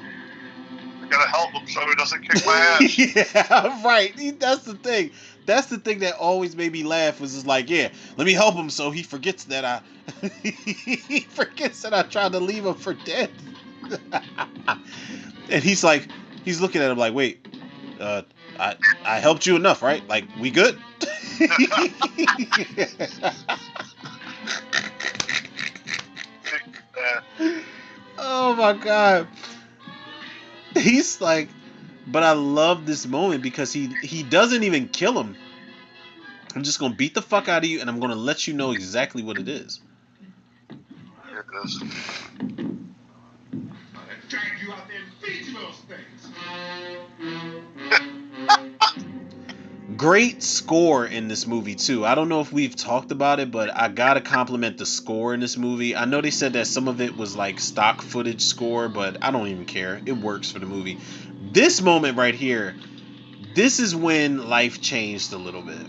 Speaker 2: I gotta help him so he doesn't kick my ass.
Speaker 1: Yeah, right. That's the thing. That's the thing that always made me laugh was just like, yeah, let me help him so he forgets that he forgets that I tried to leave him for dead. And he's like, he's looking at him like, wait, I helped you enough, right? Like, we good? Oh my god. He's like, but I love this moment because he doesn't even kill him. I'm just gonna beat the fuck out of you and I'm gonna let you know exactly what it is.
Speaker 2: Here it is.
Speaker 4: Drag you out there and feed you those things.
Speaker 1: Great score in this movie too. I don't know if we've talked about it, but I gotta compliment the score in this movie. I know they said that some of it was like stock footage score, but I don't even care. It works for the movie. This moment right here, this is when life changed a little bit.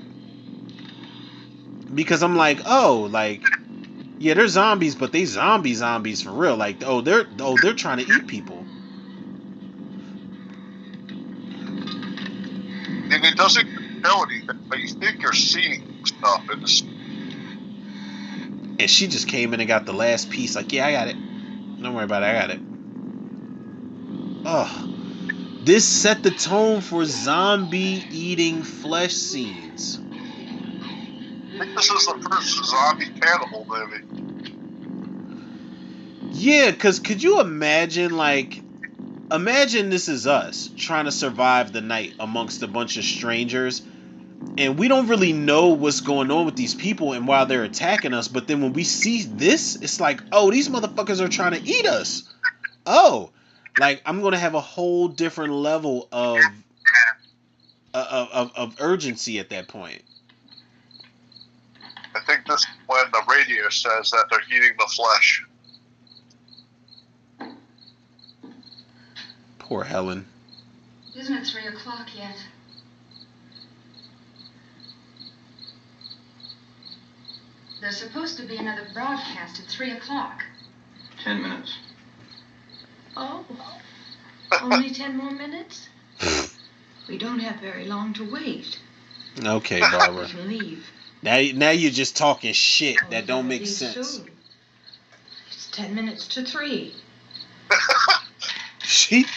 Speaker 1: Because I'm like, oh, like, yeah, they're zombies, but they zombies for real. Like, they're trying to eat people.
Speaker 2: And it doesn't tell anything, but you think you're seeing stuff in the.
Speaker 1: And she just came in and got the last piece. Like, yeah, I got it. Don't worry about it. I got it. Oh, this set the tone for zombie eating flesh scenes.
Speaker 2: I think this is the first zombie cannibal movie.
Speaker 1: Yeah, because could you imagine, like, imagine this is us trying to survive the night amongst a bunch of strangers, and we don't really know what's going on with these people and why they're attacking us, but then when we see this, it's like, oh, these motherfuckers are trying to eat us. Oh, like, I'm going to have a whole different level of urgency at that point.
Speaker 2: I think this is when the radio says that they're eating the flesh.
Speaker 1: Poor Helen.
Speaker 3: Isn't it 3 o'clock yet? There's supposed to be another broadcast at 3 o'clock.
Speaker 7: 10 minutes.
Speaker 3: Oh, only 10 more minutes? We don't have very long to wait.
Speaker 1: Okay, Barbara.
Speaker 3: We can leave.
Speaker 1: Now you're just talking shit
Speaker 3: Oh,
Speaker 1: that don't make
Speaker 3: leave
Speaker 1: sense.
Speaker 3: soon. It's 10 minutes to 3.
Speaker 1: She
Speaker 2: They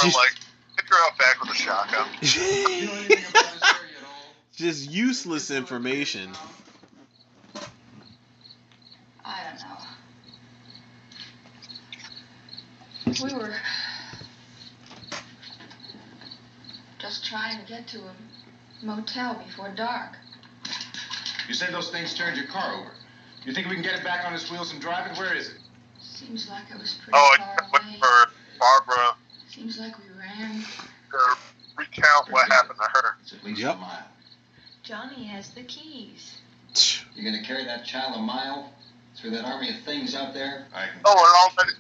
Speaker 2: were like, pick her up back with a shotgun.
Speaker 6: You know anything about this area at all?
Speaker 1: just useless information.
Speaker 3: I don't know. We were just trying to get to a motel before dark.
Speaker 6: You said those things turned your car over. You think we can get it back on its wheels and drive it? Where is it?
Speaker 3: Seems like it was pretty
Speaker 2: Oh,
Speaker 3: far
Speaker 2: I went
Speaker 3: away.
Speaker 2: for Barbara
Speaker 3: Seems like we ran.
Speaker 2: to recount what happened to her.
Speaker 7: It's at least
Speaker 1: Yep.
Speaker 7: a mile.
Speaker 3: Johnny has the keys.
Speaker 7: You're gonna carry that child a mile through that army of things out there?
Speaker 6: I can.
Speaker 2: Oh, it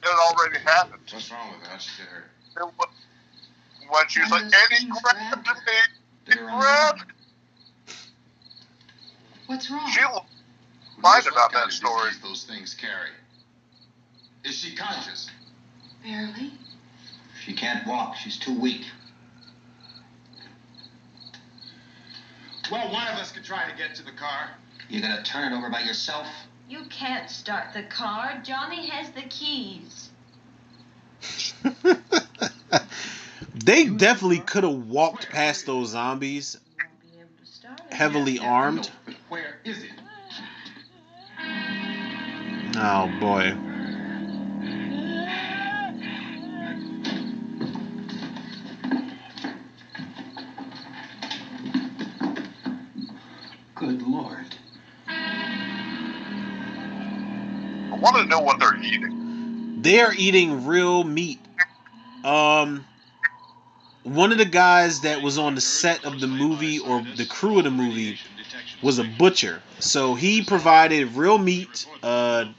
Speaker 2: already happened.
Speaker 6: What's wrong with her? How'd she get hurt?
Speaker 2: It was, when she was
Speaker 3: One
Speaker 2: like,
Speaker 3: of those
Speaker 2: and he
Speaker 3: things
Speaker 2: grabbed
Speaker 3: grabbed
Speaker 2: me. He
Speaker 7: Did her on the
Speaker 2: grabbed
Speaker 7: arm?
Speaker 3: What's wrong?
Speaker 2: She
Speaker 6: Who
Speaker 2: lied
Speaker 6: knows
Speaker 2: about
Speaker 6: what kind
Speaker 2: that
Speaker 6: of
Speaker 2: story.
Speaker 6: disease those things carry. Is she conscious?
Speaker 3: Barely.
Speaker 7: She can't walk. She's too weak.
Speaker 6: Well, one of us could try to get to the car.
Speaker 7: You gonna turn it over by yourself?
Speaker 3: You can't start the car. Johnny has the keys.
Speaker 1: They definitely could have walked past those zombies
Speaker 3: You won't be able to start it.
Speaker 1: heavily armed.
Speaker 6: No, but where is it?
Speaker 1: Oh boy.
Speaker 7: Good Lord.
Speaker 2: I want to know what they're eating.
Speaker 1: They're eating real meat. One of the guys that was on the set of the movie, or the crew of the movie, was a butcher. So he provided real meat, and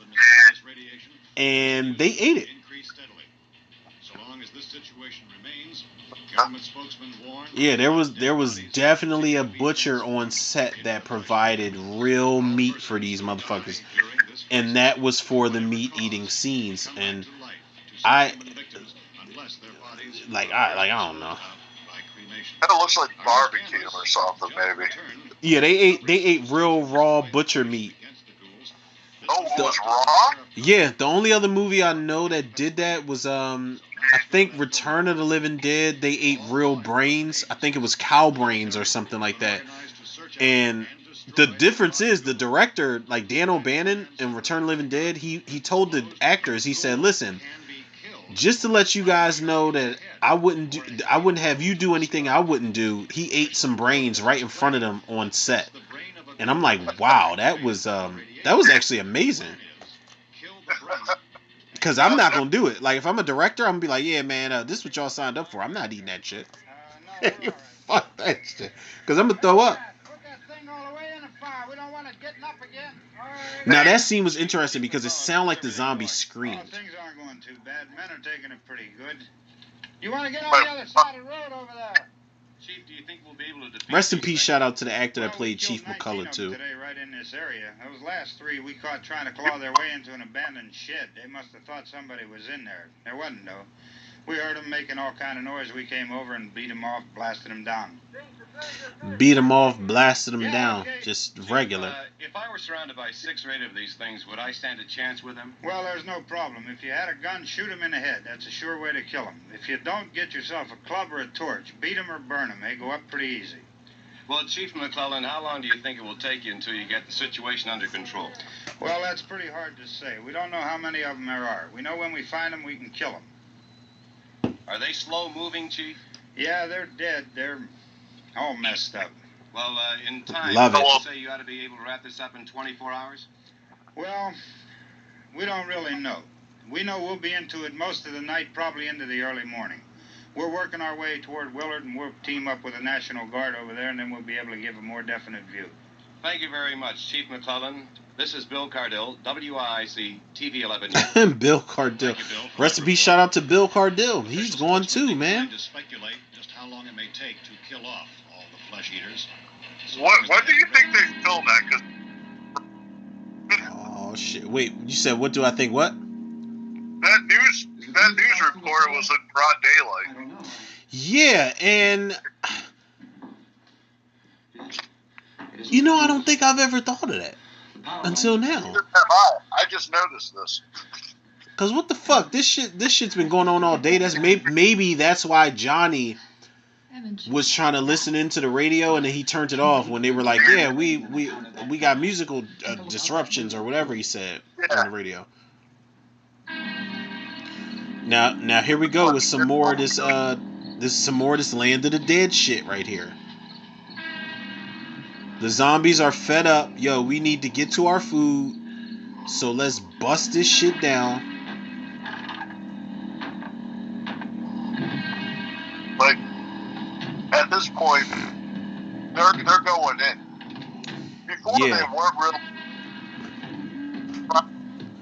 Speaker 1: they ate it. Yeah, there was definitely a butcher on set that provided real meat for these motherfuckers, and that was for the meat eating scenes. And I don't know.
Speaker 2: It looks like barbecue or something, maybe.
Speaker 1: Yeah, they ate real raw butcher meat.
Speaker 2: Oh, it was raw?
Speaker 1: Yeah, the only other movie I know that did that was I think Return of the Living Dead. They ate real brains. I think it was cow brains or something like that. And the difference is the director, like Dan O'Bannon in Return of the Living Dead, he told the actors, he said, "Listen, just to let you guys know that I wouldn't have you do anything I wouldn't do." He ate some brains right in front of them on set. And I'm like, wow, that was actually amazing. Because I'm not gonna do it. Like, if I'm a director, I'm gonna be like, yeah, man, this is what y'all signed up for. I'm not eating that shit. Fuck that shit. Because I'm gonna throw up.
Speaker 8: Put that thing all the way in the fire. We don't want it getting up again. All right.
Speaker 1: Now that scene was interesting because it sounded like the zombie screamed.
Speaker 8: Oh, things aren't going too bad. Men are taking it pretty good. You want to get on the other side of the road over there?
Speaker 6: Chief, do you think we'll be able to defeat
Speaker 1: Rest in
Speaker 6: these
Speaker 1: peace.
Speaker 6: things?
Speaker 1: Shout out to the actor that
Speaker 8: Well,
Speaker 1: played
Speaker 8: we killed
Speaker 1: Chief
Speaker 8: 19
Speaker 1: McCullough
Speaker 8: of them
Speaker 1: too.
Speaker 8: today, right in this area. Those last 3 we caught trying to claw their way into an abandoned shed. They must have thought somebody was in there. There wasn't, though. We heard them making all kind of noise. We came over and beat them off, blasted them down.
Speaker 1: Beat him off, blasted him
Speaker 8: Yeah,
Speaker 1: down,
Speaker 8: okay.
Speaker 1: just regular.
Speaker 4: If I were surrounded by 6 or 8 of these things, would I stand a chance with them?
Speaker 8: Well, there's no problem. If you had a gun, shoot him in the head. That's a sure way to kill him. If you don't, get yourself a club or a torch. Beat him or burn him. They go up pretty easy.
Speaker 6: Well, Chief McClellan, how long do you think it will take you until you get the situation under control?
Speaker 8: Well, that's pretty hard to say. We don't know how many of them there are. We know when we find them, we can kill them.
Speaker 6: Are they slow-moving, Chief?
Speaker 8: Yeah, they're dead. They're all messed up.
Speaker 6: Well, in time,
Speaker 1: Love it.
Speaker 6: you say you ought to be able to wrap this up in 24 hours?
Speaker 8: Well, we don't really know. We know we'll be into it most of the night, probably into the early morning. We're working our way toward Willard, and we'll team up with the National Guard over there, and then we'll be able to give a more definite view.
Speaker 6: Thank you very much, Chief McClellan. This is Bill Cardill, WIC TV 11.
Speaker 1: Bill Cardill.
Speaker 9: Thank you, Bill, for
Speaker 1: Recipe
Speaker 9: that
Speaker 1: shout out to Bill Cardill. He's
Speaker 9: Official
Speaker 1: gone
Speaker 9: spokesman
Speaker 1: too, man.
Speaker 9: declined to speculate just how long it may take to kill off all the flesh eaters.
Speaker 2: What do you think they filmed that? Because
Speaker 1: Oh shit! Wait, you said what do I think? What?
Speaker 2: that news reporter was in broad
Speaker 5: I
Speaker 2: daylight.
Speaker 5: don't know.
Speaker 1: Yeah, and
Speaker 5: It isn't
Speaker 1: you know I don't
Speaker 5: used.
Speaker 1: think I've ever thought of that
Speaker 5: The power
Speaker 1: until
Speaker 5: line-
Speaker 1: now.
Speaker 2: Neither have I. I just noticed this.
Speaker 1: Cause what the fuck? This shit's been going on all day. That's maybe that's why Johnny was trying to listen into the radio and then he turned it off when they were like, yeah, we got musical disruptions or whatever he said on the radio. Now here we go with some more of this Land of the Dead shit right here. The zombies are fed up. Yo, we need to get to our food. So let's bust this shit down.
Speaker 2: Like, at this point, they're going in. Before
Speaker 1: Yeah.
Speaker 2: they weren't really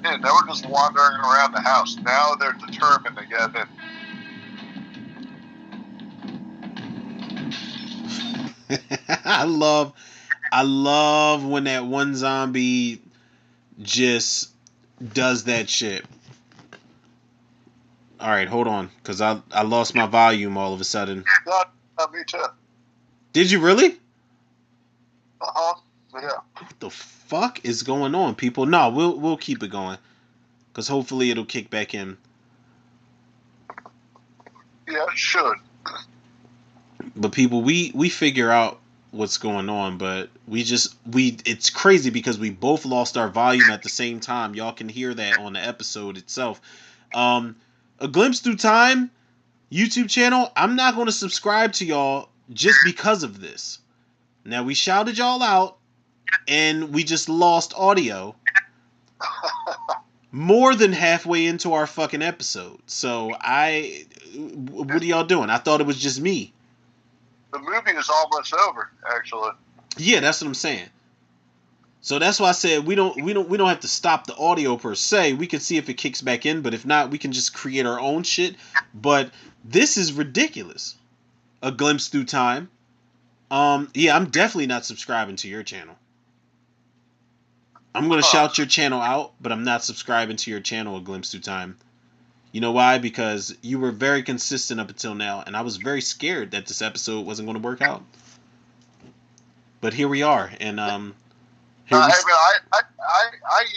Speaker 2: in. They were just wandering around the house. Now they're determined to get in.
Speaker 1: I love when that one zombie just does that shit. All right, hold on, cause I lost my volume all of a sudden.
Speaker 2: Me too.
Speaker 1: Did you really?
Speaker 2: Uh-huh. Yeah.
Speaker 1: What the fuck is going on, people? No, we'll keep it going, cause hopefully it'll kick back in.
Speaker 2: Yeah, it should.
Speaker 1: But people, we figure out what's going on, but it's crazy because we both lost our volume at the same time. Y'all can hear that on the episode itself. A Glimpse Through Time YouTube channel, I'm not going to subscribe to y'all just because of this. Now, we shouted y'all out and we just lost audio more than halfway into our fucking episode. So what are y'all doing? I thought it was just me.
Speaker 2: The movie is almost over, actually.
Speaker 1: Yeah, that's what I'm saying. So that's why I said we don't have to stop the audio per se. We can see if it kicks back in, but if not, we can just create our own shit. But this is ridiculous. A Glimpse Through Time. Yeah, I'm definitely not subscribing to your channel. I'm gonna shout your channel out, but I'm not subscribing to your channel, A Glimpse Through Time. You know why? Because you were very consistent up until now, and I was very scared that this episode wasn't going to work out. But here we are, and
Speaker 2: I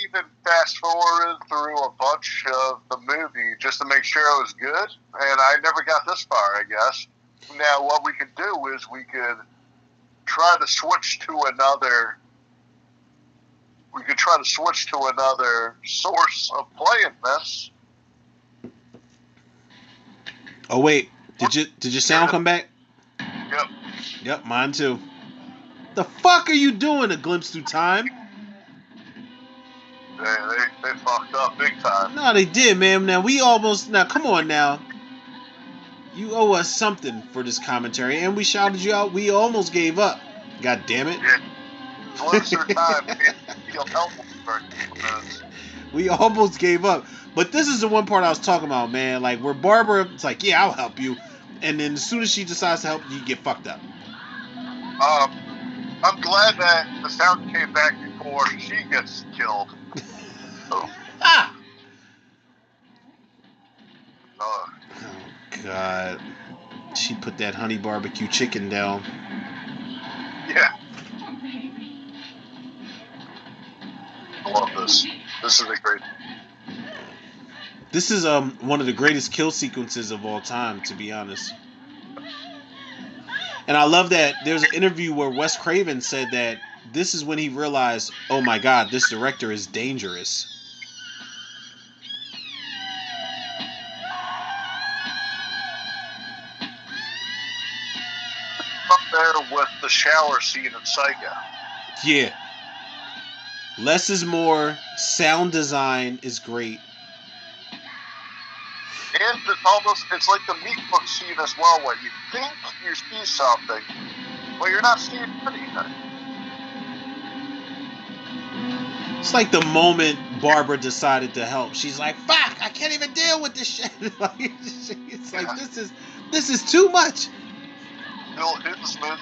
Speaker 2: even fast forwarded through a bunch of the movie just to make sure it was good, and I never got this far, I guess. Now, what we could do is we could try to switch to another. We could try to switch to another source of playing this.
Speaker 1: Oh wait, did your sound come back?
Speaker 2: Yep.
Speaker 1: Yep, mine too. The fuck are you doing, A Glimpse Through Time?
Speaker 2: They fucked up big time.
Speaker 1: No, they did, man. Now come on now. You owe us something for this commentary, and we shouted you out. We almost gave up. God damn it.
Speaker 2: Yeah. Glimpse Through Time. Feel helpful for minutes.
Speaker 1: We almost gave up. But this is the one part I was talking about, man. Like, where Barbara, it's like, yeah, I'll help you. And then as soon as she decides to help you, get fucked up.
Speaker 2: I'm glad that the sound came back before she gets killed.
Speaker 1: Ah!
Speaker 2: Uh,
Speaker 1: Oh, God. She put that honey barbecue chicken down.
Speaker 2: yeah. I love this. This is a great.
Speaker 1: This is one of the greatest kill sequences of all time, to be honest. And I love that there's an interview where Wes Craven said that this is when he realized, oh my God, this director is dangerous.
Speaker 2: Up there with the shower scene in Psycho.
Speaker 1: Yeah. Less is more. Sound design is great.
Speaker 2: And it's like the meat book scene as well, where you think you see something, but you're not seeing anything.
Speaker 1: It's like the moment Barbara decided to help. She's like, fuck, I can't even deal with this shit. It's like, this is too much.
Speaker 2: Bill Hinsman.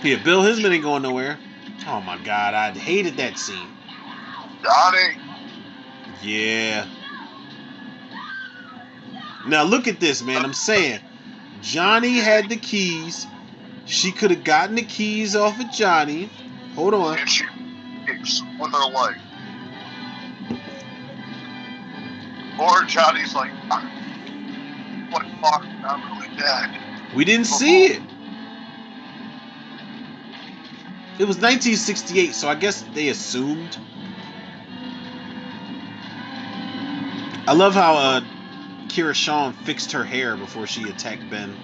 Speaker 1: Yeah, Bill Hinsman ain't going nowhere. Oh my God, I hated that scene.
Speaker 2: Johnny.
Speaker 1: Yeah. Now look at this, man. I'm saying, Johnny had the keys. She could have gotten the keys off of Johnny. Hold on.
Speaker 2: And she escapes with her life. Or Johnny's like, what fuck, I'm really dead.
Speaker 1: We didn't see it. It was 1968, so I guess they assumed. I love how Kira Shawn fixed her hair before she attacked Ben.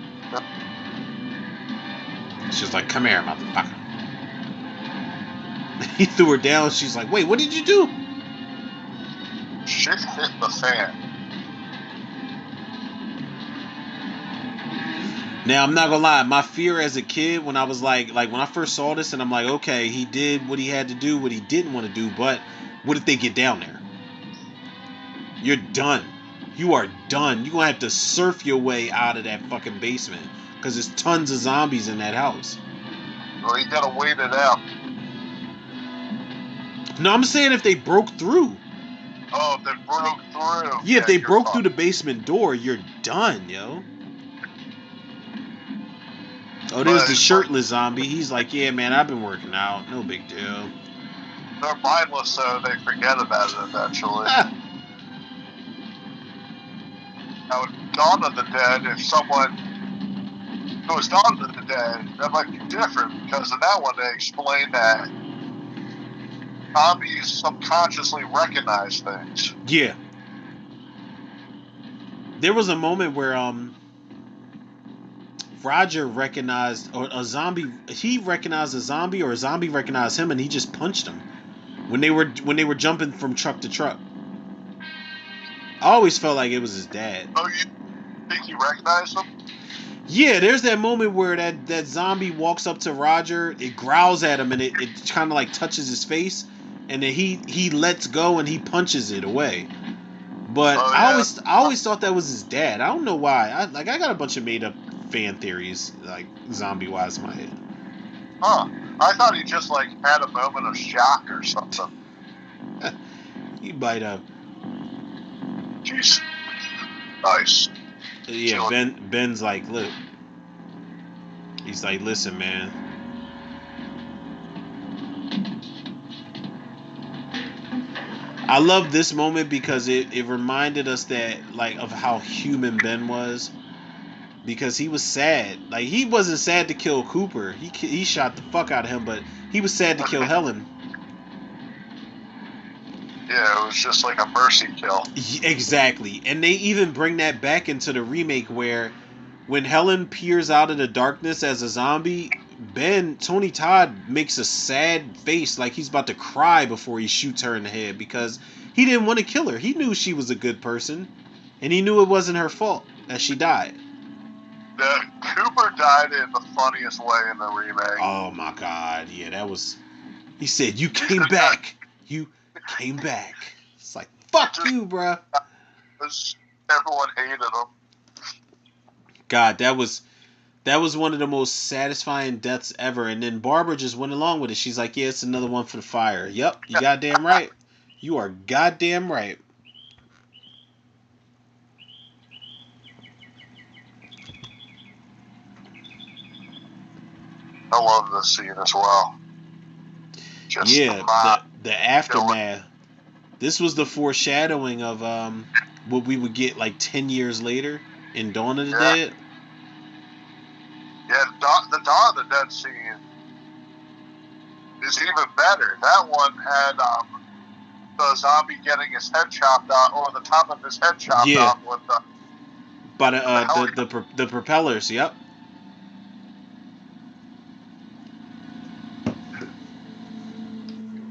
Speaker 1: She's like, come here, motherfucker. He threw her down. She's like, wait, what did you do?
Speaker 2: Shit hit the fan.
Speaker 1: Now, I'm not gonna lie, my fear as a kid when I was like when I first saw this and I'm like, okay, he did what he had to do, what he didn't want to do, but what if they get down there? You're done. You are done. You're gonna have to surf your way out of that fucking basement because there's tons of zombies in that house.
Speaker 2: Well, you gotta wait it out.
Speaker 1: No, I'm saying if they broke through.
Speaker 2: Oh, if they broke through.
Speaker 1: Yeah, if they broke through the basement door, you're done, yo. Oh, there's the shirtless zombie. He's like, yeah, man, I've been working out. No big deal.
Speaker 2: They're mindless, so they forget about it eventually. Now, Dawn of the Dead, if someone who was Dawn of the Dead, that might be different, because in that one they explain that zombies subconsciously recognize things.
Speaker 1: Yeah. There was a moment where Roger recognized a zombie. He recognized a zombie, or a zombie recognized him, and he just punched him when they were jumping from truck to truck. I always felt like it was his dad.
Speaker 2: Oh, you think he recognized him?
Speaker 1: Yeah, there's that moment where that zombie walks up to Roger, it growls at him, and it kind of like touches his face, and then he lets go and he punches it away. But I always thought that was his dad. I don't know why. I got a bunch of made up fan theories, like zombie wise in my head.
Speaker 2: Huh. I thought he just like had a moment of shock or something.
Speaker 1: He might have.
Speaker 2: Jeez. Nice.
Speaker 1: Yeah, Ben's like, look. He's like, listen, man. I love this moment because it reminded us that, like, of how human Ben was. Because he was sad. Like, he wasn't sad to kill Cooper. He shot the fuck out of him, but he was sad to kill Helen.
Speaker 2: Yeah, it was just like a mercy kill.
Speaker 1: Exactly. And they even bring that back into the remake where when Helen peers out of the darkness as a zombie, Tony Todd makes a sad face like he's about to cry before he shoots her in the head because he didn't want to kill her. He knew she was a good person, and he knew it wasn't her fault that she died.
Speaker 2: Cooper died in the funniest way in the remake.
Speaker 1: Oh my God, yeah, that was... He said, you came back. You came back. It's like, fuck you, bruh.
Speaker 2: Everyone hated him.
Speaker 1: God, that was one of the most satisfying deaths ever. And then Barbara just went along with it. She's like, yeah, it's another one for the fire. Yep, you goddamn right. You are goddamn right.
Speaker 2: I love this scene as well. Just
Speaker 1: the aftermath. This was the foreshadowing of what we would get like 10 years later in Dawn of the Dead.
Speaker 2: Yeah, Dawn of the Dead scene is even better. That one had the zombie getting his head chopped off, or the top of his head chopped off with
Speaker 1: by the propellers. Yep.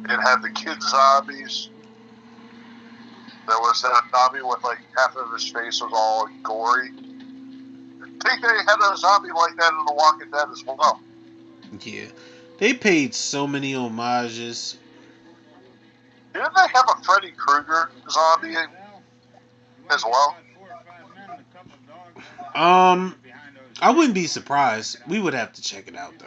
Speaker 2: It had the kid zombies. There was that zombie with like half of his face was all gory. I think they had a zombie like that in The Walking Dead as well.
Speaker 1: Yeah. They paid so many homages.
Speaker 2: Didn't they have a Freddy Krueger zombie as well?
Speaker 1: I wouldn't be surprised. We would have to check it out though.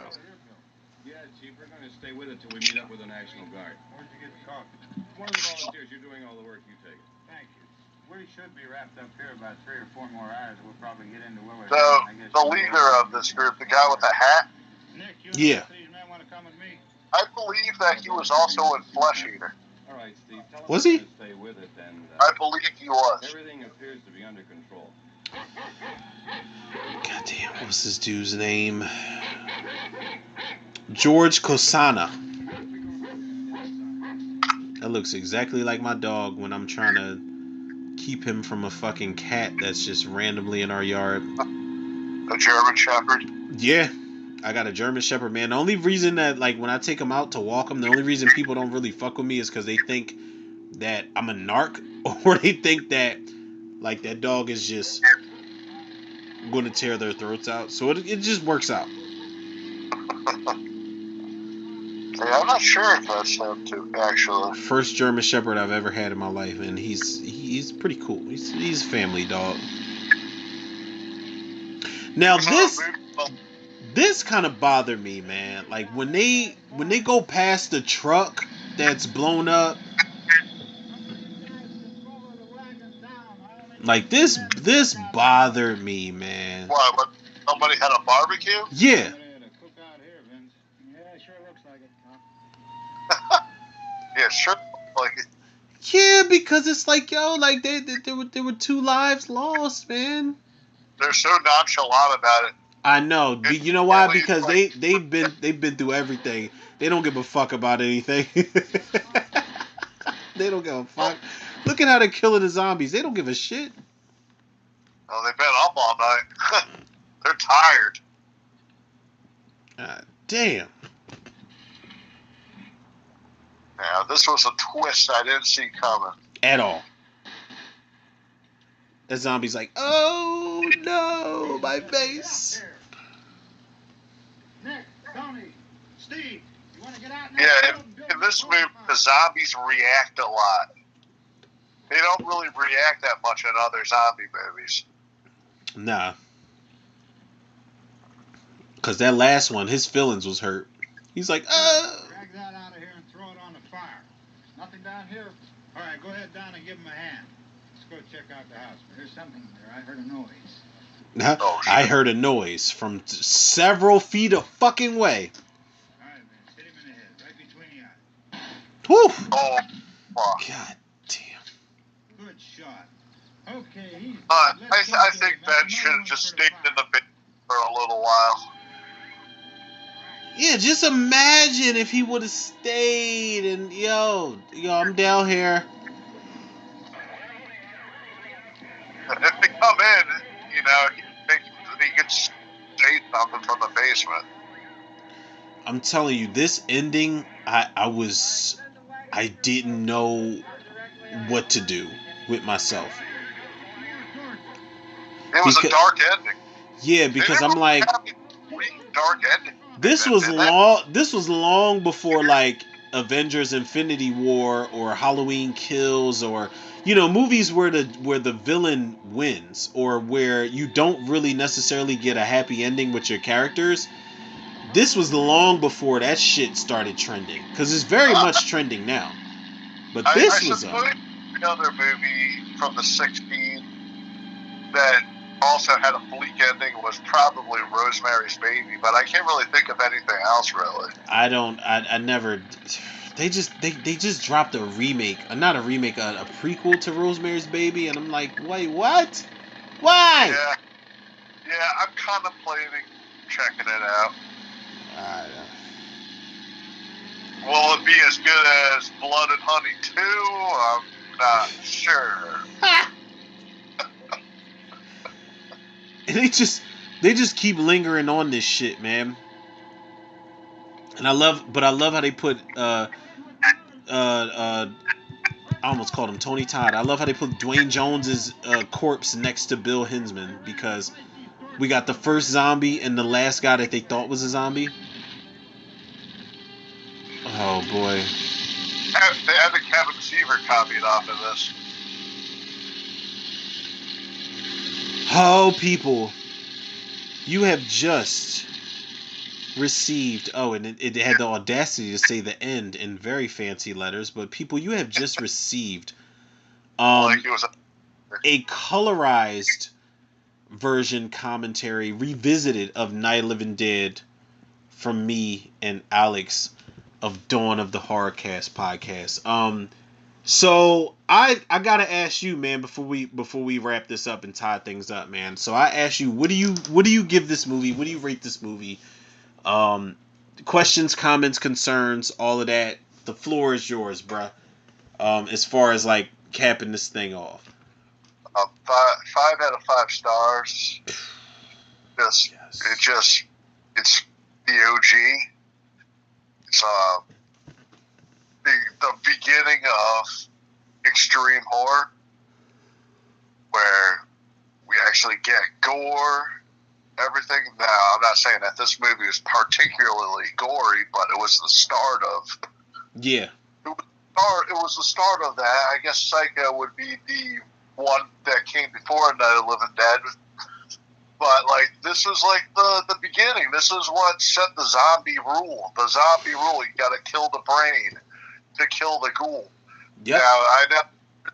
Speaker 4: Yeah, Chief, we're going to stay with it till we meet up with the National Guard. Where'd you get the coffee? One of the volunteers. You're doing all the work. You take it.
Speaker 8: Thank you. We should be wrapped up here about 3 or 4 more hours. We'll probably get into Willard.
Speaker 2: The leader of this group, the guy with the hat.
Speaker 8: Nick, you
Speaker 1: Yeah.
Speaker 8: these men want to come with me?
Speaker 2: I believe that he was also in Flesh Eater.
Speaker 4: All right, Steve. Tell
Speaker 1: Was
Speaker 4: us
Speaker 1: he?
Speaker 4: to stay with it, and
Speaker 2: I believe he was.
Speaker 4: everything appears to be under control.
Speaker 1: Goddamn, what's this dude's name? George Kosana. That looks exactly like my dog when I'm trying to keep him from a fucking cat that's just randomly in our yard.
Speaker 2: A German Shepherd.
Speaker 1: Yeah, I got a German Shepherd, man. The only reason that, like, when I take him out to walk him, the only reason people don't really fuck with me is because they think that I'm a narc, or they think that, like, that dog is just going to tear their throats out. So it just works out.
Speaker 2: Yeah, I'm not sure if that's him too, actually.
Speaker 1: First German Shepherd I've ever had in my life, and he's pretty cool. He's a family dog. Now this kind of bothered me, man. Like when they go past the truck that's blown up, like this bothered me, man.
Speaker 2: What? Somebody had a barbecue?
Speaker 1: Yeah.
Speaker 2: Yeah, sure. Like it.
Speaker 1: Yeah, because it's like, yo, like there were 2 lives lost, man.
Speaker 2: They're so nonchalant about it.
Speaker 1: I know. You know why? Because they've been through everything. They don't give a fuck about anything. They don't give a fuck. Look at how they're killing the zombies. They don't give a shit.
Speaker 2: Oh, they've been up all night. They're tired.
Speaker 1: God damn.
Speaker 2: Yeah, this was a twist I didn't see coming.
Speaker 1: At all. The zombie's like, oh no, my face.
Speaker 8: Nick, Tony, Steve, you want to get out now?
Speaker 2: Yeah, in this movie, the zombies react a lot. They don't really react that much in other zombie movies.
Speaker 1: Nah. Because that last one, his feelings was hurt. He's like,
Speaker 8: Drag that out of here and throw it on the fire. Nothing down here? All right, go ahead down and give him a hand. Let's go check out the house. There's something there. I heard a noise.
Speaker 2: Oh, shit.
Speaker 1: I heard a noise from several feet a fucking way.
Speaker 8: All right, man. Hit him in the head, right between the eyes.
Speaker 1: Whew.
Speaker 2: Oh, fuck.
Speaker 1: God damn.
Speaker 8: Good shot. Okay, he's...
Speaker 2: I think Ben should have just stayed in the basement for a little while.
Speaker 1: Yeah, just imagine if he would have stayed and yo, I'm down here.
Speaker 2: If they come in, you know, he could say something from the basement.
Speaker 1: I'm telling you, this ending, I didn't know what to do with myself.
Speaker 2: It was a dark ending.
Speaker 1: Yeah, because I'm like,
Speaker 2: dark ending.
Speaker 1: This was long before like Avengers Infinity War or Halloween Kills or movies where the villain wins or where you don't really necessarily get a happy ending with your characters. This was long before that shit started trending because it's very much trending now. But this was
Speaker 2: another movie from the 60s that also had a bleak ending was probably Rosemary's Baby, but I can't really think of anything else really.
Speaker 1: I never. They just dropped a remake, not a remake, a prequel to Rosemary's Baby, and I'm like, wait, what? Why?
Speaker 2: Yeah, I'm contemplating checking it out. Will it be as good as Blood and Honey 2? I'm not sure.
Speaker 1: They just keep lingering on this shit, man. And I love how they put I almost called him Tony Todd. I love how they put Dwayne Jones's corpse next to Bill Hinsman, because we got the first zombie and the last guy that they thought was a zombie. Oh boy.
Speaker 2: They had the Kevin Seaver copied off of this.
Speaker 1: Oh, people, you have just received. Oh, and it had the audacity to say the end in very fancy letters. But people, you have just received
Speaker 2: Like it was
Speaker 1: a colorized version commentary revisited of Night of the Living Dead from me and Alex of Dawn of the Horrorcast podcast. So I gotta ask you, man, before we wrap this up and tie things up, man. So I ask you, what do you give this movie? What do you rate this movie? Questions, comments, concerns, all of that. The floor is yours, bruh. As far as like capping this thing off.
Speaker 2: 5 out of 5 stars. It's the OG. It's the beginning of extreme horror, where we actually get gore, everything. Now, I'm not saying that this movie is particularly gory, but it was the start of.
Speaker 1: Yeah.
Speaker 2: It was the start of that. I guess Psycho would be the one that came before Night of the Living Dead. But, like, this is, like, the beginning. This is what set the zombie rule. The zombie rule, you gotta kill the brain to kill the ghoul.
Speaker 1: Yep.
Speaker 2: Now, I know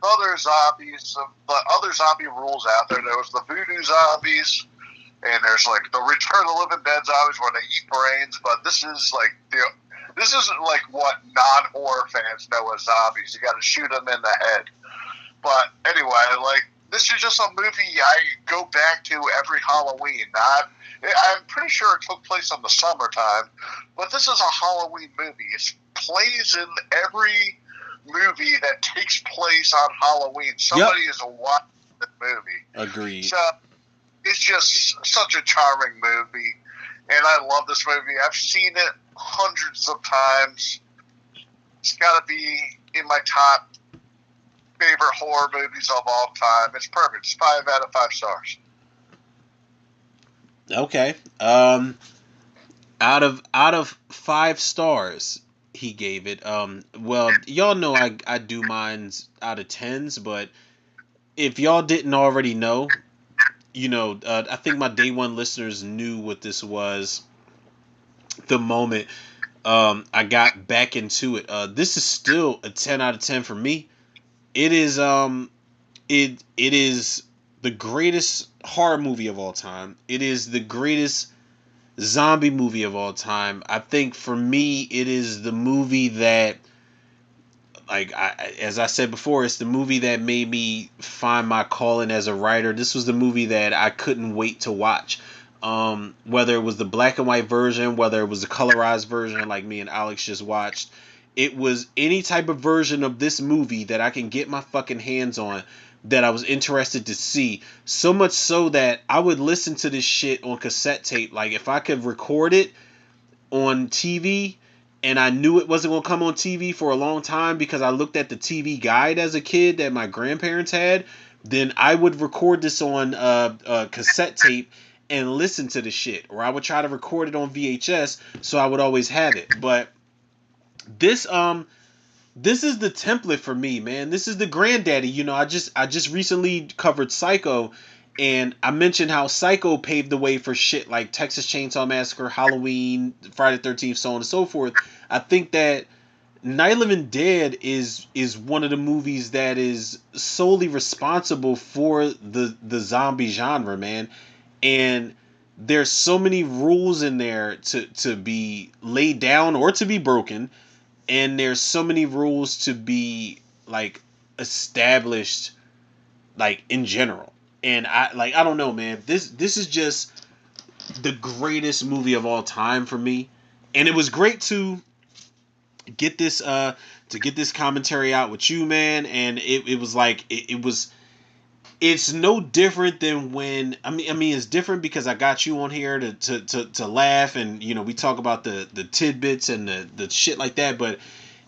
Speaker 2: other zombies, the other zombie rules out there. There was the voodoo zombies, and there's, like, the Return of the Living Dead zombies where they eat brains, but this is, like, this isn't, like, what non-horror fans know as zombies. You gotta shoot them in the head. But, anyway, like, this is just a movie I go back to every Halloween. I'm pretty sure it took place in the summertime, but this is a Halloween movie. It plays in every movie that takes place on Halloween. Somebody is watching the movie.
Speaker 1: Agreed.
Speaker 2: So it's just such a charming movie, and I love this movie. I've seen it hundreds of times. It's got to be in my top favorite horror movies of all time. It's perfect. It's 5 out of 5 stars.
Speaker 1: Okay. Out of 5 stars, he gave it. Well, y'all know I do mines out of 10s, but if y'all didn't already know, you know, I think my day one listeners knew what this was the moment I got back into it. This is still a 10 out of 10 for me. It is it is the greatest horror movie of all time. It is the greatest zombie movie of all time. I think for me, it is the movie that, like, as I said before, it's the movie that made me find my calling as a writer. This was the movie that I couldn't wait to watch. Whether it was the black and white version, whether it was the colorized version like me and Alex just watched, it was any type of version of this movie that I can get my fucking hands on that I was interested to see. So much so that I would listen to this shit on cassette tape. Like, if I could record it on TV and I knew it wasn't going to come on TV for a long time because I looked at the TV guide as a kid that my grandparents had, then I would record this on cassette tape and listen to the shit. Or I would try to record it on VHS so I would always have it. But this is the template for me, man. This is the granddaddy. You know, I just recently covered Psycho, and I mentioned how Psycho paved the way for shit like Texas Chainsaw Massacre, Halloween, Friday the 13th, so on and so forth. I think that Night of the Living Dead is one of the movies that is solely responsible for the zombie genre, man. And there's so many rules in there to be laid down or to be broken. And there's so many rules to be, like, established, like, in general. And I don't know, man. This is just the greatest movie of all time for me. And it was great to get this commentary out with you, man. And it was like it's no different than when I mean it's different because I got you on here to laugh, and you know, we talk about the tidbits and the shit like that, but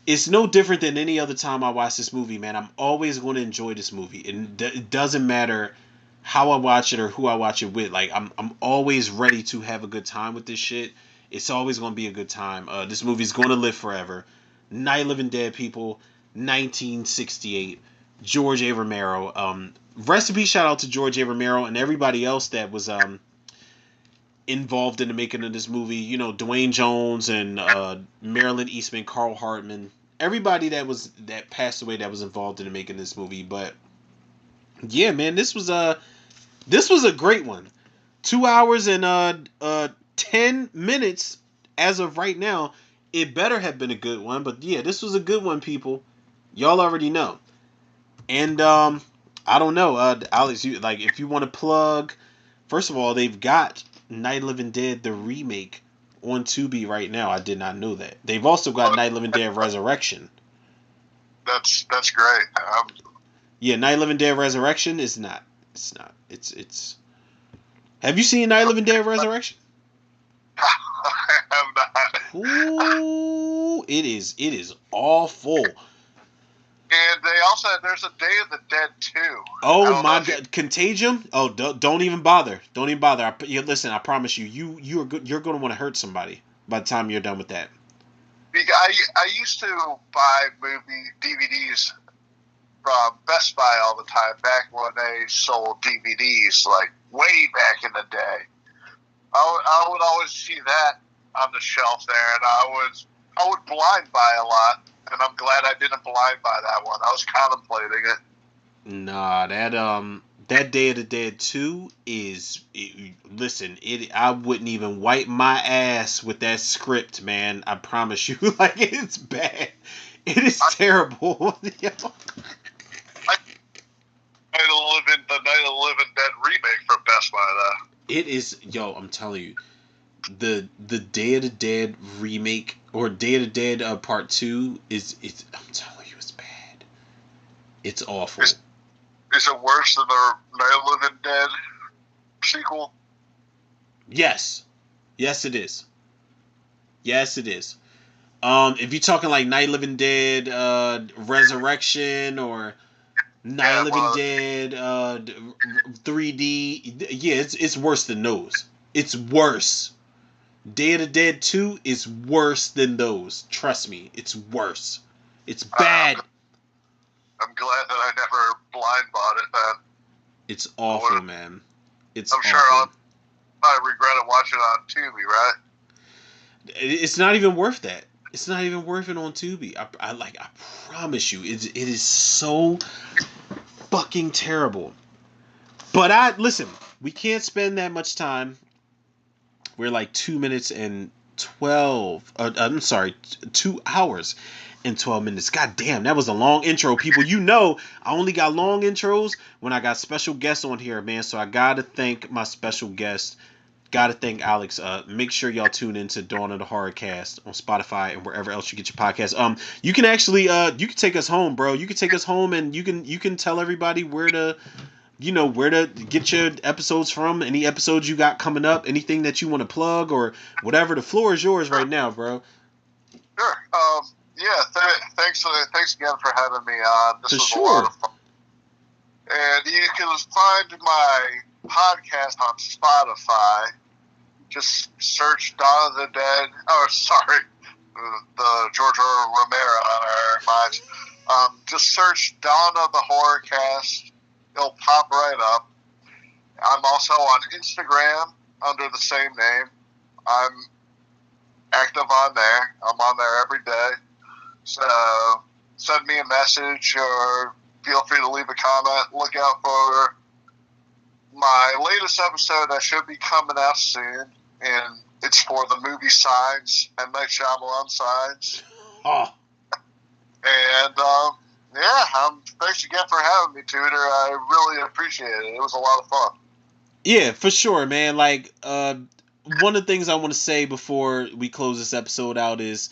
Speaker 1: it's no different than any other time I watch this movie, man. I'm always going to enjoy this movie, and it doesn't matter how I watch it or who I watch it with. Like I'm always ready to have a good time with this shit. It's always going to be a good time. This movie's going to live forever. Night of Living Dead, people, 1968. George A. Romero. Recipe shout out to George A. Romero and everybody else that was involved in the making of this movie. You know, Dwayne Jones and Marilyn Eastman, Carl Hartman, everybody that passed away that was involved in the making of this movie. But yeah, man, this was a great one. 2 hours and 10 minutes as of right now. It better have been a good one, but yeah, this was a good one, people. Y'all already know. And I don't know, Alex, you like if you want to plug. First of all, they've got Night of the Living Dead the remake on Tubi right now. I did not know that. They've also got Night of the Living Dead Resurrection.
Speaker 2: That's great.
Speaker 1: Yeah, Night of the Living Dead Resurrection is not. It's not. It's. Have you seen Night of the Living Dead Resurrection?
Speaker 2: I have not.
Speaker 1: Ooh, it is awful.
Speaker 2: And they also there's a Day of the Dead too.
Speaker 1: Oh my God, Contagion! Oh, don't even bother. Don't even bother. Listen, I promise you're going to want to hurt somebody by the time you're done with that.
Speaker 2: I used to buy movie DVDs from Best Buy all the time back when they sold DVDs, like way back in the day. I would always see that on the shelf there, and I would blind buy a lot. And I'm glad I didn't blind buy that one. I was contemplating it.
Speaker 1: Nah, that Day of the Dead 2 is... listen, I wouldn't even wipe my ass with that script, man. I promise you. Like, it's bad. It is terrible.
Speaker 2: The Night of the Living Dead remake from Best Buy, though.
Speaker 1: It is... Yo, I'm telling you. The Day of the Dead remake or Day of the Dead Part 2 is I'm telling you, it's bad. It's awful.
Speaker 2: Is it worse than the Night of the Living Dead sequel?
Speaker 1: Yes. Yes, it is. Yes, it is. If you're talking like Night of the Living Dead Resurrection or Night of the Living Dead 3D, yeah, it's worse than those. It's worse. Day of the Dead 2 is worse than those. Trust me, it's worse. It's bad.
Speaker 2: I'm glad that I never blind bought it then.
Speaker 1: It's awful, man. I'm
Speaker 2: sure I regretted watching it on Tubi, right?
Speaker 1: It's not even worth that. It's not even worth it on Tubi. I promise you, it is so fucking terrible. But listen, we can't spend that much time. We're like 2 minutes and 12. I'm sorry, 2 hours and 12 minutes. God damn, that was a long intro, people. You know, I only got long intros when I got special guests on here, man. So I gotta thank my special guest. Gotta thank Alex. Make sure y'all tune into Dawn of the Horror Cast on Spotify and wherever else you get your podcast. You can actually you can take us home, bro. You can take us home, and you can tell everybody where to get your episodes from, any episodes you got coming up, anything that you want to plug or whatever. The floor is yours right now, bro.
Speaker 2: Sure. Yeah, thanks again for having me on. This was a lot of fun. And you can find my podcast on Spotify. Just search Dawn of the Dead. Oh, sorry. The George Romero on our minds. Just search Dawn of the Horror Cast. It'll pop right up. I'm also on Instagram under the same name. I'm active on there. I'm on there every day. So send me a message or feel free to leave a comment. Look out for my latest episode that should be coming out soon. And it's for the movie Signs, M. Night Shyamalan Signs.
Speaker 1: Oh.
Speaker 2: And, thanks again for having me, Tudor. I really appreciate it. It was a lot of fun.
Speaker 1: Yeah, for sure, man. Like, one of the things I want to say before we close this episode out is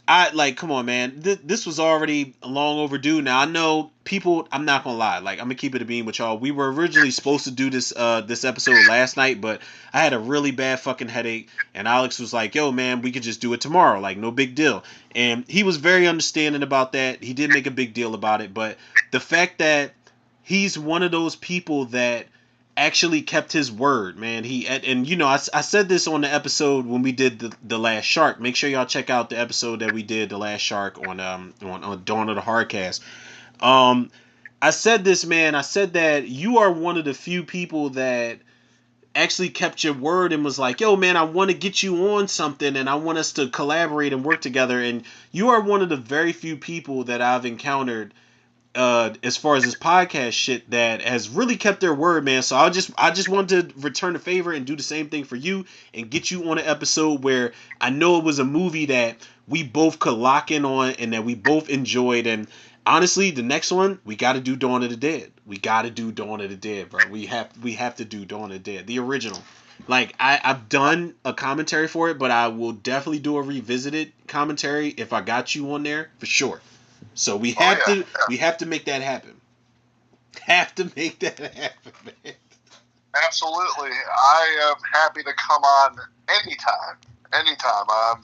Speaker 1: come on, man. This was already long overdue. Now I know people. I'm not gonna lie. Like I'm gonna keep it a beam with y'all. We were originally supposed to do this episode last night, but I had a really bad fucking headache, and Alex was like, "Yo, man, we could just do it tomorrow. Like no big deal." And he was very understanding about that. He did make a big deal about it, but the fact that he's one of those people that actually kept his word, man. And you know, I said this on the episode when we did the last shark. Make sure y'all check out the episode that we did the last shark on Dawn of the Hardcast. I said this, man. I said that you are one of the few people that actually kept your word and was like, yo, man, I want to get you on something and I want us to collaborate and work together. And you are one of the very few people that I've encountered as far as this podcast shit that has really kept their word, man. So I just wanted to return the favor and do the same thing for you and get you on an episode where I know it was a movie that we both could lock in on and that we both enjoyed. And honestly, the next one we got to do Dawn of the Dead. We got to do Dawn of the Dead, bro. We have to do Dawn of the Dead, the original. Like I've done a commentary for it, but I will definitely do a revisited commentary if I got you on there for sure. So we have to make that happen. Have to make that happen, man.
Speaker 2: Absolutely. I am happy to come on anytime. Anytime. I'm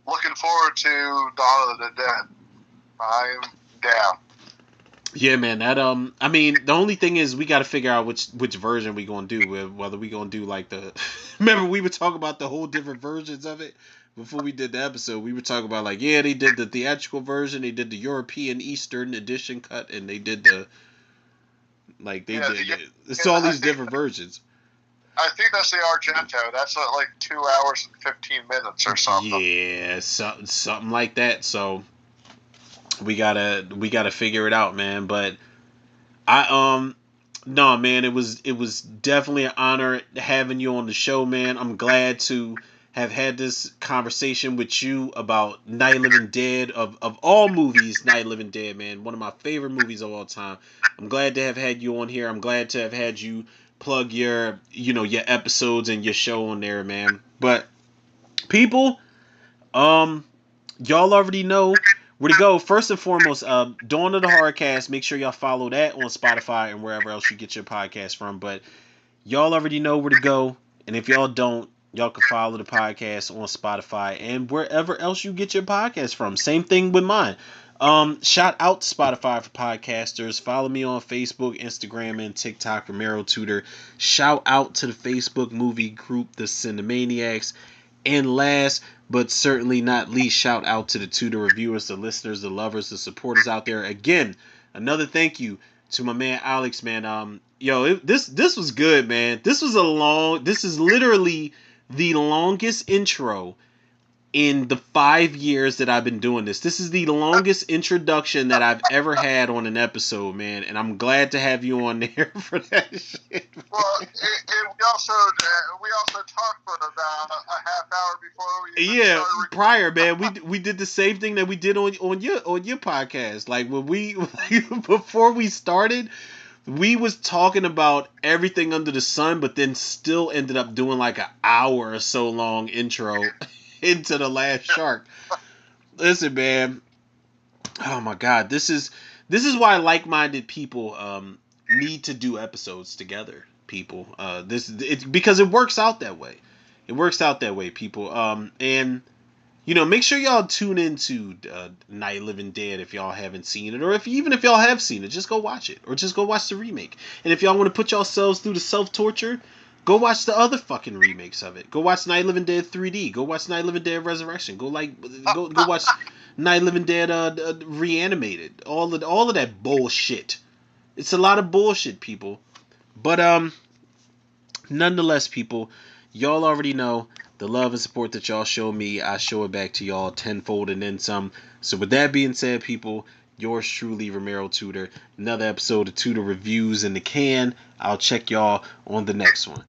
Speaker 2: looking forward to Dawn of the Dead. I'm down.
Speaker 1: Yeah, man. That I mean, the only thing is we got to figure out which version we gonna do. Whether we gonna do like the. Remember we were talking about the whole different versions of it. Before we did the episode, we were talking about like, yeah, they did the theatrical version, they did the European Eastern edition cut, and they did the it's all these different versions.
Speaker 2: I think that's the Argento. That's like 2 hours and 15 minutes or something.
Speaker 1: Yeah, something like that. So we gotta figure it out, man. But no, man, it was definitely an honor having you on the show, man. I'm glad to have had this conversation with you about Night of the Living Dead, of all movies, Night of the Living Dead, man. One of my favorite movies of all time. I'm glad to have had you on here. I'm glad to have had you plug your episodes and your show on there, man. But people, y'all already know where to go. First and foremost, Dawn of the Horrorcast. Make sure y'all follow that on Spotify and wherever else you get your podcast from. But y'all already know where to go. And if y'all don't, y'all can follow the podcast on Spotify and wherever else you get your podcast from. Same thing with mine. Shout out to Spotify for podcasters. Follow me on Facebook, Instagram, and TikTok, Romero Tutor. Shout out to the Facebook movie group, the Cinemaniacs. And last but certainly not least, shout out to the Tutor reviewers, the listeners, the lovers, the supporters out there. Again, another thank you to my man Alex, man. This was good, man. This is literally the longest intro in the 5 years that I've been doing this. This is the longest introduction that I've ever had on an episode, man, and I'm glad to have you on there for that shit.
Speaker 2: Well, we also talked for about a half hour before we started
Speaker 1: prior, man. We did the same thing that we did on your podcast. Like when before we started, we was talking about everything under the sun, but then still ended up doing like an hour or so long intro into the last shark. Listen, man. Oh my God, this is why like-minded people need to do episodes together. People, it's because it works out that way. It works out that way, people. And make sure y'all tune into Night of the Living Dead if y'all haven't seen it, or even if y'all have seen it, just go watch it, or just go watch the remake. And if y'all want to put yourselves through the self-torture, go watch the other fucking remakes of it. Go watch Night of the Living Dead 3D. Go watch Night of the Living Dead Resurrection. Go watch Night of the Living Dead Reanimated. All of that bullshit. It's a lot of bullshit, people. But nonetheless, people, y'all already know the love and support that y'all show me, I show it back to y'all tenfold and then some. So with that being said, people, yours truly, Romero Tutor. Another episode of Tutor Reviews in the can. I'll check y'all on the next one.